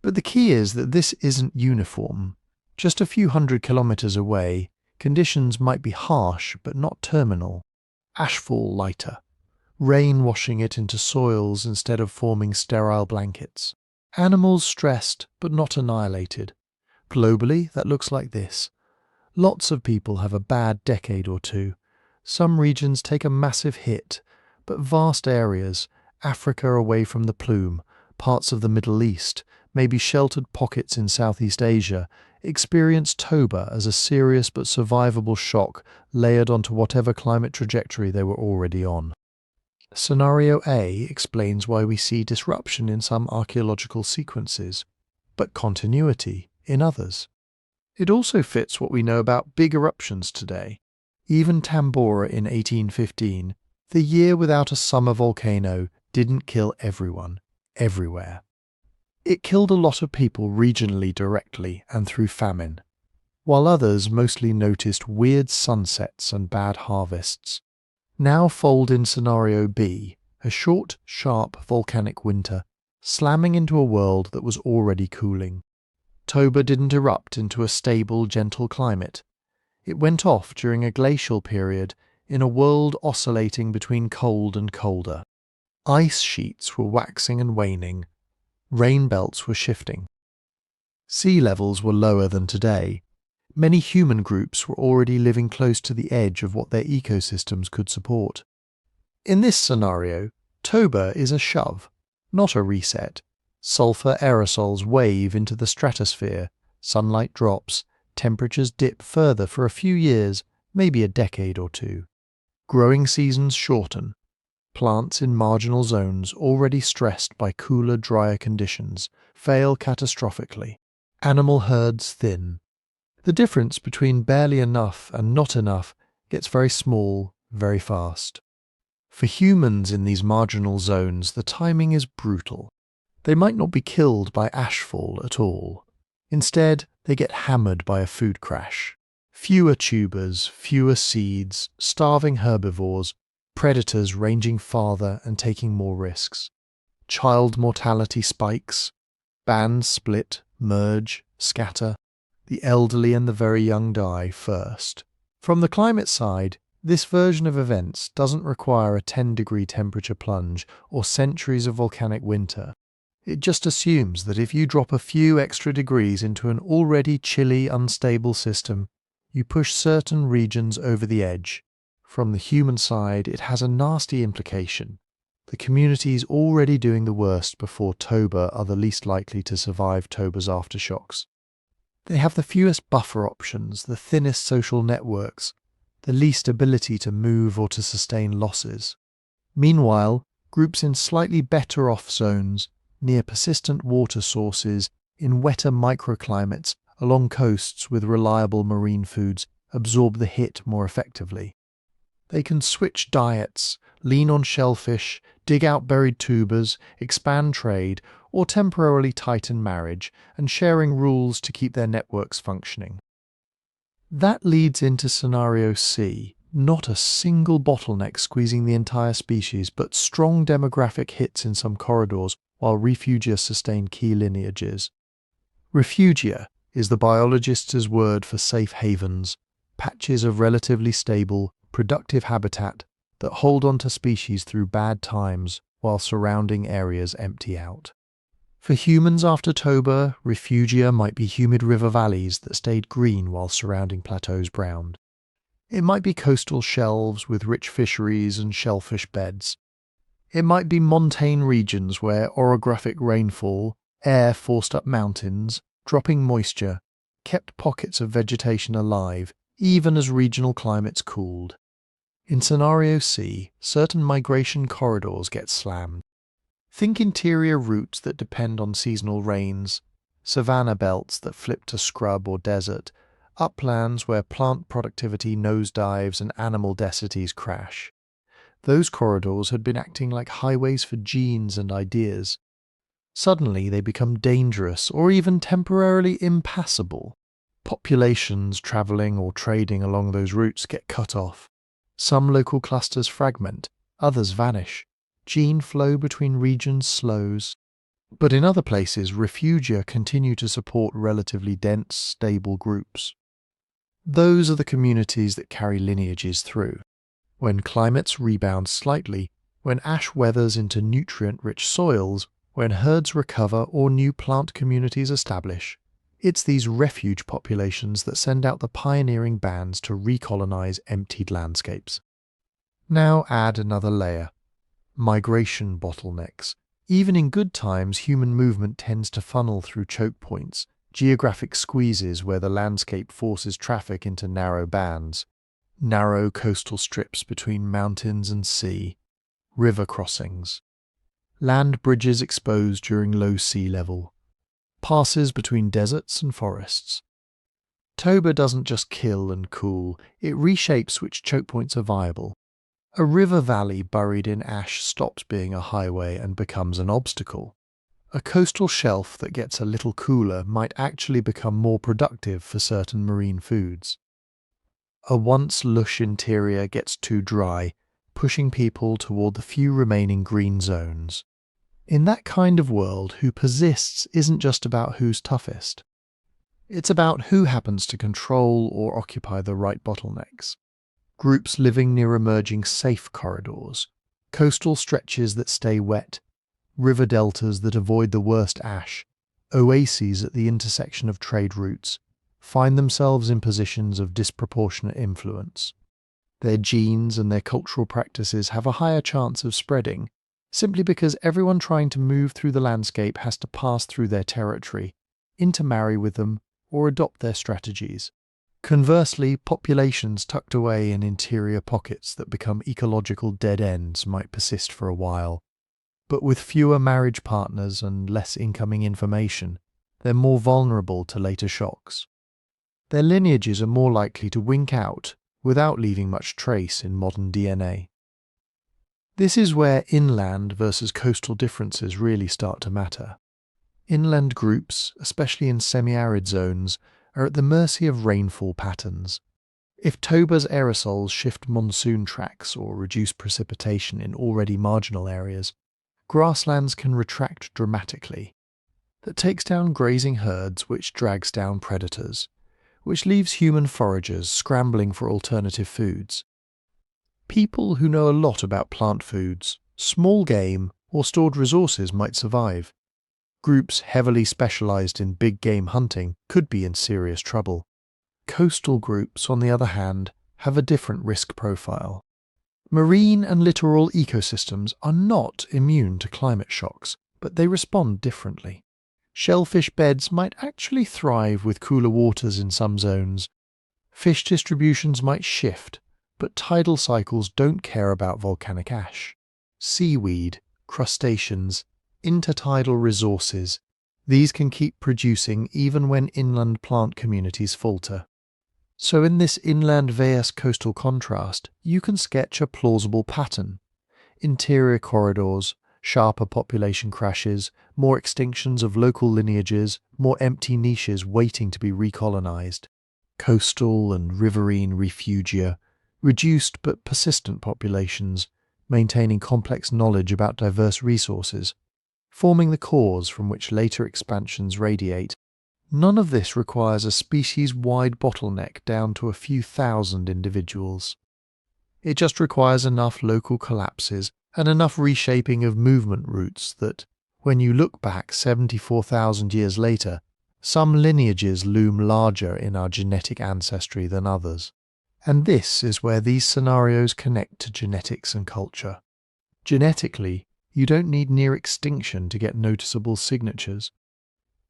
But the key is that this isn't uniform. Just a few 100 kilometers away, conditions might be harsh but not terminal. Ashfall lighter, rain washing it into soils instead of forming sterile blankets. Animals stressed but not annihilated. Globally, that looks like this. Lots of people have a bad decade or two. Some regions take a massive hit, but vast areas, Africa away from the plume, parts of the Middle East, maybe sheltered pockets in Southeast Asia, experience Toba as a serious but survivable shock layered onto whatever climate trajectory they were already on. Scenario A explains why we see disruption in some archaeological sequences, but continuity in others. It also fits what we know about big eruptions today. Even Tambora in 1815, the year without a summer volcano, didn't kill everyone, everywhere. It killed a lot of people regionally directly and through famine, while others mostly noticed weird sunsets and bad harvests. Now fold in Scenario B, a short, sharp volcanic winter, slamming into a world that was already cooling. Toba didn't erupt into a stable, gentle climate. It went off during a glacial period in a world oscillating between cold and colder. Ice sheets were waxing and waning. Rain belts were shifting. Sea levels were lower than today. Many human groups were already living close to the edge of what their ecosystems could support. In this scenario, Toba is a shove, not a reset. Sulfur aerosols wave into the stratosphere, sunlight drops, temperatures dip further for a few years, maybe a decade or two. Growing seasons shorten. Plants in marginal zones already stressed by cooler, drier conditions fail catastrophically. Animal herds thin. The difference between barely enough and not enough gets very small, very fast. For humans in these marginal zones, the timing is brutal. They might not be killed by ashfall at all. Instead, they get hammered by a food crash. Fewer tubers, fewer seeds, starving herbivores, predators ranging farther and taking more risks. Child mortality spikes. Bands split, merge, scatter. The elderly and the very young die first. From the climate side, this version of events doesn't require a 10-degree temperature plunge or centuries of volcanic winter. It just assumes that if you drop a few extra degrees into an already chilly, unstable system, you push certain regions over the edge. From the human side, it has a nasty implication. The communities already doing the worst before Toba are the least likely to survive Toba's aftershocks. They have the fewest buffer options, the thinnest social networks, the least ability to move or to sustain losses. Meanwhile, groups in slightly better off zones, near persistent water sources, in wetter microclimates, along coasts with reliable marine foods, absorb the hit more effectively. They can switch diets, lean on shellfish, dig out buried tubers, expand trade, or temporarily tighten marriage and sharing rules to keep their networks functioning. That leads into Scenario C, not a single bottleneck squeezing the entire species, but strong demographic hits in some corridors while refugia sustain key lineages. Refugia is the biologist's word for safe havens, patches of relatively stable, productive habitat that hold on to species through bad times while surrounding areas empty out. For humans after Toba, refugia might be humid river valleys that stayed green while surrounding plateaus browned. It might be coastal shelves with rich fisheries and shellfish beds. It might be montane regions where orographic rainfall, air forced up mountains, dropping moisture, kept pockets of vegetation alive even as regional climates cooled. In Scenario C, certain migration corridors get slammed. Think interior routes that depend on seasonal rains, savanna belts that flip to scrub or desert, uplands where plant productivity nosedives and animal densities crash. Those corridors had been acting like highways for genes and ideas. Suddenly they become dangerous or even temporarily impassable. Populations travelling or trading along those routes get cut off. Some local clusters fragment, others vanish. Gene flow between regions slows. But in other places, refugia continue to support relatively dense, stable groups. Those are the communities that carry lineages through. When climates rebound slightly, when ash weathers into nutrient-rich soils, when herds recover or new plant communities establish, it's these refuge populations that send out the pioneering bands to recolonize emptied landscapes. Now add another layer. Migration bottlenecks. Even in good times, human movement tends to funnel through choke points, geographic squeezes where the landscape forces traffic into narrow bands, narrow coastal strips between mountains and sea, river crossings, land bridges exposed during low sea level, passes between deserts and forests. Toba doesn't just kill and cool, it reshapes which choke points are viable. A river valley buried in ash stops being a highway and becomes an obstacle. A coastal shelf that gets a little cooler might actually become more productive for certain marine foods. A once lush interior gets too dry, pushing people toward the few remaining green zones. In that kind of world, who persists isn't just about who's toughest. It's about who happens to control or occupy the right bottlenecks. Groups living near emerging safe corridors, coastal stretches that stay wet, river deltas that avoid the worst ash, oases at the intersection of trade routes, find themselves in positions of disproportionate influence. Their genes and their cultural practices have a higher chance of spreading, simply because everyone trying to move through the landscape has to pass through their territory, intermarry with them, or adopt their strategies. Conversely, populations tucked away in interior pockets that become ecological dead ends might persist for a while. But with fewer marriage partners and less incoming information, they're more vulnerable to later shocks. Their lineages are more likely to wink out without leaving much trace in modern DNA. This is where inland versus coastal differences really start to matter. Inland groups, especially in semi-arid zones, are at the mercy of rainfall patterns. If Toba's aerosols shift monsoon tracks or reduce precipitation in already marginal areas, grasslands can retract dramatically. That takes down grazing herds, which drags down predators, which leaves human foragers scrambling for alternative foods. People who know a lot about plant foods, small game, or stored resources might survive. Groups heavily specialized in big game hunting could be in serious trouble. Coastal groups, on the other hand, have a different risk profile. Marine and littoral ecosystems are not immune to climate shocks, but they respond differently. Shellfish beds might actually thrive with cooler waters in some zones. Fish distributions might shift, but tidal cycles don't care about volcanic ash. Seaweed, crustaceans, intertidal resources, these can keep producing even when inland plant communities falter. So in this inland vs coastal contrast, you can sketch a plausible pattern. Interior corridors, sharper population crashes, more extinctions of local lineages, more empty niches waiting to be recolonized. Coastal and riverine refugia, reduced but persistent populations, maintaining complex knowledge about diverse resources, forming the cores from which later expansions radiate. None of this requires a species-wide bottleneck down to a few thousand individuals. It just requires enough local collapses and enough reshaping of movement routes that, When you look back 74,000 years later, some lineages loom larger in our genetic ancestry than others. And this is where these scenarios connect to genetics and culture. Genetically, you don't need near-extinction to get noticeable signatures.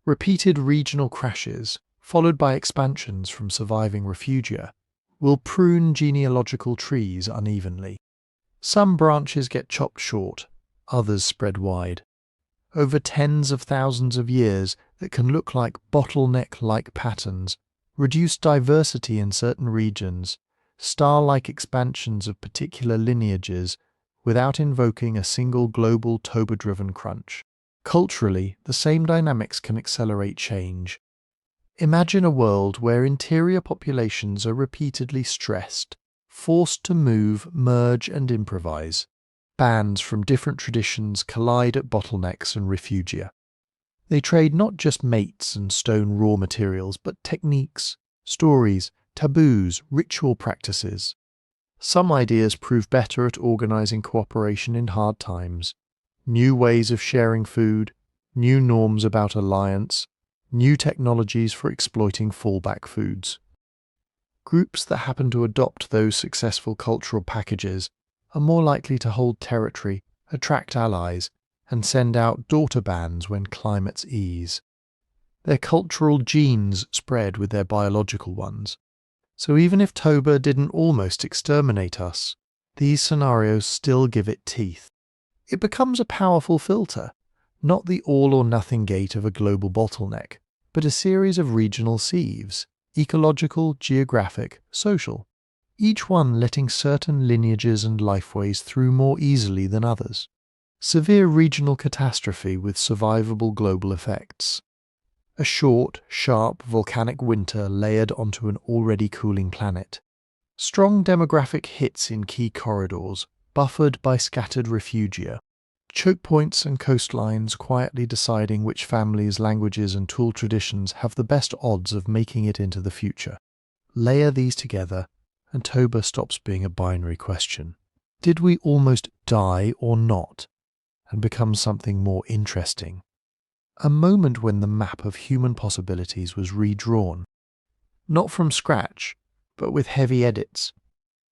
Repeated regional crashes, followed by expansions from surviving refugia, will prune genealogical trees unevenly. Some branches get chopped short, others spread wide. Over tens of thousands of years that can look like bottleneck-like patterns, reduce diversity in certain regions, star-like expansions of particular lineages without invoking a single global Toba-driven crunch. Culturally, the same dynamics can accelerate change. Imagine a world where interior populations are repeatedly stressed, forced to move, merge and improvise. Bands from different traditions collide at bottlenecks and refugia. They trade not just mates and stone raw materials, but techniques, stories, taboos, ritual practices. Some ideas prove better at organizing cooperation in hard times. New ways of sharing food, new norms about alliance, new technologies for exploiting fallback foods. Groups that happen to adopt those successful cultural packages are more likely to hold territory, attract allies, and send out daughter bands when climates ease. Their cultural genes spread with their biological ones. So even if Toba didn't almost exterminate us, these scenarios still give it teeth. It becomes a powerful filter, not the all-or-nothing gate of a global bottleneck, but a series of regional sieves, ecological, geographic, social, each one letting certain lineages and lifeways through more easily than others. Severe regional catastrophe with survivable global effects. A short, sharp volcanic winter layered onto an already cooling planet. Strong demographic hits in key corridors, buffered by scattered refugia. Choke points and coastlines quietly deciding which families, languages and tool traditions have the best odds of making it into the future. Layer these together, and Toba stops being a binary question. Did we almost die or not, and become something more interesting? A moment when the map of human possibilities was redrawn. Not from scratch, but with heavy edits.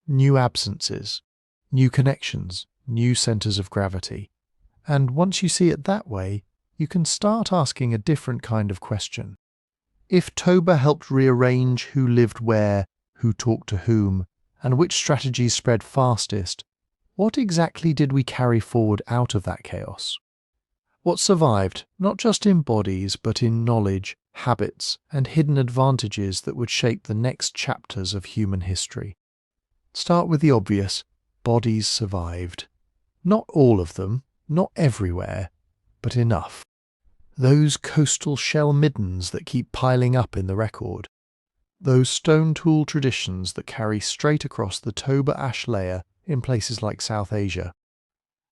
New absences, new connections, new centres of gravity. And once you see it that way, you can start asking a different kind of question. If Toba helped rearrange who lived where, who talked to whom, and which strategies spread fastest, what exactly did we carry forward out of that chaos? What survived, not just in bodies, but in knowledge, habits, and hidden advantages that would shape the next chapters of human history? Start with the obvious: bodies survived. Not all of them, not everywhere, but enough. Those coastal shell middens that keep piling up in the record. Those stone tool traditions that carry straight across the Toba ash layer in places like South Asia.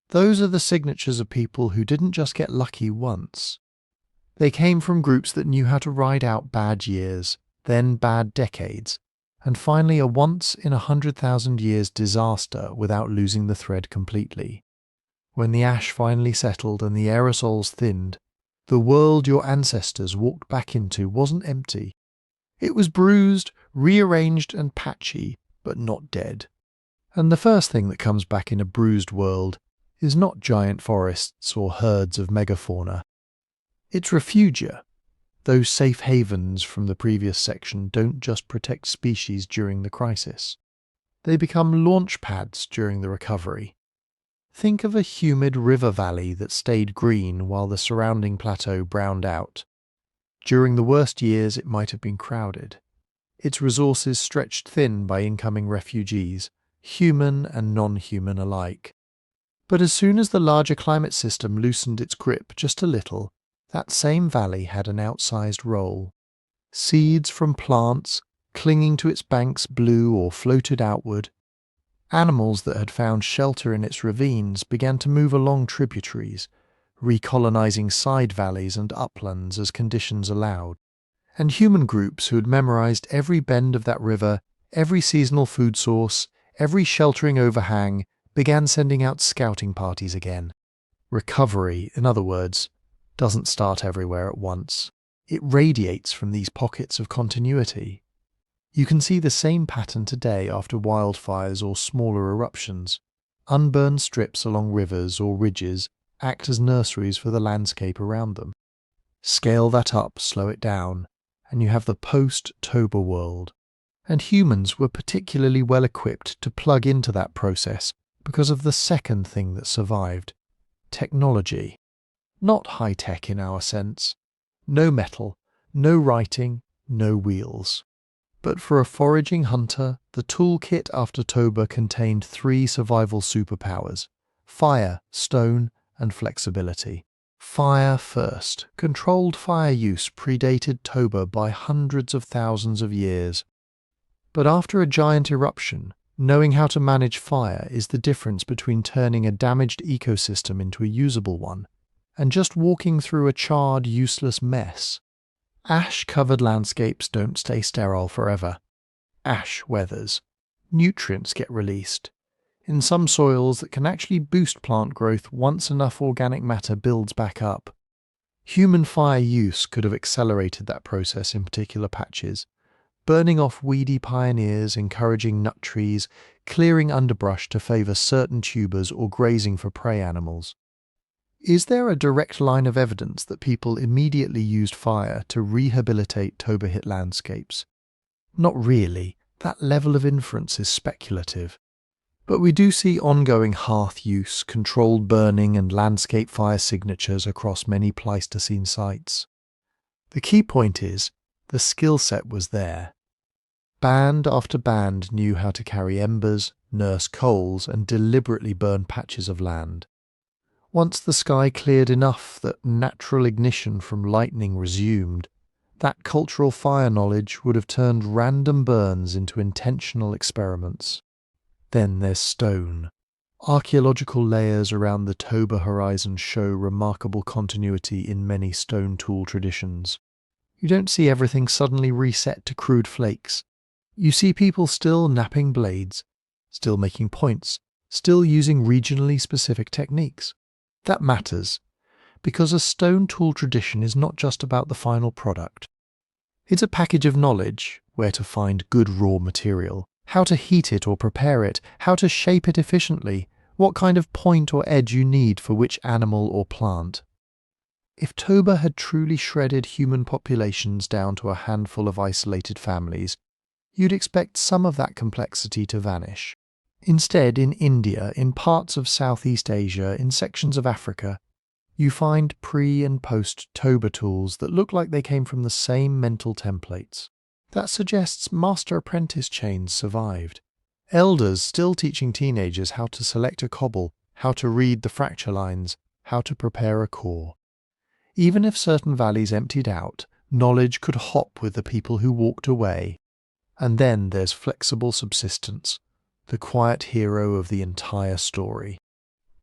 Those are the signatures of people who didn't just get lucky once. They came from groups that knew how to ride out bad years, then bad decades, and finally a once-in-100,000 years disaster without losing the thread completely. When the ash finally settled and the aerosols thinned, the world your ancestors walked back into wasn't empty. It was bruised, rearranged and patchy, but not dead. And the first thing that comes back in a bruised world is not giant forests or herds of megafauna. It's refugia. Those safe havens from the previous section don't just protect species during the crisis. They become launch pads during the recovery. Think of a humid river valley that stayed green while the surrounding plateau browned out. During the worst years it might have been crowded. Its resources stretched thin by incoming refugees, human and non-human alike. But as soon as the larger climate system loosened its grip just a little, that same valley had an outsized role. Seeds from plants, clinging to its banks blew or floated outward. Animals that had found shelter in its ravines began to move along tributaries, recolonizing side valleys and uplands as conditions allowed. And human groups who had memorized every bend of that river, every seasonal food source, every sheltering overhang, began sending out scouting parties again. Recovery, in other words, doesn't start everywhere at once. It radiates from these pockets of continuity. You can see the same pattern today after wildfires or smaller eruptions. Unburned strips along rivers or ridges act as nurseries for the landscape around them. Scale that up, slow it down, and you have the post-Toba world. And humans were particularly well equipped to plug into that process because of the second thing that survived: technology. Not high-tech in our sense. No metal, no writing, no wheels. But for a foraging hunter, the toolkit after Toba contained 3 survival superpowers: fire, stone, and flexibility. Fire first. Controlled fire use predated Toba by hundreds of thousands of years. But after a giant eruption, knowing how to manage fire is the difference between turning a damaged ecosystem into a usable one and just walking through a charred, useless mess. Ash-covered landscapes don't stay sterile forever. Ash weathers. Nutrients get released. In some soils that can actually boost plant growth once enough organic matter builds back up. Human fire use could have accelerated that process in particular patches, burning off weedy pioneers, encouraging nut trees, clearing underbrush to favour certain tubers or grazing for prey animals. Is there a direct line of evidence that people immediately used fire to rehabilitate Toba-hit landscapes? Not really. That level of inference is speculative. But we do see ongoing hearth use, controlled burning and landscape fire signatures across many Pleistocene sites. The key point is, the skill set was there. Band after band knew how to carry embers, nurse coals, and deliberately burn patches of land. Once the sky cleared enough that natural ignition from lightning resumed, that cultural fire knowledge would have turned random burns into intentional experiments. Then there's stone. Archaeological layers around the Toba horizon show remarkable continuity in many stone tool traditions. You don't see everything suddenly reset to crude flakes. You see people still knapping blades, still making points, still using regionally specific techniques. That matters, because a stone tool tradition is not just about the final product. It's a package of knowledge: where to find good raw material, how to heat it or prepare it, how to shape it efficiently, what kind of point or edge you need for which animal or plant. If Toba had truly shredded human populations down to a handful of isolated families, you'd expect some of that complexity to vanish. Instead, in India, in parts of Southeast Asia, in sections of Africa, you find pre- and post-Toba tools that look like they came from the same mental templates. That suggests master-apprentice chains survived. Elders still teaching teenagers how to select a cobble, how to read the fracture lines, how to prepare a core. Even if certain valleys emptied out, knowledge could hop with the people who walked away. And then there's flexible subsistence, the quiet hero of the entire story.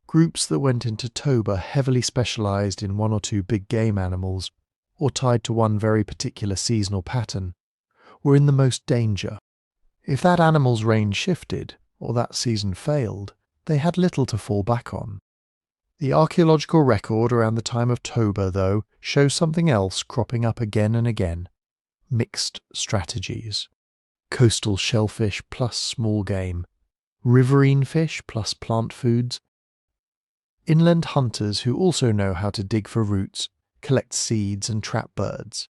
Groups that went into Toba heavily specialised in 1 or 2 big game animals, or tied to one very particular seasonal pattern, were in the most danger. If that animal's range shifted, or that season failed, they had little to fall back on. The archaeological record around the time of Toba, though, shows something else cropping up again and again: mixed strategies. Coastal shellfish plus small game, riverine fish plus plant foods, inland hunters who also know how to dig for roots, collect seeds and trap birds.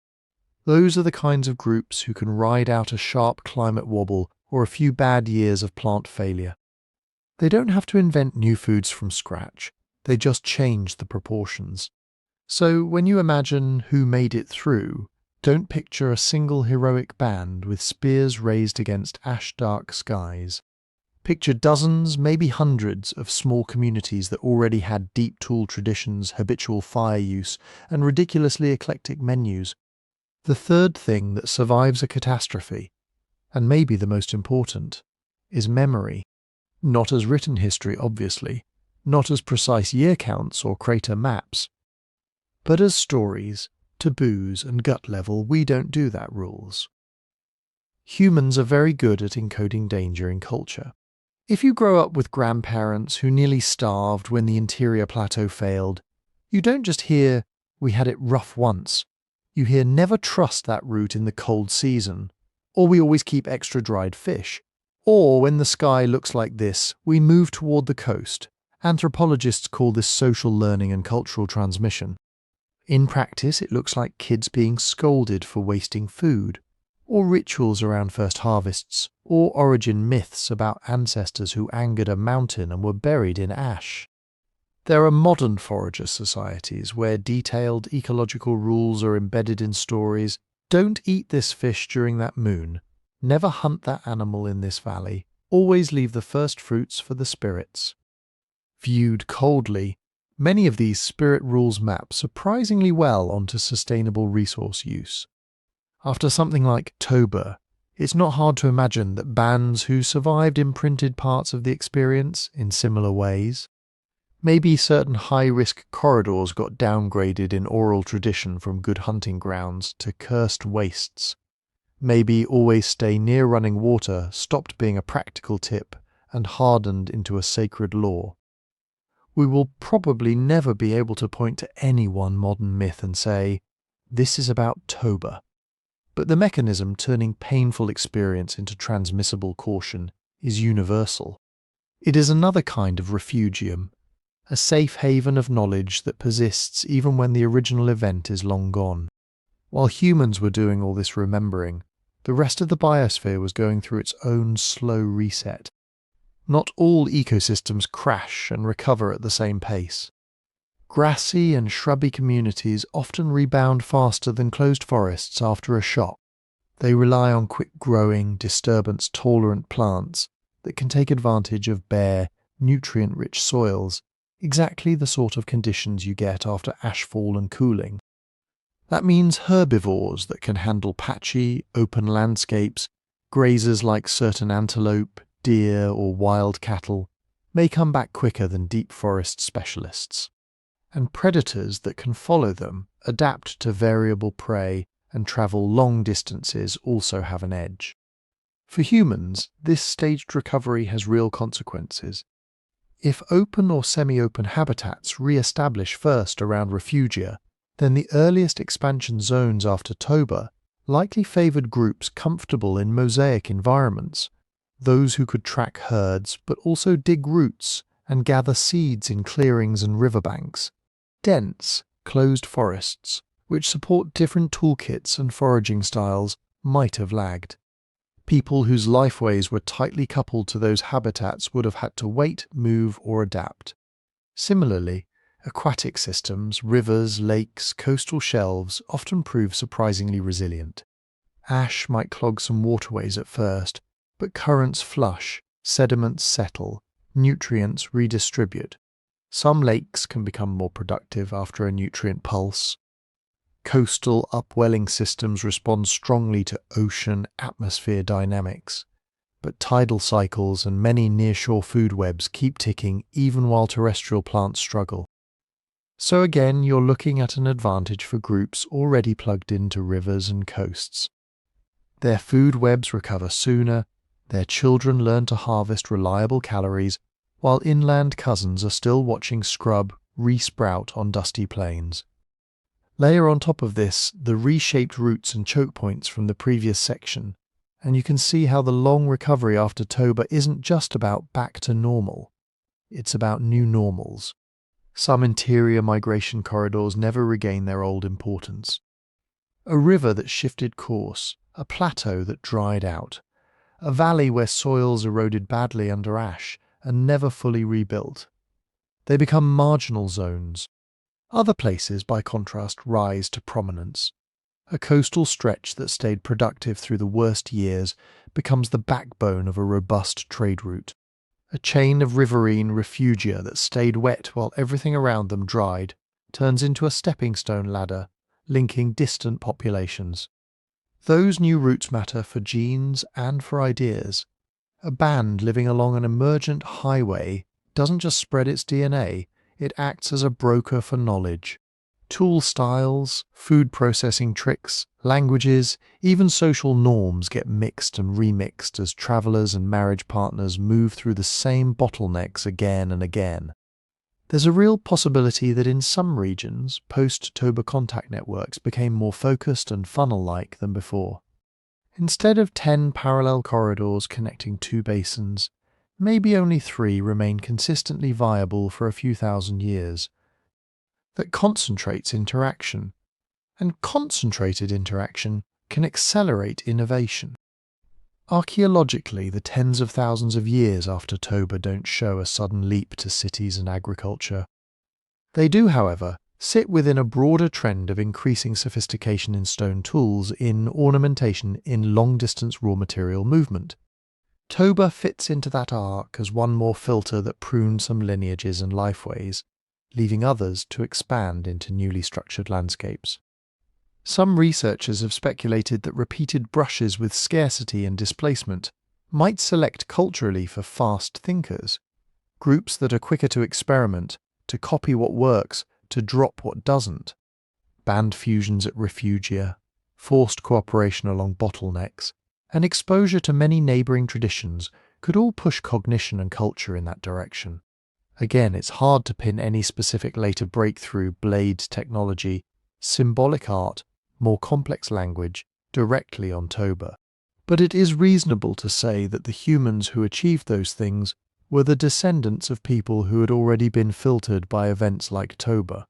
Those are the kinds of groups who can ride out a sharp climate wobble or a few bad years of plant failure. They don't have to invent new foods from scratch, they just change the proportions. So when you imagine who made it through, don't picture a single heroic band with spears raised against ash-dark skies. Picture dozens, maybe hundreds, of small communities that already had deep tool traditions, habitual fire use, and ridiculously eclectic menus. The third thing that survives a catastrophe, and maybe the most important, is memory. Not as written history, obviously, not as precise year counts or crater maps, but as stories, taboos, and gut level. We don't do that, rules. Humans are very good at encoding danger in culture. If you grow up with grandparents who nearly starved when the interior plateau failed, you don't just hear, "We had it rough once." You hear "never trust that route in the cold season," or "we always keep extra dried fish," or "when the sky looks like this, we move toward the coast." Anthropologists call this social learning and cultural transmission. In practice, it looks like kids being scolded for wasting food, or rituals around first harvests, or origin myths about ancestors who angered a mountain and were buried in ash. There are modern forager societies where detailed ecological rules are embedded in stories. "Don't eat this fish during that moon. Never hunt that animal in this valley. Always leave the first fruits for the spirits." Viewed coldly, many of these spirit rules map surprisingly well onto sustainable resource use. After something like Toba, it's not hard to imagine that bands who survived imprinted parts of the experience in similar ways. Maybe certain high-risk corridors got downgraded in oral tradition from good hunting grounds to cursed wastes. Maybe always stay near running water stopped being a practical tip and hardened into a sacred law. We will probably never be able to point to any one modern myth and say, "This is about Toba." But the mechanism turning painful experience into transmissible caution is universal. It is another kind of refugium, a safe haven of knowledge that persists even when the original event is long gone. While humans were doing all this remembering, the rest of the biosphere was going through its own slow reset. Not all ecosystems crash and recover at the same pace. Grassy and shrubby communities often rebound faster than closed forests after a shock. They rely on quick-growing, disturbance-tolerant plants that can take advantage of bare, nutrient-rich soils, exactly the sort of conditions you get after ashfall and cooling. That means herbivores that can handle patchy, open landscapes, grazers like certain antelope, deer, or wild cattle, may come back quicker than deep forest specialists. And predators that can follow them, adapt to variable prey, and travel long distances also have an edge. For humans, this staged recovery has real consequences. If open or semi-open habitats re-establish first around refugia, then the earliest expansion zones after Toba likely favoured groups comfortable in mosaic environments, those who could track herds but also dig roots and gather seeds in clearings and riverbanks, dense, closed forests, which support different toolkits and foraging styles, might have lagged. People whose lifeways were tightly coupled to those habitats would have had to wait, move, or adapt. Similarly, aquatic systems, rivers, lakes, coastal shelves often prove surprisingly resilient. Ash might clog some waterways at first, but currents flush, sediments settle, nutrients redistribute. Some lakes can become more productive after a nutrient pulse. Coastal upwelling systems respond strongly to ocean-atmosphere dynamics, but tidal cycles and many nearshore food webs keep ticking even while terrestrial plants struggle. So again, you're looking at an advantage for groups already plugged into rivers and coasts. Their food webs recover sooner, their children learn to harvest reliable calories, while inland cousins are still watching scrub re-sprout on dusty plains. Layer on top of this the reshaped roots and choke points from the previous section, and you can see how the long recovery after Toba isn't just about back to normal. It's about new normals. Some interior migration corridors never regain their old importance. A river that shifted course, a plateau that dried out, a valley where soils eroded badly under ash and never fully rebuilt. They become marginal zones. Other places, by contrast, rise to prominence. A coastal stretch that stayed productive through the worst years becomes the backbone of a robust trade route. A chain of riverine refugia that stayed wet while everything around them dried turns into a stepping stone ladder, linking distant populations. Those new routes matter for genes and for ideas. A band living along an emergent highway doesn't just spread its DNA, it acts as a broker for knowledge. Tool styles, food processing tricks, languages, even social norms get mixed and remixed as travellers and marriage partners move through the same bottlenecks again and again. There's a real possibility that in some regions, post-Toba contact networks became more focused and funnel-like than before. Instead of 10 parallel corridors connecting two basins, maybe only 3 remain consistently viable for a few thousand years. That concentrates interaction, and concentrated interaction can accelerate innovation. Archaeologically, the tens of thousands of years after Toba don't show a sudden leap to cities and agriculture. They do, however, sit within a broader trend of increasing sophistication in stone tools, in ornamentation, in long-distance raw material movement. Toba fits into that arc as one more filter that pruned some lineages and lifeways, leaving others to expand into newly structured landscapes. Some researchers have speculated that repeated brushes with scarcity and displacement might select culturally for fast thinkers, groups that are quicker to experiment, to copy what works, to drop what doesn't. Band fusions at refugia, forced cooperation along bottlenecks, and exposure to many neighbouring traditions could all push cognition and culture in that direction. Again, it's hard to pin any specific later breakthrough, blade technology, symbolic art, more complex language, directly on Toba. But it is reasonable to say that the humans who achieved those things were the descendants of people who had already been filtered by events like Toba.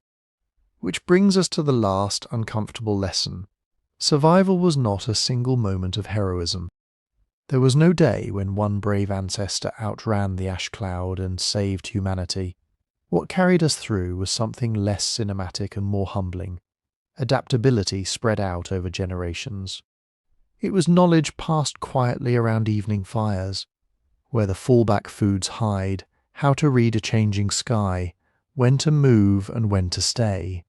Which brings us to the last uncomfortable lesson. Survival was not a single moment of heroism. There was no day when one brave ancestor outran the ash cloud and saved humanity. What carried us through was something less cinematic and more humbling. Adaptability spread out over generations. It was knowledge passed quietly around evening fires, where the fallback foods hide, how to read a changing sky, when to move and when to stay.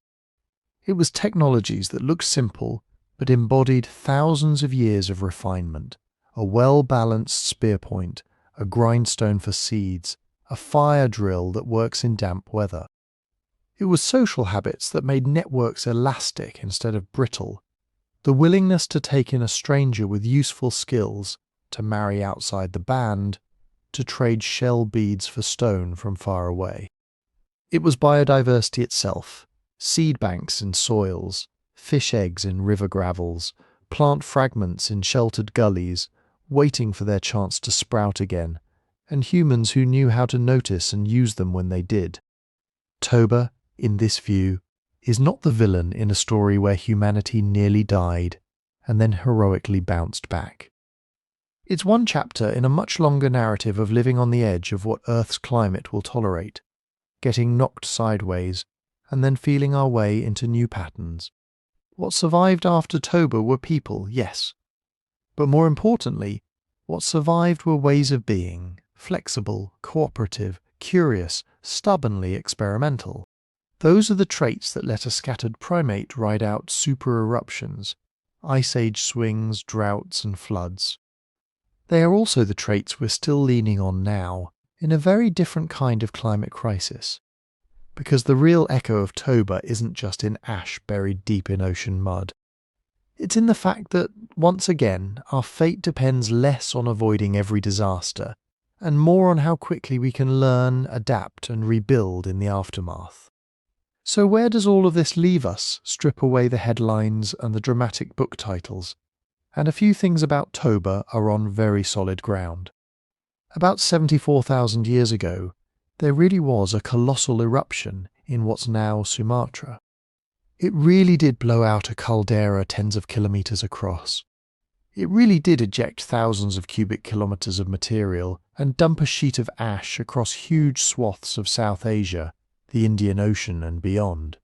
It was technologies that looked simple, but embodied thousands of years of refinement, a well-balanced spear point, a grindstone for seeds, a fire drill that works in damp weather. It was social habits that made networks elastic instead of brittle, the willingness to take in a stranger with useful skills, to marry outside the band, to trade shell beads for stone from far away. It was biodiversity itself, seed banks in soils, fish eggs in river gravels, plant fragments in sheltered gullies, waiting for their chance to sprout again, and humans who knew how to notice and use them when they did. Toba, in this view, is not the villain in a story where humanity nearly died and then heroically bounced back. It's one chapter in a much longer narrative of living on the edge of what Earth's climate will tolerate, getting knocked sideways, and then feeling our way into new patterns. What survived after Toba were people, yes, but more importantly, what survived were ways of being, flexible, cooperative, curious, stubbornly experimental. Those are the traits that let a scattered primate ride out super-eruptions, ice age swings, droughts and floods. They are also the traits we're still leaning on now, in a very different kind of climate crisis. Because the real echo of Toba isn't just in ash buried deep in ocean mud. It's in the fact that, once again, our fate depends less on avoiding every disaster, and more on how quickly we can learn, adapt and rebuild in the aftermath. So where does all of this leave us? Strip away the headlines and the dramatic book titles, and a few things about Toba are on very solid ground. About 74,000 years ago, there really was a colossal eruption in what's now Sumatra. It really did blow out a caldera tens of kilometres across. It really did eject thousands of cubic kilometres of material and dump a sheet of ash across huge swaths of South Asia, the Indian Ocean and beyond.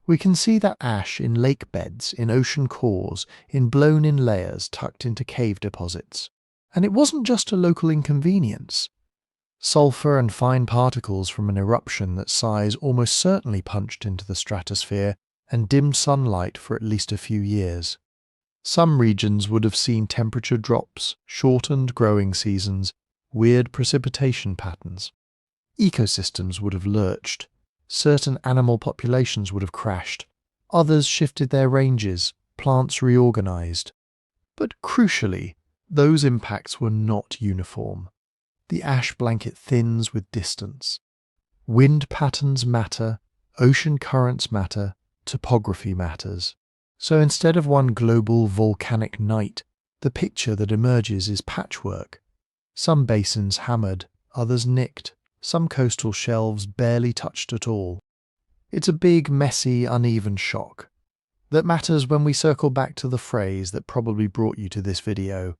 We can see that ash in lake beds, in ocean cores, in blown-in layers tucked into cave deposits. And it wasn't just a local inconvenience. Sulfur and fine particles from an eruption that size almost certainly punched into the stratosphere and dimmed sunlight for at least a few years. Some regions would have seen temperature drops, shortened growing seasons, weird precipitation patterns. Ecosystems would have lurched. Certain animal populations would have crashed. Others shifted their ranges, plants reorganized. But crucially, those impacts were not uniform. The ash blanket thins with distance. Wind patterns matter, ocean currents matter, topography matters. So instead of one global volcanic night, the picture that emerges is patchwork. Some basins hammered, others nicked, some coastal shelves barely touched at all. It's a big, messy, uneven shock that matters when we circle back to the phrase that probably brought you to this video,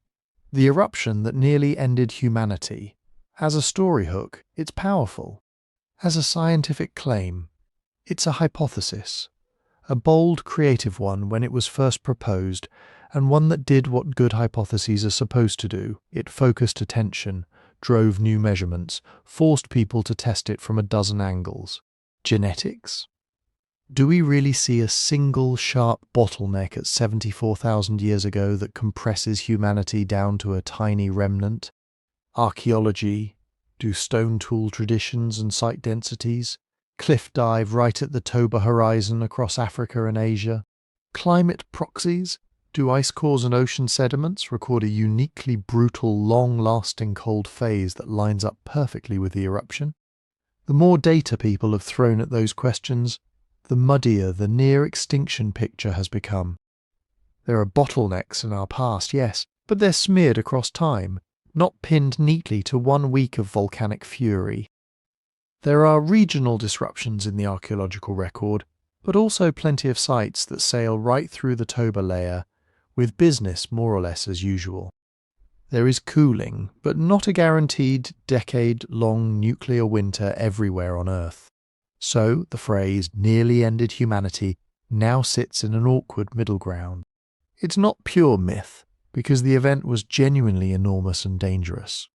the eruption that nearly ended humanity. As a story hook, it's powerful. As a scientific claim, it's a hypothesis. A bold, creative one when it was first proposed, and one that did what good hypotheses are supposed to do. It focused attention, drove new measurements, forced people to test it from a dozen angles. Genetics? Do we really see a single sharp bottleneck at 74,000 years ago that compresses humanity down to a tiny remnant? Archaeology? Do stone tool traditions and site densities? Cliff dive right at the Toba horizon across Africa and Asia? Climate proxies? Do ice cores and ocean sediments record a uniquely brutal, long-lasting cold phase that lines up perfectly with the eruption? The more data people have thrown at those questions, the muddier the near-extinction picture has become. There are bottlenecks in our past, yes, but they're smeared across time, not pinned neatly to 1 week of volcanic fury. There are regional disruptions in the archaeological record, but also plenty of sites that sail right through the Toba layer, with business more or less as usual. There is cooling, but not a guaranteed decade-long nuclear winter everywhere on Earth. So the phrase nearly ended humanity now sits in an awkward middle ground. It's not pure myth, because the event was genuinely enormous and dangerous.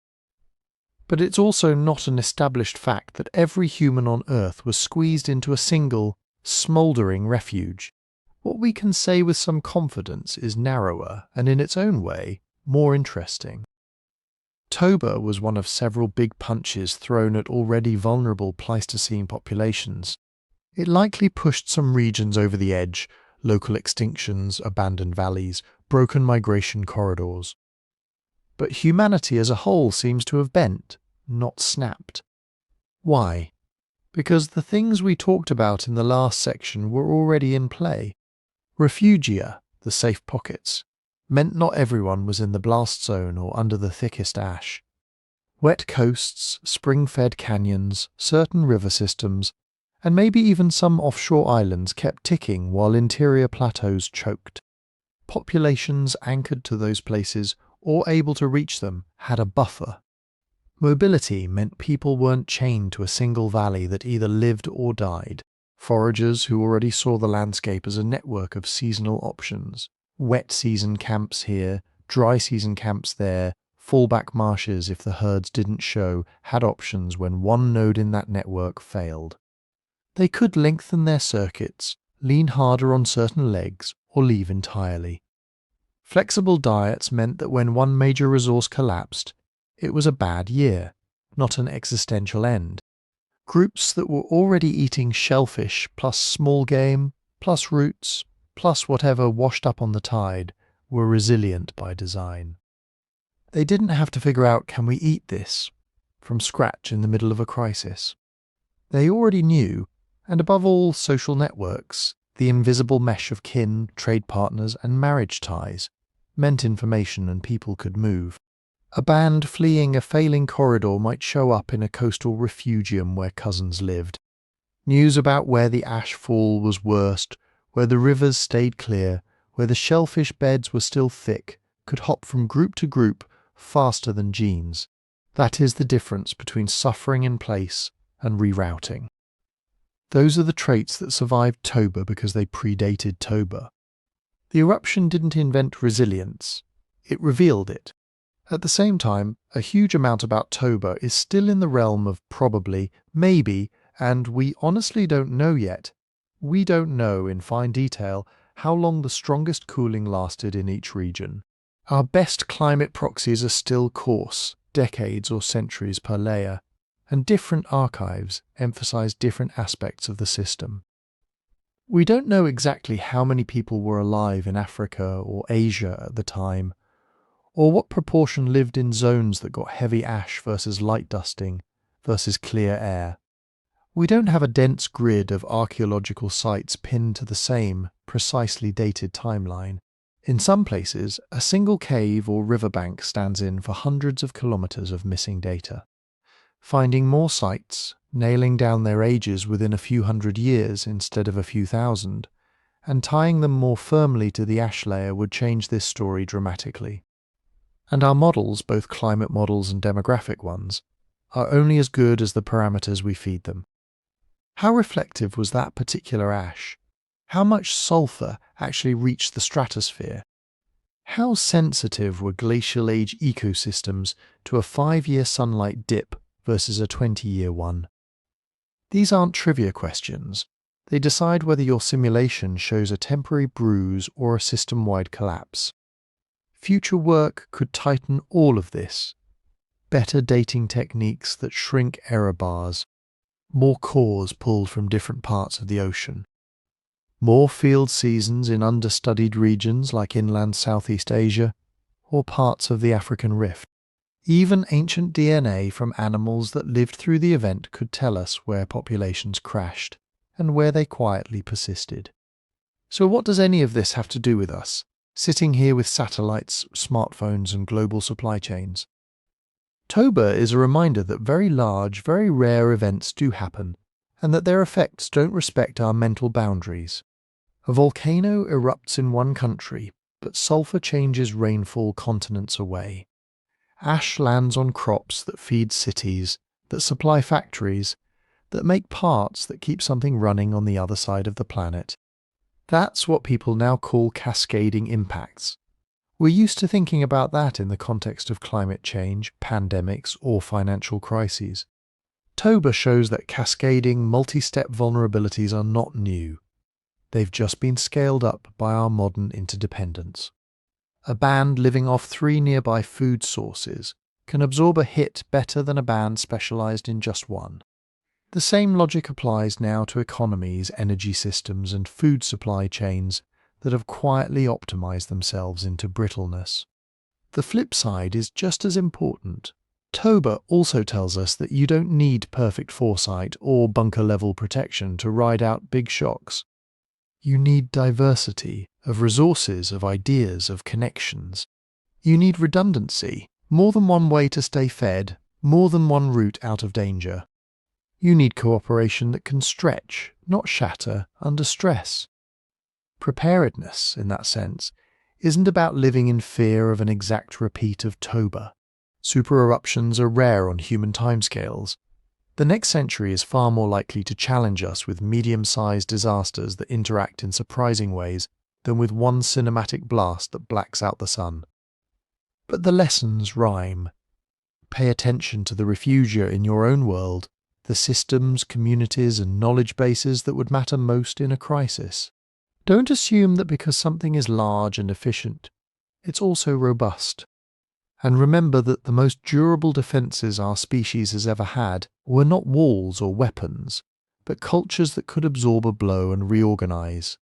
But it's also not an established fact that every human on Earth was squeezed into a single, smouldering refuge. What we can say with some confidence is narrower and, in its own way, more interesting. Toba was one of several big punches thrown at already vulnerable Pleistocene populations. It likely pushed some regions over the edge, local extinctions, abandoned valleys, broken migration corridors. But humanity as a whole seems to have bent, not snapped. Why? Because the things we talked about in the last section were already in play. Refugia, the safe pockets, meant not everyone was in the blast zone or under the thickest ash. Wet coasts, spring-fed canyons, certain river systems, and maybe even some offshore islands kept ticking while interior plateaus choked. Populations anchored to those places or able to reach them had a buffer. Mobility meant people weren't chained to a single valley that either lived or died. Foragers who already saw the landscape as a network of seasonal options. Wet season camps here, dry season camps there, fallback marshes if the herds didn't show, had options when one node in that network failed. They could lengthen their circuits, lean harder on certain legs, or leave entirely. Flexible diets meant that when one major resource collapsed, it was a bad year, not an existential end. Groups that were already eating shellfish plus small game, plus roots, plus whatever washed up on the tide, were resilient by design. They didn't have to figure out, can we eat this, from scratch in the middle of a crisis. They already knew, and above all social networks, the invisible mesh of kin, trade partners and marriage ties, meant information and people could move. A band fleeing a failing corridor might show up in a coastal refugium where cousins lived. News about where the ash fall was worst, where the rivers stayed clear, where the shellfish beds were still thick, could hop from group to group faster than genes. That is the difference between suffering in place and rerouting. Those are the traits that survived Toba because they predated Toba. The eruption didn't invent resilience, it revealed it. At the same time, a huge amount about Toba is still in the realm of probably, maybe, and we honestly don't know yet. We don't know in fine detail how long the strongest cooling lasted in each region. Our best climate proxies are still coarse, decades or centuries per layer, and different archives emphasize different aspects of the system. We don't know exactly how many people were alive in Africa or Asia at the time, or what proportion lived in zones that got heavy ash versus light dusting versus clear air. We don't have a dense grid of archaeological sites pinned to the same, precisely dated timeline. In some places, a single cave or riverbank stands in for hundreds of kilometers of missing data. Finding more sites, nailing down their ages within a few hundred years instead of a few thousand, and tying them more firmly to the ash layer would change this story dramatically. And our models, both climate models and demographic ones, are only as good as the parameters we feed them. How reflective was that particular ash? How much sulfur actually reached the stratosphere? How sensitive were glacial age ecosystems to a 5-year sunlight dip versus a 20-year one? These aren't trivia questions. They decide whether your simulation shows a temporary bruise or a system-wide collapse. Future work could tighten all of this. Better dating techniques that shrink error bars. More cores pulled from different parts of the ocean. More field seasons in understudied regions like inland Southeast Asia or parts of the African Rift. Even ancient DNA from animals that lived through the event could tell us where populations crashed and where they quietly persisted. So what does any of this have to do with us, sitting here with satellites, smartphones and global supply chains? Toba is a reminder that very large, very rare events do happen, and that their effects don't respect our mental boundaries. A volcano erupts in one country, but sulfur changes rainfall continents away. Ash lands on crops that feed cities, that supply factories, that make parts that keep something running on the other side of the planet. That's what people now call cascading impacts. We're used to thinking about that in the context of climate change, pandemics, or financial crises. Toba shows that cascading, multi-step vulnerabilities are not new. They've just been scaled up by our modern interdependence. A band living off 3 nearby food sources can absorb a hit better than a band specialized in just one. The same logic applies now to economies, energy systems, and food supply chains that have quietly optimized themselves into brittleness. The flip side is just as important. Toba also tells us that you don't need perfect foresight or bunker-level protection to ride out big shocks. You need diversity of resources, of ideas, of connections. You need redundancy, more than one way to stay fed, more than one route out of danger. You need cooperation that can stretch, not shatter, under stress. Preparedness, in that sense, isn't about living in fear of an exact repeat of Toba. Super-eruptions are rare on human timescales. The next century is far more likely to challenge us with medium-sized disasters that interact in surprising ways than with one cinematic blast that blacks out the sun. But the lessons rhyme. Pay attention to the refugia in your own world, the systems, communities, and knowledge bases that would matter most in a crisis. Don't assume that because something is large and efficient, it's also robust. And remember that the most durable defences our species has ever had were not walls or weapons, but cultures that could absorb a blow and reorganise.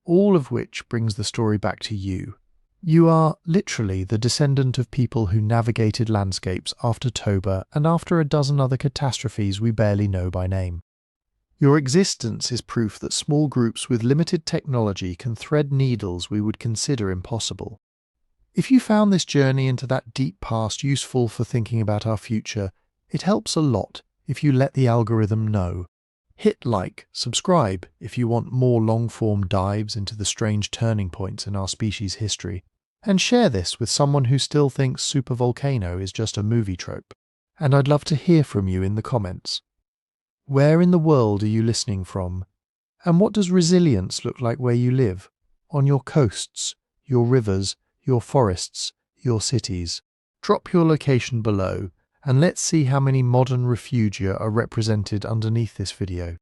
All of which brings the story back to you. You are literally the descendant of people who navigated landscapes after Toba and after a dozen other catastrophes we barely know by name. Your existence is proof that small groups with limited technology can thread needles we would consider impossible. If you found this journey into that deep past useful for thinking about our future, it helps a lot if you let the algorithm know. Hit like, subscribe if you want more long-form dives into the strange turning points in our species' history, and share this with someone who still thinks Supervolcano is just a movie trope. And I'd love to hear from you in the comments. Where in the world are you listening from? And what does resilience look like where you live? On your coasts, your rivers, your forests, your cities? Drop your location below, and let's see how many modern refugia are represented underneath this video.